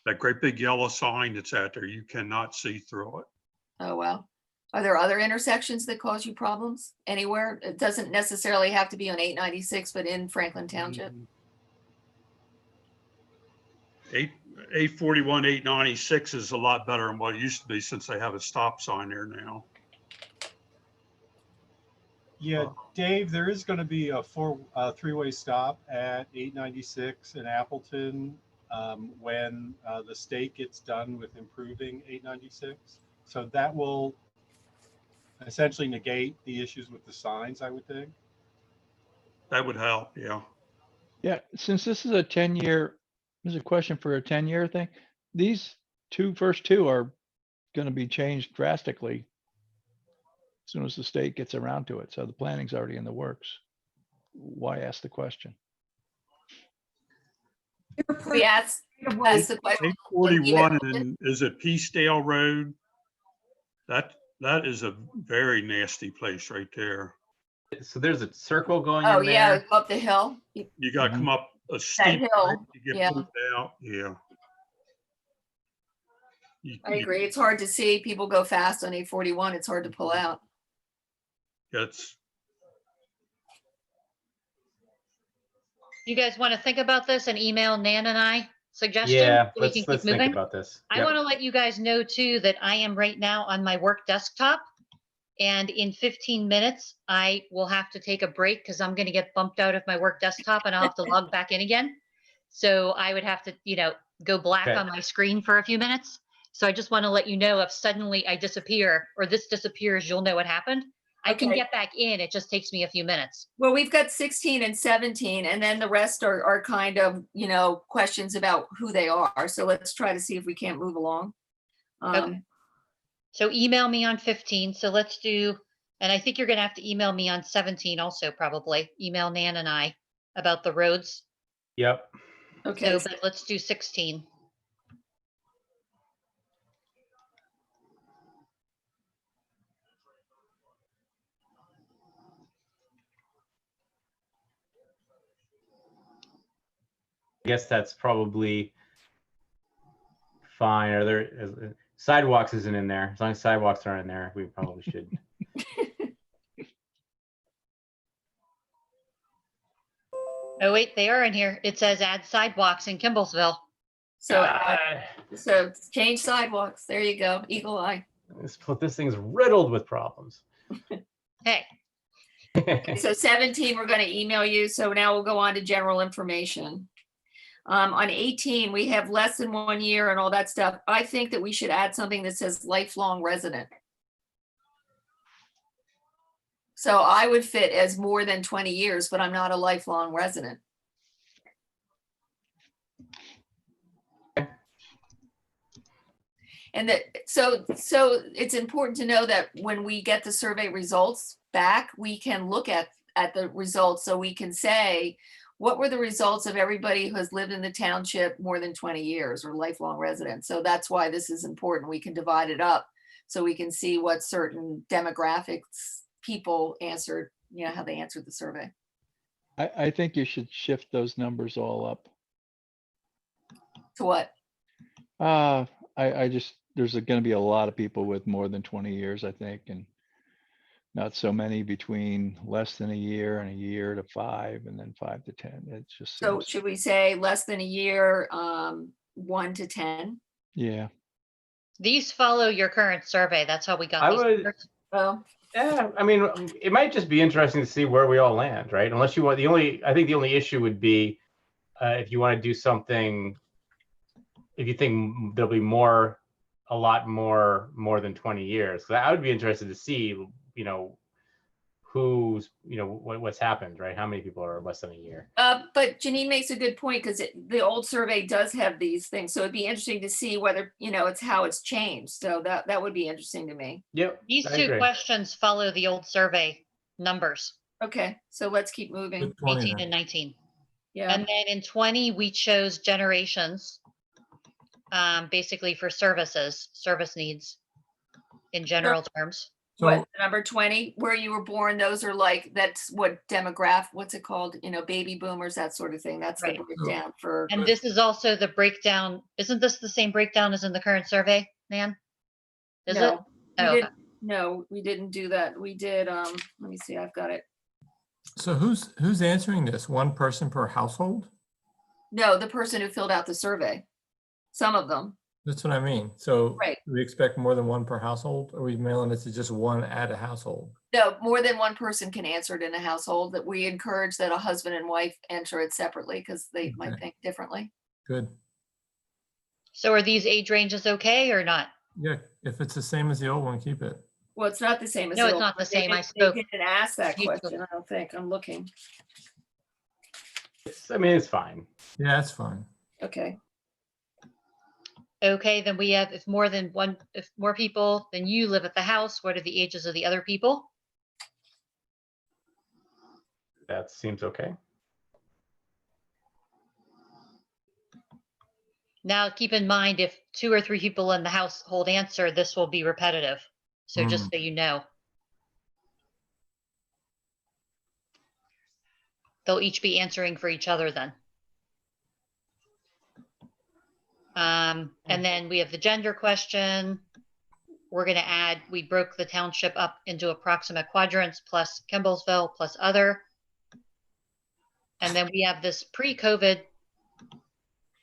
That great big yellow sign that's out there, you cannot see through it. Oh, wow. Are there other intersections that cause you problems anywhere? It doesn't necessarily have to be on 896, but in Franklin Township. 841, 896 is a lot better than what it used to be since they have a stop sign there now. Yeah, Dave, there is going to be a three-way stop at 896 in Appleton when the state gets done with improving 896. So that will essentially negate the issues with the signs, I would think. That would help, yeah. Yeah, since this is a 10-year, this is a question for a 10-year thing. These first two are going to be changed drastically as soon as the state gets around to it. So the planning's already in the works. Why ask the question? We asked the question. 841 and is it Peacedale Road? That is a very nasty place right there. So there's a circle going Oh, in yeah, there. up the hill. You gotta Mhm. come up a steep hill, grade to yeah. get moved out, yeah. I agree. It's hard to see. People go fast on 841. It's hard to pull out. That's, You guys want to think about this and email Nan and I suggestions? Yeah, so we can let's keep think moving? about this. I Yep. want to let you guys know too that I am right now on my work desktop. And in 15 minutes, I will have to take a break because I'm going to get bumped out of my work desktop and I'll have to log back in again. So I would have to, go black Okay. on my screen for a few minutes. So I just want to let you know if suddenly I disappear or this disappears, you'll know what happened. I can Okay. get back in. It just takes me a few minutes. Well, we've got 16 and 17, and then the rest are kind of, questions about who they are. So let's try to see if we can't move along. Okay. So email me on 15. So let's do, and I think you're going to have to email me on 17 also, probably. Email Nan and I about the roads. Yep. Okay. So, but let's do 16. I guess that's probably fine. Are there sidewalks isn't in there? As long as sidewalks aren't in there, we probably should. Oh, wait, they are in here. It says add sidewalks in Kimblesville. So change sidewalks. There you go. Eagle eye. This thing's riddled with problems. Hey, So 17, we're going to email you. So now we'll go on to general information. On 18, we have less than 1 year and all that stuff. I think that we should add something that says lifelong resident. So I would fit as more than 20 years, but I'm not a lifelong resident. And so it's important to know that when we get the survey results back, we can look at the results so we can say, what were the results of everybody who has lived in the township more than 20 years or lifelong residents? So that's why this is important. We can divide it up so we can see what certain demographics people answered, how they answered the survey. I think you should shift those numbers all up. To what? I just, there's going to be a lot of people with more than 20 years, I think, and not so many between less than a year and a year to 5 and then 5 to 10. It just So seems, should we say less than a year, 1 to 10? yeah. these follow your current survey. That's how we got I these would- numbers. Oh, Yeah, I mean, it might just be interesting to see where we all land, right? Unless you want, I think the only issue would be if you want to do something, if you think there'll be a lot more than 20 years. So I would be interested to see, who's, what's happened, right? How many people are less than a year? but Janine makes a good point because the old survey does have these things. So it'd be interesting to see whether, it's how it's changed. So that would be interesting to me. Yep. These I two agree. questions follow the old survey numbers, Okay, so let's keep moving. Good 20 18 then. and 19. Yeah. And then in 20, we chose generations, basically for service needs in general terms. So What, number 20, where you were born, those are that's what what's it called? Baby boomers, that sort of thing. That's Right. the breakdown for. And this is also the breakdown. Isn't this the same breakdown as in the current survey, Nan? Is it? No, we Oh, okay. didn't. No, we didn't do that. We did, let me see, I've got it. So who's answering this? One person per household? No, the person who filled out the survey. Some of them. That's what I mean. So Right. do we expect more than one per household? Or are we mailing it to just one at a household? No, more than one person can answer it in a household. That we encourage that a husband and wife enter it separately because they might Okay. think differently. Good. So are these age ranges okay or not? Yeah, if it's the same as the old one, keep it. Well, it's not the same as. No, the it's old not the one. same. I They spoke- didn't ask that You- question, I don't think. I'm looking. It's fine. Yeah, that's fine. Okay. Okay, then we have, if more people than you live at the house, what are the ages of the other people? That seems okay. Now, keep in mind, if 2 or 3 people in the household answer, this will be repetitive. So just so you know. They'll each be answering for each other then. And then we have the gender question. We're going to add, we broke the township up into approximate quadrants plus Kimballsville plus other. And then we have this pre-COVID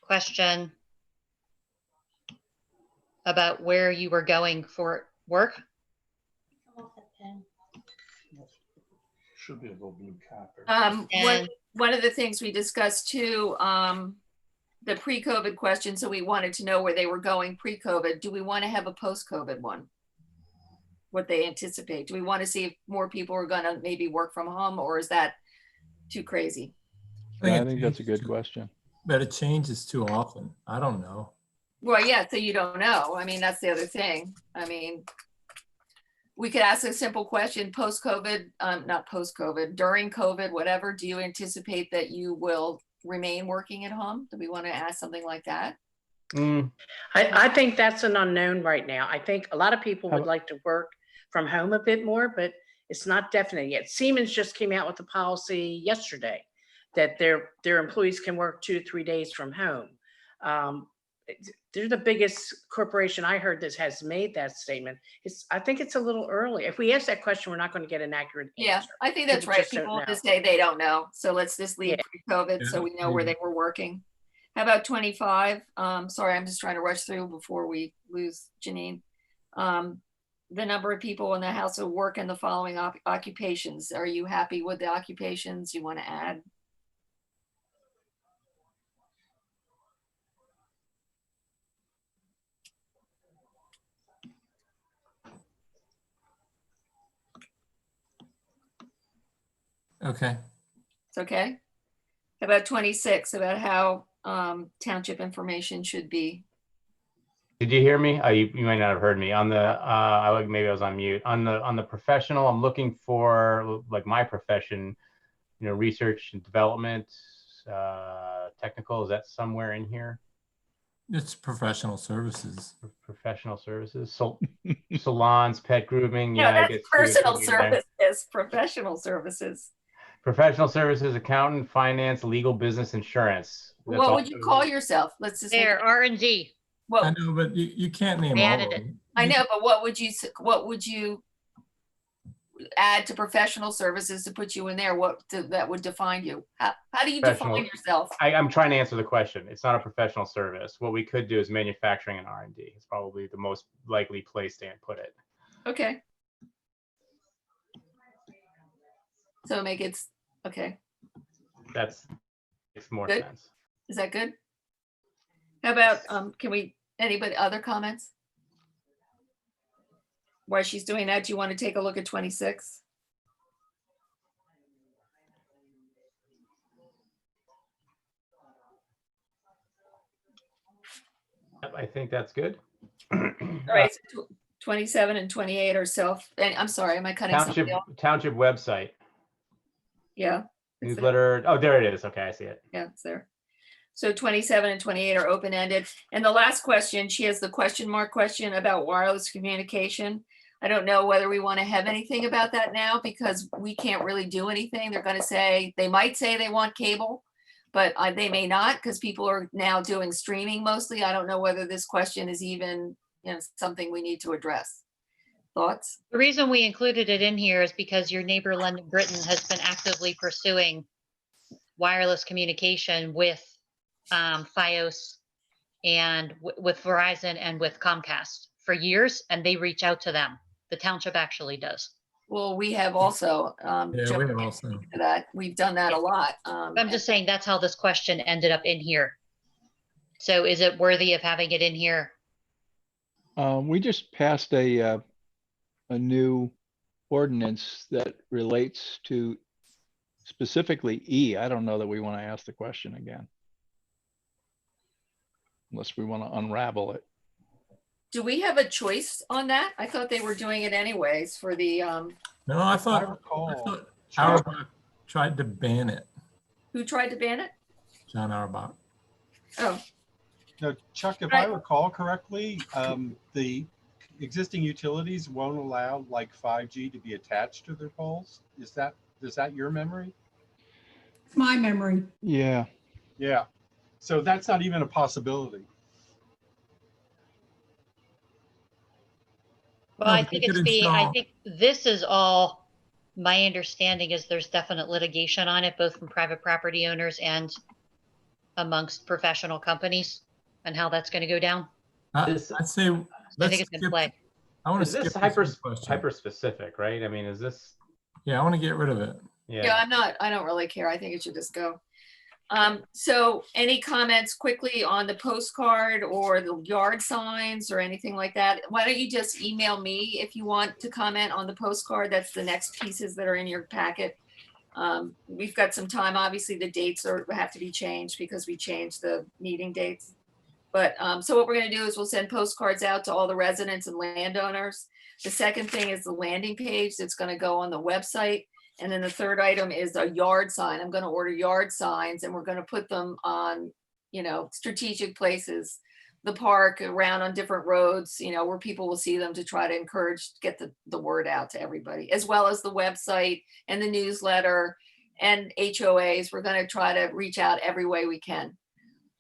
question about where you were going for work. Should be a little blue cap. One of the things we discussed too, the pre-COVID question. So we wanted to know where they were going pre-COVID. Do we want to have a post-COVID one? What they anticipate? Do we want to see if more people are going to maybe work from home, or is that too crazy? I think that's a good question. But it changes too often. I don't know. Well, yeah, so you don't know. I mean, that's the other thing. I mean, we could ask a simple question, post-COVID, not post-COVID, during COVID, whatever, do you anticipate that you will remain working at home? Do we want to ask something like that? I think that's an unknown right now. I think a lot of people would like to work from home a bit more, but it's not definite yet. Siemens just came out with a policy yesterday that their employees can work 2 to 3 days from home. They're the biggest corporation I heard that has made that statement. I think it's a little early. If we ask that question, we're not going to get an accurate answer. Yeah, I think that's right. People just say they don't know. So let's just leave pre-COVID so we know where they were working. How about 25? Sorry, I'm just trying to rush through before we lose Janine. The number of people in the house who work in the following occupations. Are you happy with the occupations you want to add? Okay. It's okay. How about 26, about how township information should be? Did you hear me? You might not have heard me on the, maybe I was on mute. On the professional, I'm looking for like my profession, you know, research and development, technical, is that somewhere in here? It's professional services. Professional services, salons, pet grooming. No, Yeah, that's I guess personal services, professional services. Professional services, accountant, finance, legal, business, insurance. That's What all- would you call yourself? Let's just There, R&D. Well, I know, but you can't name We all added of it. them. I know, but what would you add to professional services to put you in there? That would define you? How do you define yourself? I'm trying to answer the question. It's not a professional service. What we could do is manufacturing and R&D. It's probably the most likely place to put it. Okay. So make it, okay. That makes more Good. sense. Is that good? How about, anybody, other comments? While she's doing that, do you want to take a look at 26? I think that's good. All right, so 27 and 28 are and I'm sorry, am I cutting something off? Township website. Yeah. it's there. Newsletter. Oh, there it is. Okay, I see it. Yeah, it's there. So 27 and 28 are open-ended. And the last question, she has the question mark question about wireless communication. I don't know whether we want to have anything about that now because we can't really do anything. They're going to say, they might say they want cable, but they may not because people are now doing streaming mostly. I don't know whether this question is even, something we need to address. Thoughts? The reason we included it in here is because your neighbor London Britain has been actively pursuing wireless communication with Fios and with Verizon and with Comcast for years, and they reach out to them. The township actually does. Well, we have also, Yeah, we have also. that. We've done that a lot. I'm just saying that's how this question ended up in here. So is it worthy of having it in here? We just passed a new ordinance that relates to specifically E. I don't know that we want to ask the question again. Unless we want to unravel it. Do we have a choice on that? I thought they were doing it anyways for the, No, I thought Auerbach tried to ban it. who tried to ban it? John Auerbach. Oh, No, Chuck, if Right. I recall correctly, the existing utilities won't allow like 5G to be attached to their poles? Is that your memory? It's my memory. Yeah. Yeah. So that's not even a possibility. Well, No, I but they think could I install- think this is all, my understanding is there's definite litigation on it, both from private property owners and amongst professional companies, and how that's going to go down. This- I'd say, I let's think it's in skip, play. I want to Is skip this this hyper question. hyper specific, right? I mean, is this? Yeah, I want to get rid of it. Yeah, I don't really care. I think it should just go. So any comments quickly on the postcard or the yard signs or anything like that? Why don't you just email me if you want to comment on the postcard? That's the next pieces that are in your packet. We've got some time. Obviously, the dates have to be changed because we changed the meeting dates. But so what we're going to do is we'll send postcards out to all the residents and landowners. The second thing is the landing page that's going to go on the website. And then the third item is a yard sign. I'm going to order yard signs and we're going to put them on, strategic places, the park, around on different roads, where people will see them to try to encourage, get the word out to everybody, as well as the website and the newsletter and HOAs. We're going to try to reach out every way we can.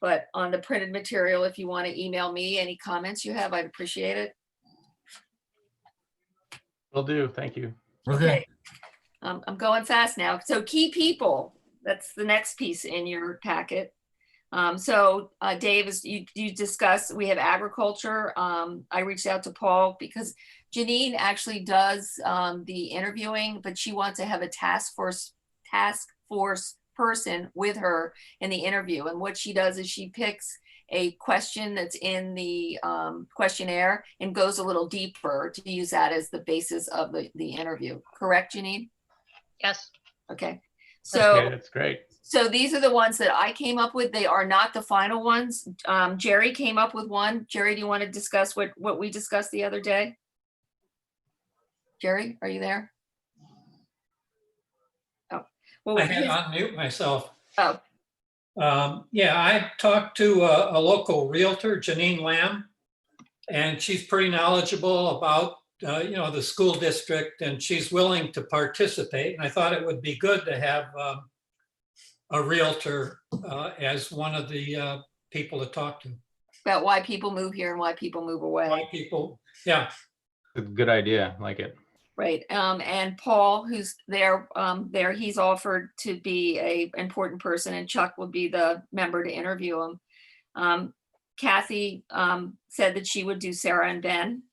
But on the printed material, if you want to email me any comments you have, I'd appreciate it. Will do. Thank you. Okay. I'm going fast now. So key people, that's the next piece in your packet. So Dave, as you discussed, we have agriculture. I reached out to Paul because Janine actually does the interviewing, but she wants to have a task force person with her in the interview. And what she does is she picks a question that's in the questionnaire and goes a little deeper to use that as the basis of the interview. Correct, Janine? Yes. Okay. So Okay, that's great. So these are the ones that I came up with. They are not the final ones. Jerry came up with one. Jerry, do you want to discuss what we discussed the other day? Jerry, are you there? Oh, well, I had to unmute myself. Oh. Yeah, I talked to a local realtor, Janine Lamb, and she's pretty knowledgeable about the school district, and she's willing to participate. And I thought it would be good to have a realtor as one of the people to talk to. About why people move here and why people move away. Why people, yeah. Good idea. Like it. Right. And Paul, who's there, he's offered to be a important person, and Chuck will be the member to interview him. Kathy said that she would do Sarah and Ben.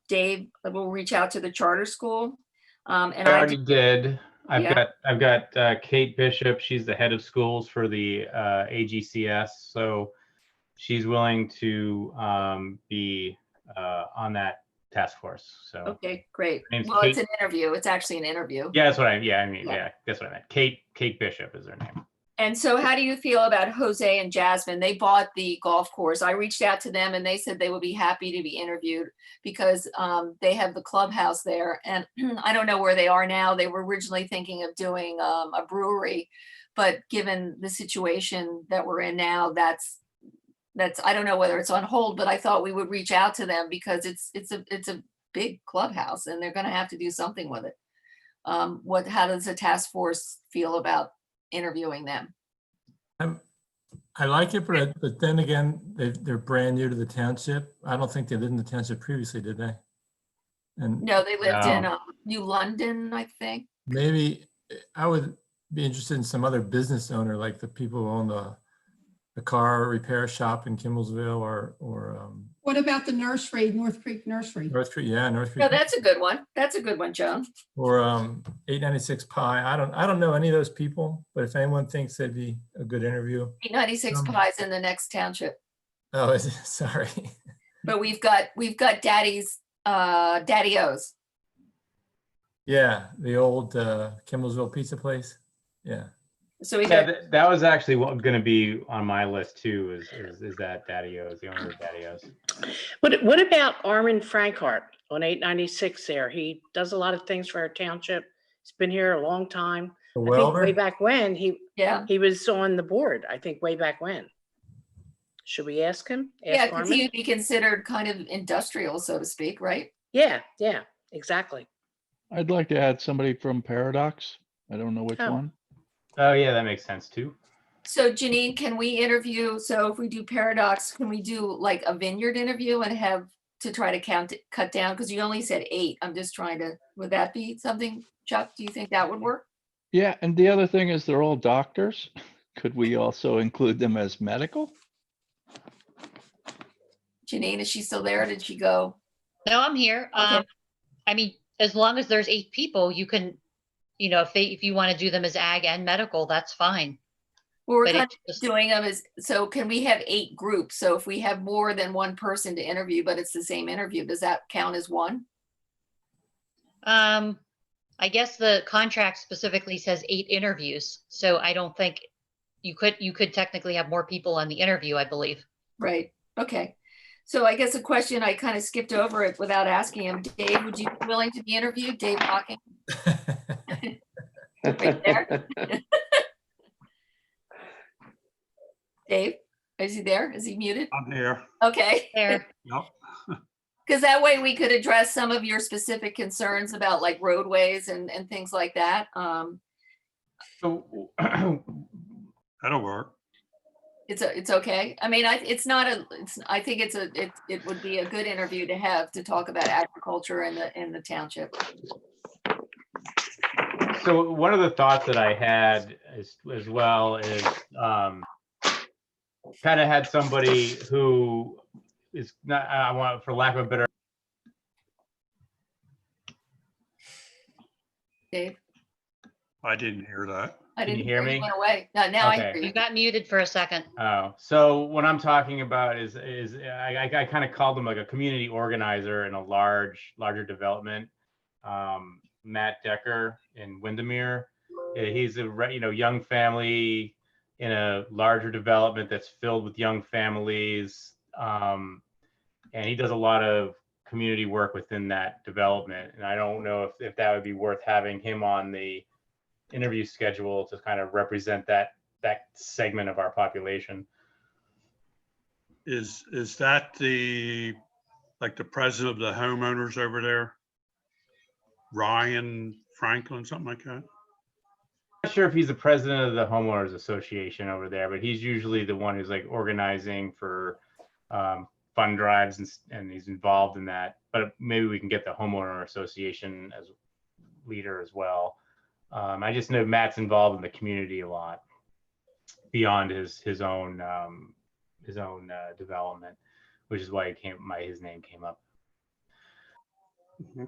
Dave will reach out to the charter school. And I already did. Yeah. I've got Kate Bishop. She's the head of schools for the AGCS, so she's willing to be on that task force. So okay, great. name's Well, Kate. it's an interview. It's actually an interview. Yeah, that's what that's what I meant. Kate Bishop is her name. And so how do you feel about Jose and Jasmine? They bought the golf course. I reached out to them and they said they would be happy to be interviewed because they have the clubhouse there. And I don't know where they are now. They were originally thinking of doing a brewery, but given the situation that we're in now, that's I don't know whether it's on hold, but I thought we would reach out to them because it's a big clubhouse and they're going to have to do something with it. How does the task force feel about interviewing them? I like it, but then again, they're brand new to the township. I don't think they lived in the township previously, did they? And No, they lived in New London, I think. maybe I would be interested in some other business owner, like the people who own the car repair shop in Kimballsville or What about the nursery, North Creek Nursery? North Creek. Yeah, North Creek. No, that's a good one. That's a good one, Joan. Or 896 Pi. I don't know any of those people, but if anyone thinks they'd be a good interview. 96 Pies in the next township. Oh, is it? Sorry. But we've got Daddy O's. Yeah, the old Kimballsville pizza place. Yeah. So we got that was actually going to be on my list too. Is that Daddy O's, the owner of Daddy O's? What about Armin Frankhart on 896 there? He does a lot of things for our township. He's been here a long time. The I think welder? way back when he Yeah. was on the board, I think way back when. Should we ask him? Yeah, Ask because Armin? he'd be considered kind of industrial, so to speak, right? Yeah, exactly. I'd like to add somebody from Paradox. I don't know which Oh. one. Oh, yeah, that makes sense too. So Janine, can we interview, so if we do Paradox, can we do like a vineyard interview and have to try to cut down? Because you only said 8. I'm just trying to, would that be something, Chuck? Do you think that would work? Yeah, and the other thing is they're all doctors. Could we also include them as medical? Janine, is she still there? Did she go? No, I'm here. Okay. I mean, as long as there's 8 people, you can, you know, if you want to do them as ag and medical, that's fine. Well, we're But kind it's of just- doing them as, so can we have 8 groups? So if we have more than one person to interview, but it's the same interview, does that count as one? I guess the contract specifically says 8 interviews, so I don't think you could technically have more people on the interview, I believe. Right, okay. So I guess a question, I kind of skipped over it without asking him. Dave, would you be willing to be interviewed? Dave Hawking? Right there. Dave, is he there? Is he muted? I'm here. Okay. There. Yep. Because that way we could address some of your specific concerns about like roadways and things like that. So That'll work. It's okay. I mean, I think it would be a good interview to have to talk about agriculture in the township. So one of the thoughts that I had as well is kind of had somebody who is not, I want, for lack of a better. Dave, I didn't hear that. I Can you didn't hear you me? went away. Now I Okay. hear You you. got muted for a second. Oh, so what I'm talking about is I kind of called him like a community organizer in a larger development. Matt Decker in Windermere. He's a young family in a larger development that's filled with young families, and he does a lot of community work within that development. And I don't know if that would be worth having him on the interview schedule to kind of represent that segment of our population. Is that the president of the homeowners over there? Ryan Franklin, something like that? I'm not sure if he's the president of the homeowners association over there, but he's usually the one who's like organizing for fund drives and he's involved in that. But maybe we can get the homeowner association as leader as well. I just know Matt's involved in the community a lot beyond his own development, which is why his name came up. Mm-hmm.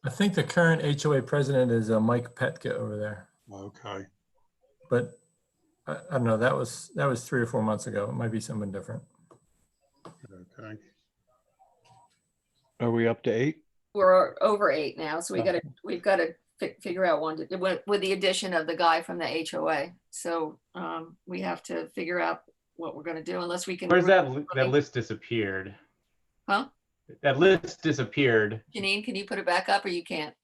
I think the current HOA president is Mike Petka over there, Okay. but I don't know. That was 3 or 4 months ago. It might be someone different. Okay. Are we up to 8? We're over 8 now, so Oh. we've got to figure out one with the addition of the guy from the HOA. So we have to figure out what we're going to do unless we can. Where's that list disappeared? Huh? That list disappeared. Janine, can you put it back up or you can't?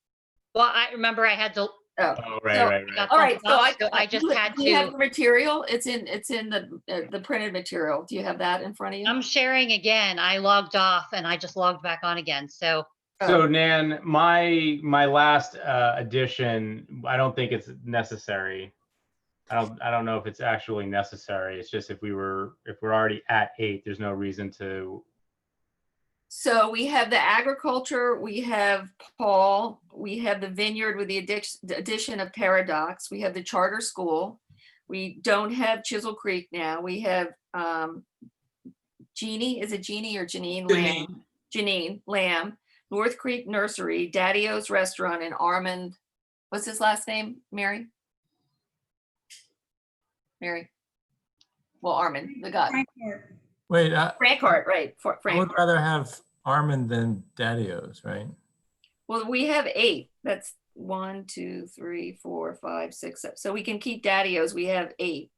Well, I remember I had to. Oh, right, So- right. All right, so I just had do you have to. the material? It's in the printed material. Do you have that in front of you? I'm sharing again. I logged off and I just logged back on again. So So Nan, my last addition, I don't think it's necessary. I don't know if it's actually necessary. It's just if we're already at 8, there's no reason to. So we have the agriculture, we have Paul, we have the vineyard with the addition of Paradox, we have the charter school. We don't have Chisel Creek now. We have Jeannie, is it Jeannie or Janine Lamb? Janine Lamb, North Creek Nursery, Daddy-O's Restaurant, and Armand, what's his last name, Mary? Mary? Well, Armand, the guy. Wait, Frankhart, right, I would Frankhart. rather have Armin than Daddy-O's, right? Well, we have 8. That's 1, 2, 3, 4, 5, 6, 7. So we can keep Daddy-O's. We have 8.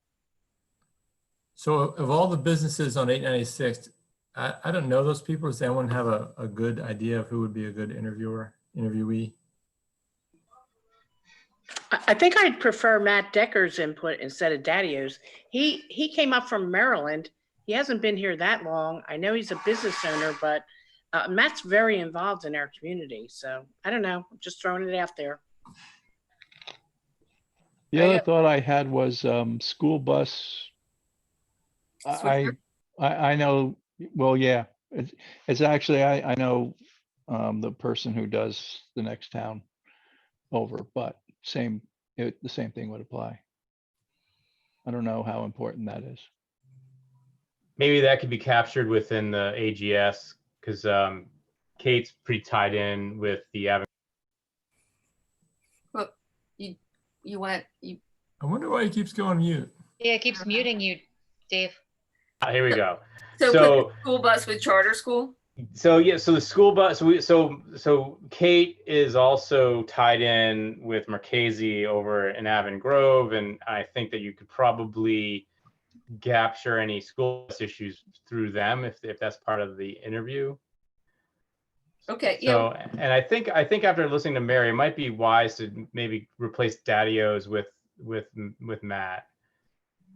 So of all the businesses on 896, I don't know those people. Does anyone have a good idea of who would be a good interviewee? I think I'd prefer Matt Decker's input instead of Daddy-O's. He came up from Maryland he hasn't been here that long. I know he's a business owner, but Matt's very involved in our community. So I don't know, I'm just throwing it out there. The other thought I had was school bus. I know, well, yeah, it's actually, I know the person who does the next town over, but the same thing would apply. I don't know how important that is. Maybe that could be captured within the AGS, because Kate's pretty tied in with the Avenue. Well, you went, you, I wonder why he keeps going mute. Yeah, it keeps muting you, Dave. Here we go. so put the school bus with charter school? So yeah, so the school bus, so Kate is also tied in with Marchese over in Avon Grove, and I think that you could probably capture any school bus issues through them if that's part of the interview. Okay. So, Yeah. and I think after listening to Mary, it might be wise to maybe replace Daddy-O's with Matt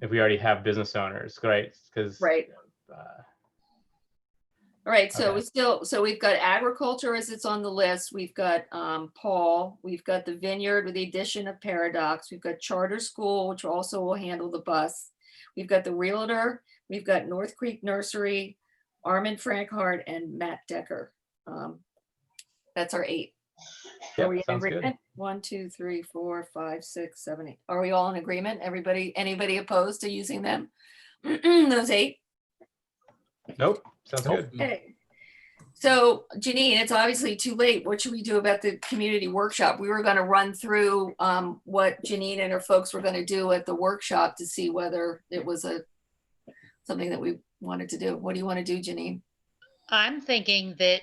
if we already have business owners, right? Because right. All right, so okay. we've got agriculture as it's on the list. We've got Paul, we've got the vineyard with the addition of Paradox. We've got charter school, which also will handle the bus. We've got the realtor. We've got North Creek Nursery, Armin Frankhart, and Matt Decker. That's our 8. Yep, Are we in sounds agreement? good. 1, 2, 3, 4, 5, 6, 7, 8. Are we all in agreement? Anybody opposed to using them? Those 8? Nope, sounds good. Okay. So Janine, it's obviously too late. What should we do about the community workshop? We were going to run through what Janine and her folks were going to do at the workshop to see whether it was something that we wanted to do. What do you want to do, Janine? I'm thinking that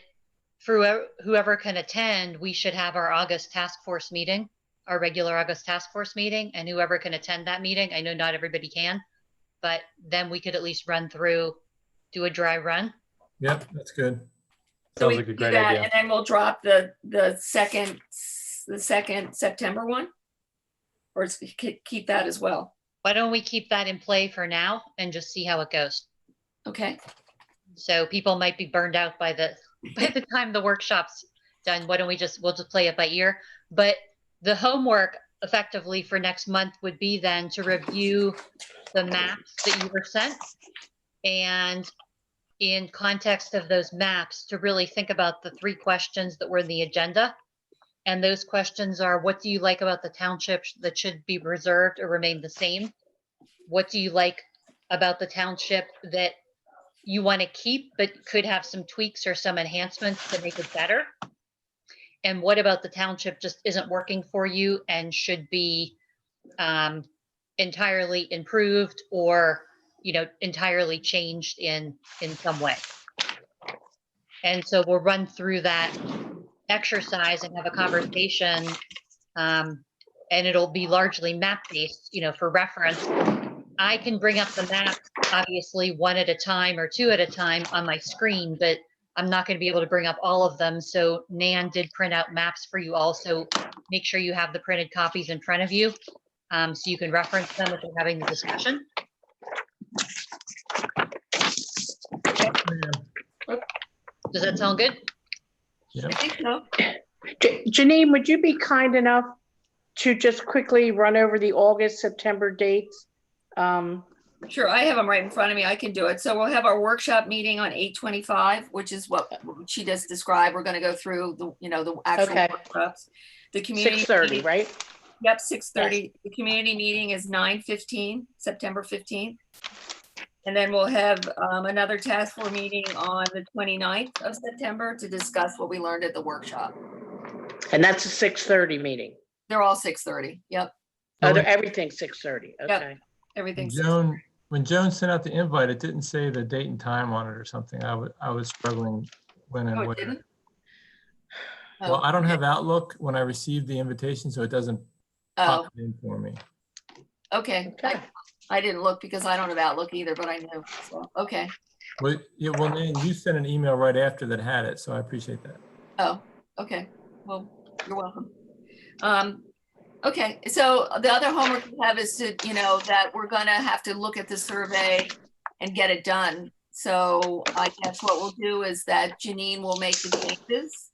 for whoever can attend, we should have our August task force meeting, our regular August task force meeting, and whoever can attend that meeting. I know not everybody can, but then we could at least run through, do a dry run. Yep, that's good. So we Sounds like a do great that, idea. and then we'll drop the second September one, or keep that as well. Why don't we keep that in play for now and just see how it goes? Okay. So people might be burned out by the time the workshop's done. Why don't we'll just play it by ear? But the homework effectively for next month would be then to review the maps that you were sent, and in context of those maps to really think about the 3 questions that were in the agenda. And those questions are, what do you like about the township that should be reserved or remain the same? What do you like about the township that you want to keep but could have some tweaks or some enhancements to make it better? And what about the township just isn't working for you and should be entirely improved or entirely changed in some way? And so we'll run through that exercise and have a conversation, and it'll be largely map based, for reference. I can bring up the maps, obviously 1 at a time or 2 at a time on my screen, but I'm not going to be able to bring up all of them. So Nan did print out maps for you all. So make sure you have the printed copies in front of you, so you can reference them if you're having the discussion. Does that sound good? I think so. Janine, would you be kind enough to just quickly run over the August, September dates? Sure, I have them right in front of me. I can do it. So we'll have our workshop meeting on 8/25, which is what she just described. We're going to go through the actual workshops. The community 6:30, meeting, right? Yep, 6:30. The community meeting is 9/15, September 15th. And then we'll have another task force meeting on the 29th of September to discuss what we learned at the workshop. And that's a 6:30 meeting. They're all 6:30. Yep. Oh, everything's 6:30. Okay. Yep. Everything's When Joan sent out the invite, it didn't say the date and time on it or something. I was struggling when and Oh, where. it didn't? Well, I don't have Outlook when I received the invitation, so it doesn't pop it in for me. Okay. I didn't look because I don't have Outlook either, but I knew. So, okay. Well, Nan, you sent an email right after that had it, so I appreciate that. Oh, okay. Well, you're welcome. Okay, so the other homework we have is to, that we're gonna have to look at the survey and get it done. So I guess what we'll do is that Janine will make the changes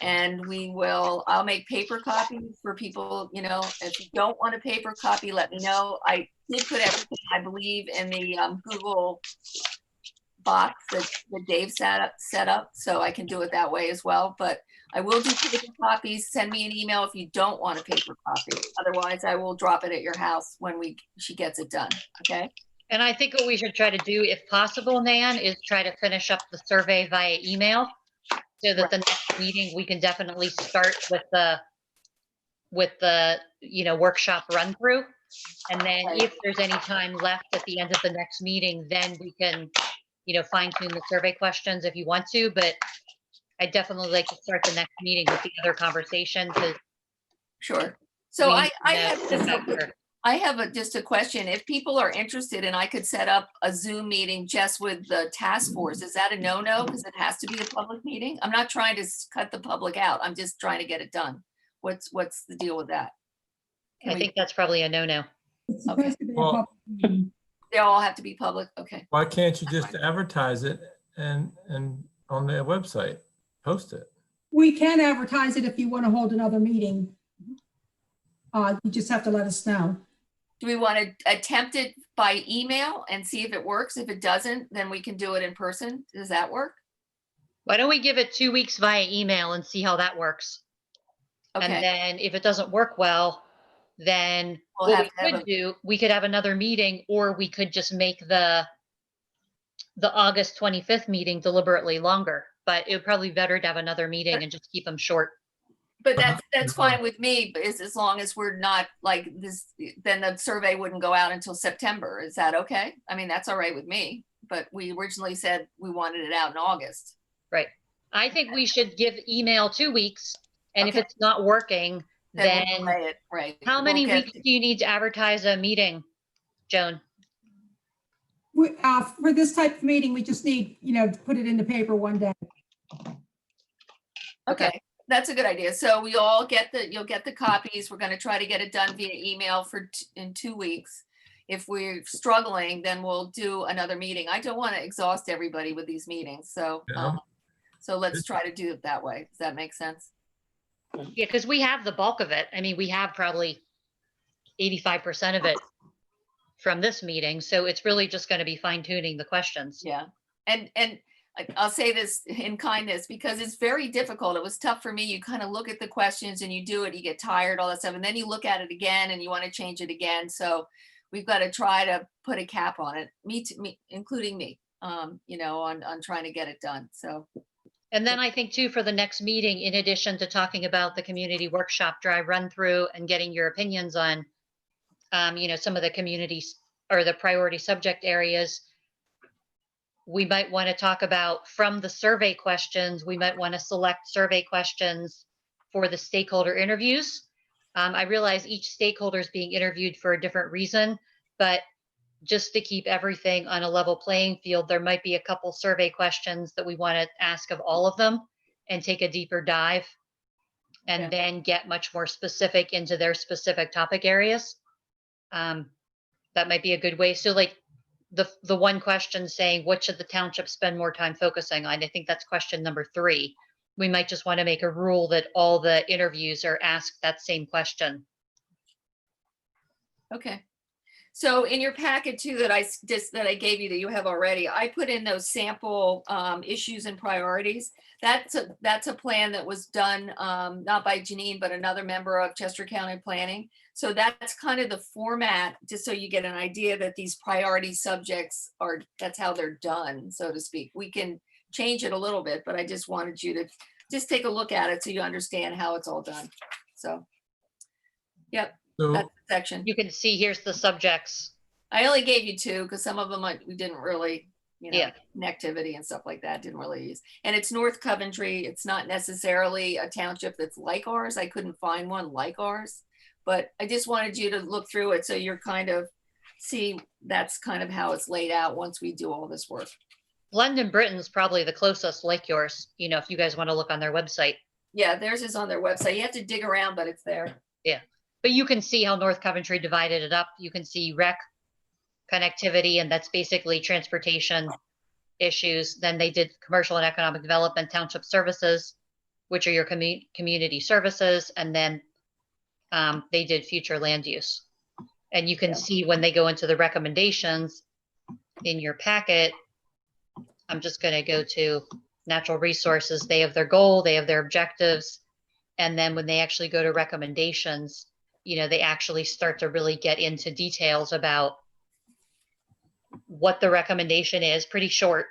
and I'll make paper copies for people, you know, if you don't want a paper copy, let me know. I did put everything, I believe, in the Google box that Dave set up, so I can do it that way as well. But I will do paper copies. Send me an email if you don't want a paper copy. Otherwise, I will drop it at your house when she gets it done. Okay. And I think what we should try to do, if possible, Nan, is try to finish up the survey via email so that the next meeting we can definitely start with the workshop run through. And then if there's any time left at the end of the next meeting, then we can, fine tune the survey questions if you want to, but I definitely like to start the next meeting with the other conversation. Sure. So I have just a question. If people are interested and I could set up a Zoom meeting just with the task force, is that a no-no? Because it has to be a public meeting? I'm not trying to cut the public out. I'm just trying to get it done. What's the deal with that? I think that's probably a no-no. Okay. Well, they all have to be public. Okay. Why can't you just advertise it and on their website, post it? We can advertise it if you want to hold another meeting. You just have to let us know. Do we want to attempt it by email and see if it works? If it doesn't, then we can do it in person. Does that work? Why don't we give it 2 weeks via email and see how that works? Okay. And then if it doesn't work well, then We'll what we could do, we could have another meeting, or we could just make the August 25th meeting deliberately longer. But it would probably be better to have another meeting and just keep them short. But that's fine with me, but as long as we're not like this, then the survey wouldn't go out until September. Is that okay? I mean, that's all right with me, but we originally said we wanted it out in August. Right. I think we should give email 2 weeks. And if it's not working, then we'll play it. Right. How many weeks do you need to advertise a meeting, Joan? For this type of meeting, we just need, to put it in the paper one day. Okay. That's a good idea. So we all you'll get the copies. We're going to try to get it done via email in 2 weeks. If we're struggling, then we'll do another meeting. I don't want to exhaust everybody with these meetings. So, so let's try to do it that way. Does that make sense? Yeah, because we have the bulk of it. I mean, we have probably 85% of it from this meeting. So it's really just going to be fine tuning the questions. Yeah. And I'll say this in kindness because it's very difficult. It was tough for me. You kind of look at the questions and you do it, you get tired, all that stuff. And then you look at it again and you want to change it again. So we've got to try to put a cap on it, me including me, on trying to get it done. So. And then I think too, for the next meeting, in addition to talking about the community workshop drive run through and getting your opinions on, some of the communities or the priority subject areas, we might want to talk about from the survey questions, we might want to select survey questions for the stakeholder interviews. I realize each stakeholder is being interviewed for a different reason, but just to keep everything on a level playing field, there might be a couple survey questions that we want to ask of all of them and take a deeper dive and then get much more specific into their specific topic areas. That might be a good way. So like the one question saying, what should the township spend more time focusing on? I think that's question number 3. We might just want to make a rule that all the interviews are asked that same question. Okay. So in your packet too, that I gave you that you have already, I put in those sample issues and priorities. That's a plan that was done not by Janine, but another member of Chester County Planning. So that's kind of the format, just so you get an idea that these priority subjects that's how they're done, so to speak. We can change it a little bit, but I just wanted you to just take a look at it so you understand how it's all done. So, yep. So that's the section. You can see here's the subjects. I only gave you 2 because some of them we didn't really, connectivity and stuff like that didn't really use. And it's North Coventry. It's not necessarily a township that's like ours. I couldn't find one like ours, but I just wanted you to look through it so you're kind of see that's kind of how it's laid out once we do all this work. London Britain's probably the closest like yours, if you guys want to look on their website. Yeah, theirs is on their website. You have to dig around, but it's there. Yeah. But you can see how North Coventry divided it up. You can see rec, connectivity, and that's basically transportation issues. Then they did commercial and economic development, township services, which are your community services, and then they did future land use. And you can see when they go into the recommendations in your packet, I'm just going to go to natural resources. They have their goal, they have their objectives. And then when they actually go to recommendations, you know, they actually start to really get into details about what the recommendation is, pretty short,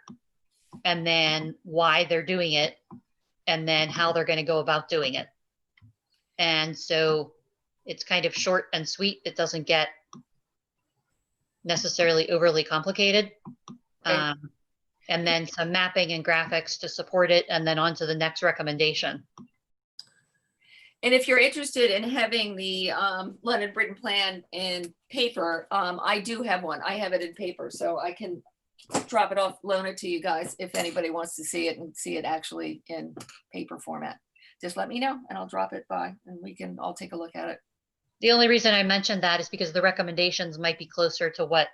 and then why they're doing it, and then how they're going to go about doing it. And so it's kind of short and sweet. It doesn't get necessarily overly complicated. Okay. And then some mapping and graphics to support it, and then on to the next recommendation. And if you're interested in having the London Britain plan in paper, I do have one. I have it in paper, so I can drop it off, loan it to you guys if anybody wants to see it and see it actually in paper format. Just let me know and I'll drop it by and we can all take a look at it. The only reason I mentioned that is because the recommendations might be closer to what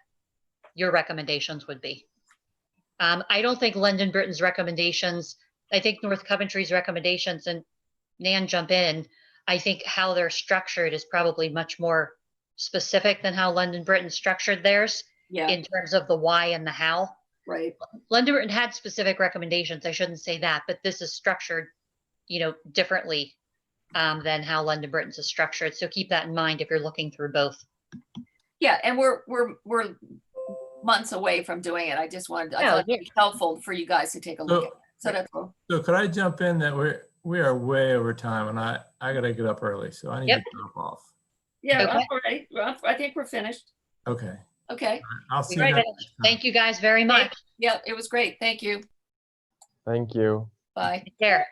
your recommendations would be. I don't think London Britain's recommendations, I think North Coventry's recommendations, and Nan, jump in, I think how they're structured is probably much more specific than how London Britain structured theirs in terms of the why and the how. Right. London Britain had specific recommendations. I shouldn't say that, but this is structured, you know, differently than how London Britain's is structured. So keep that in mind if you're looking through both. Yeah, and we're months away from doing it. I just wanted, I thought it'd be helpful for you guys to take a look at it. So that's all. So could I jump in that we are way over time and I gotta get up early, so I need to drop off. Yeah, Okay. all right. Well, I think we're finished. Okay. Okay. I'll see you Right. next time. Thank you guys very much. Yeah, it was great. Thank you. Thank you. Bye. Take care.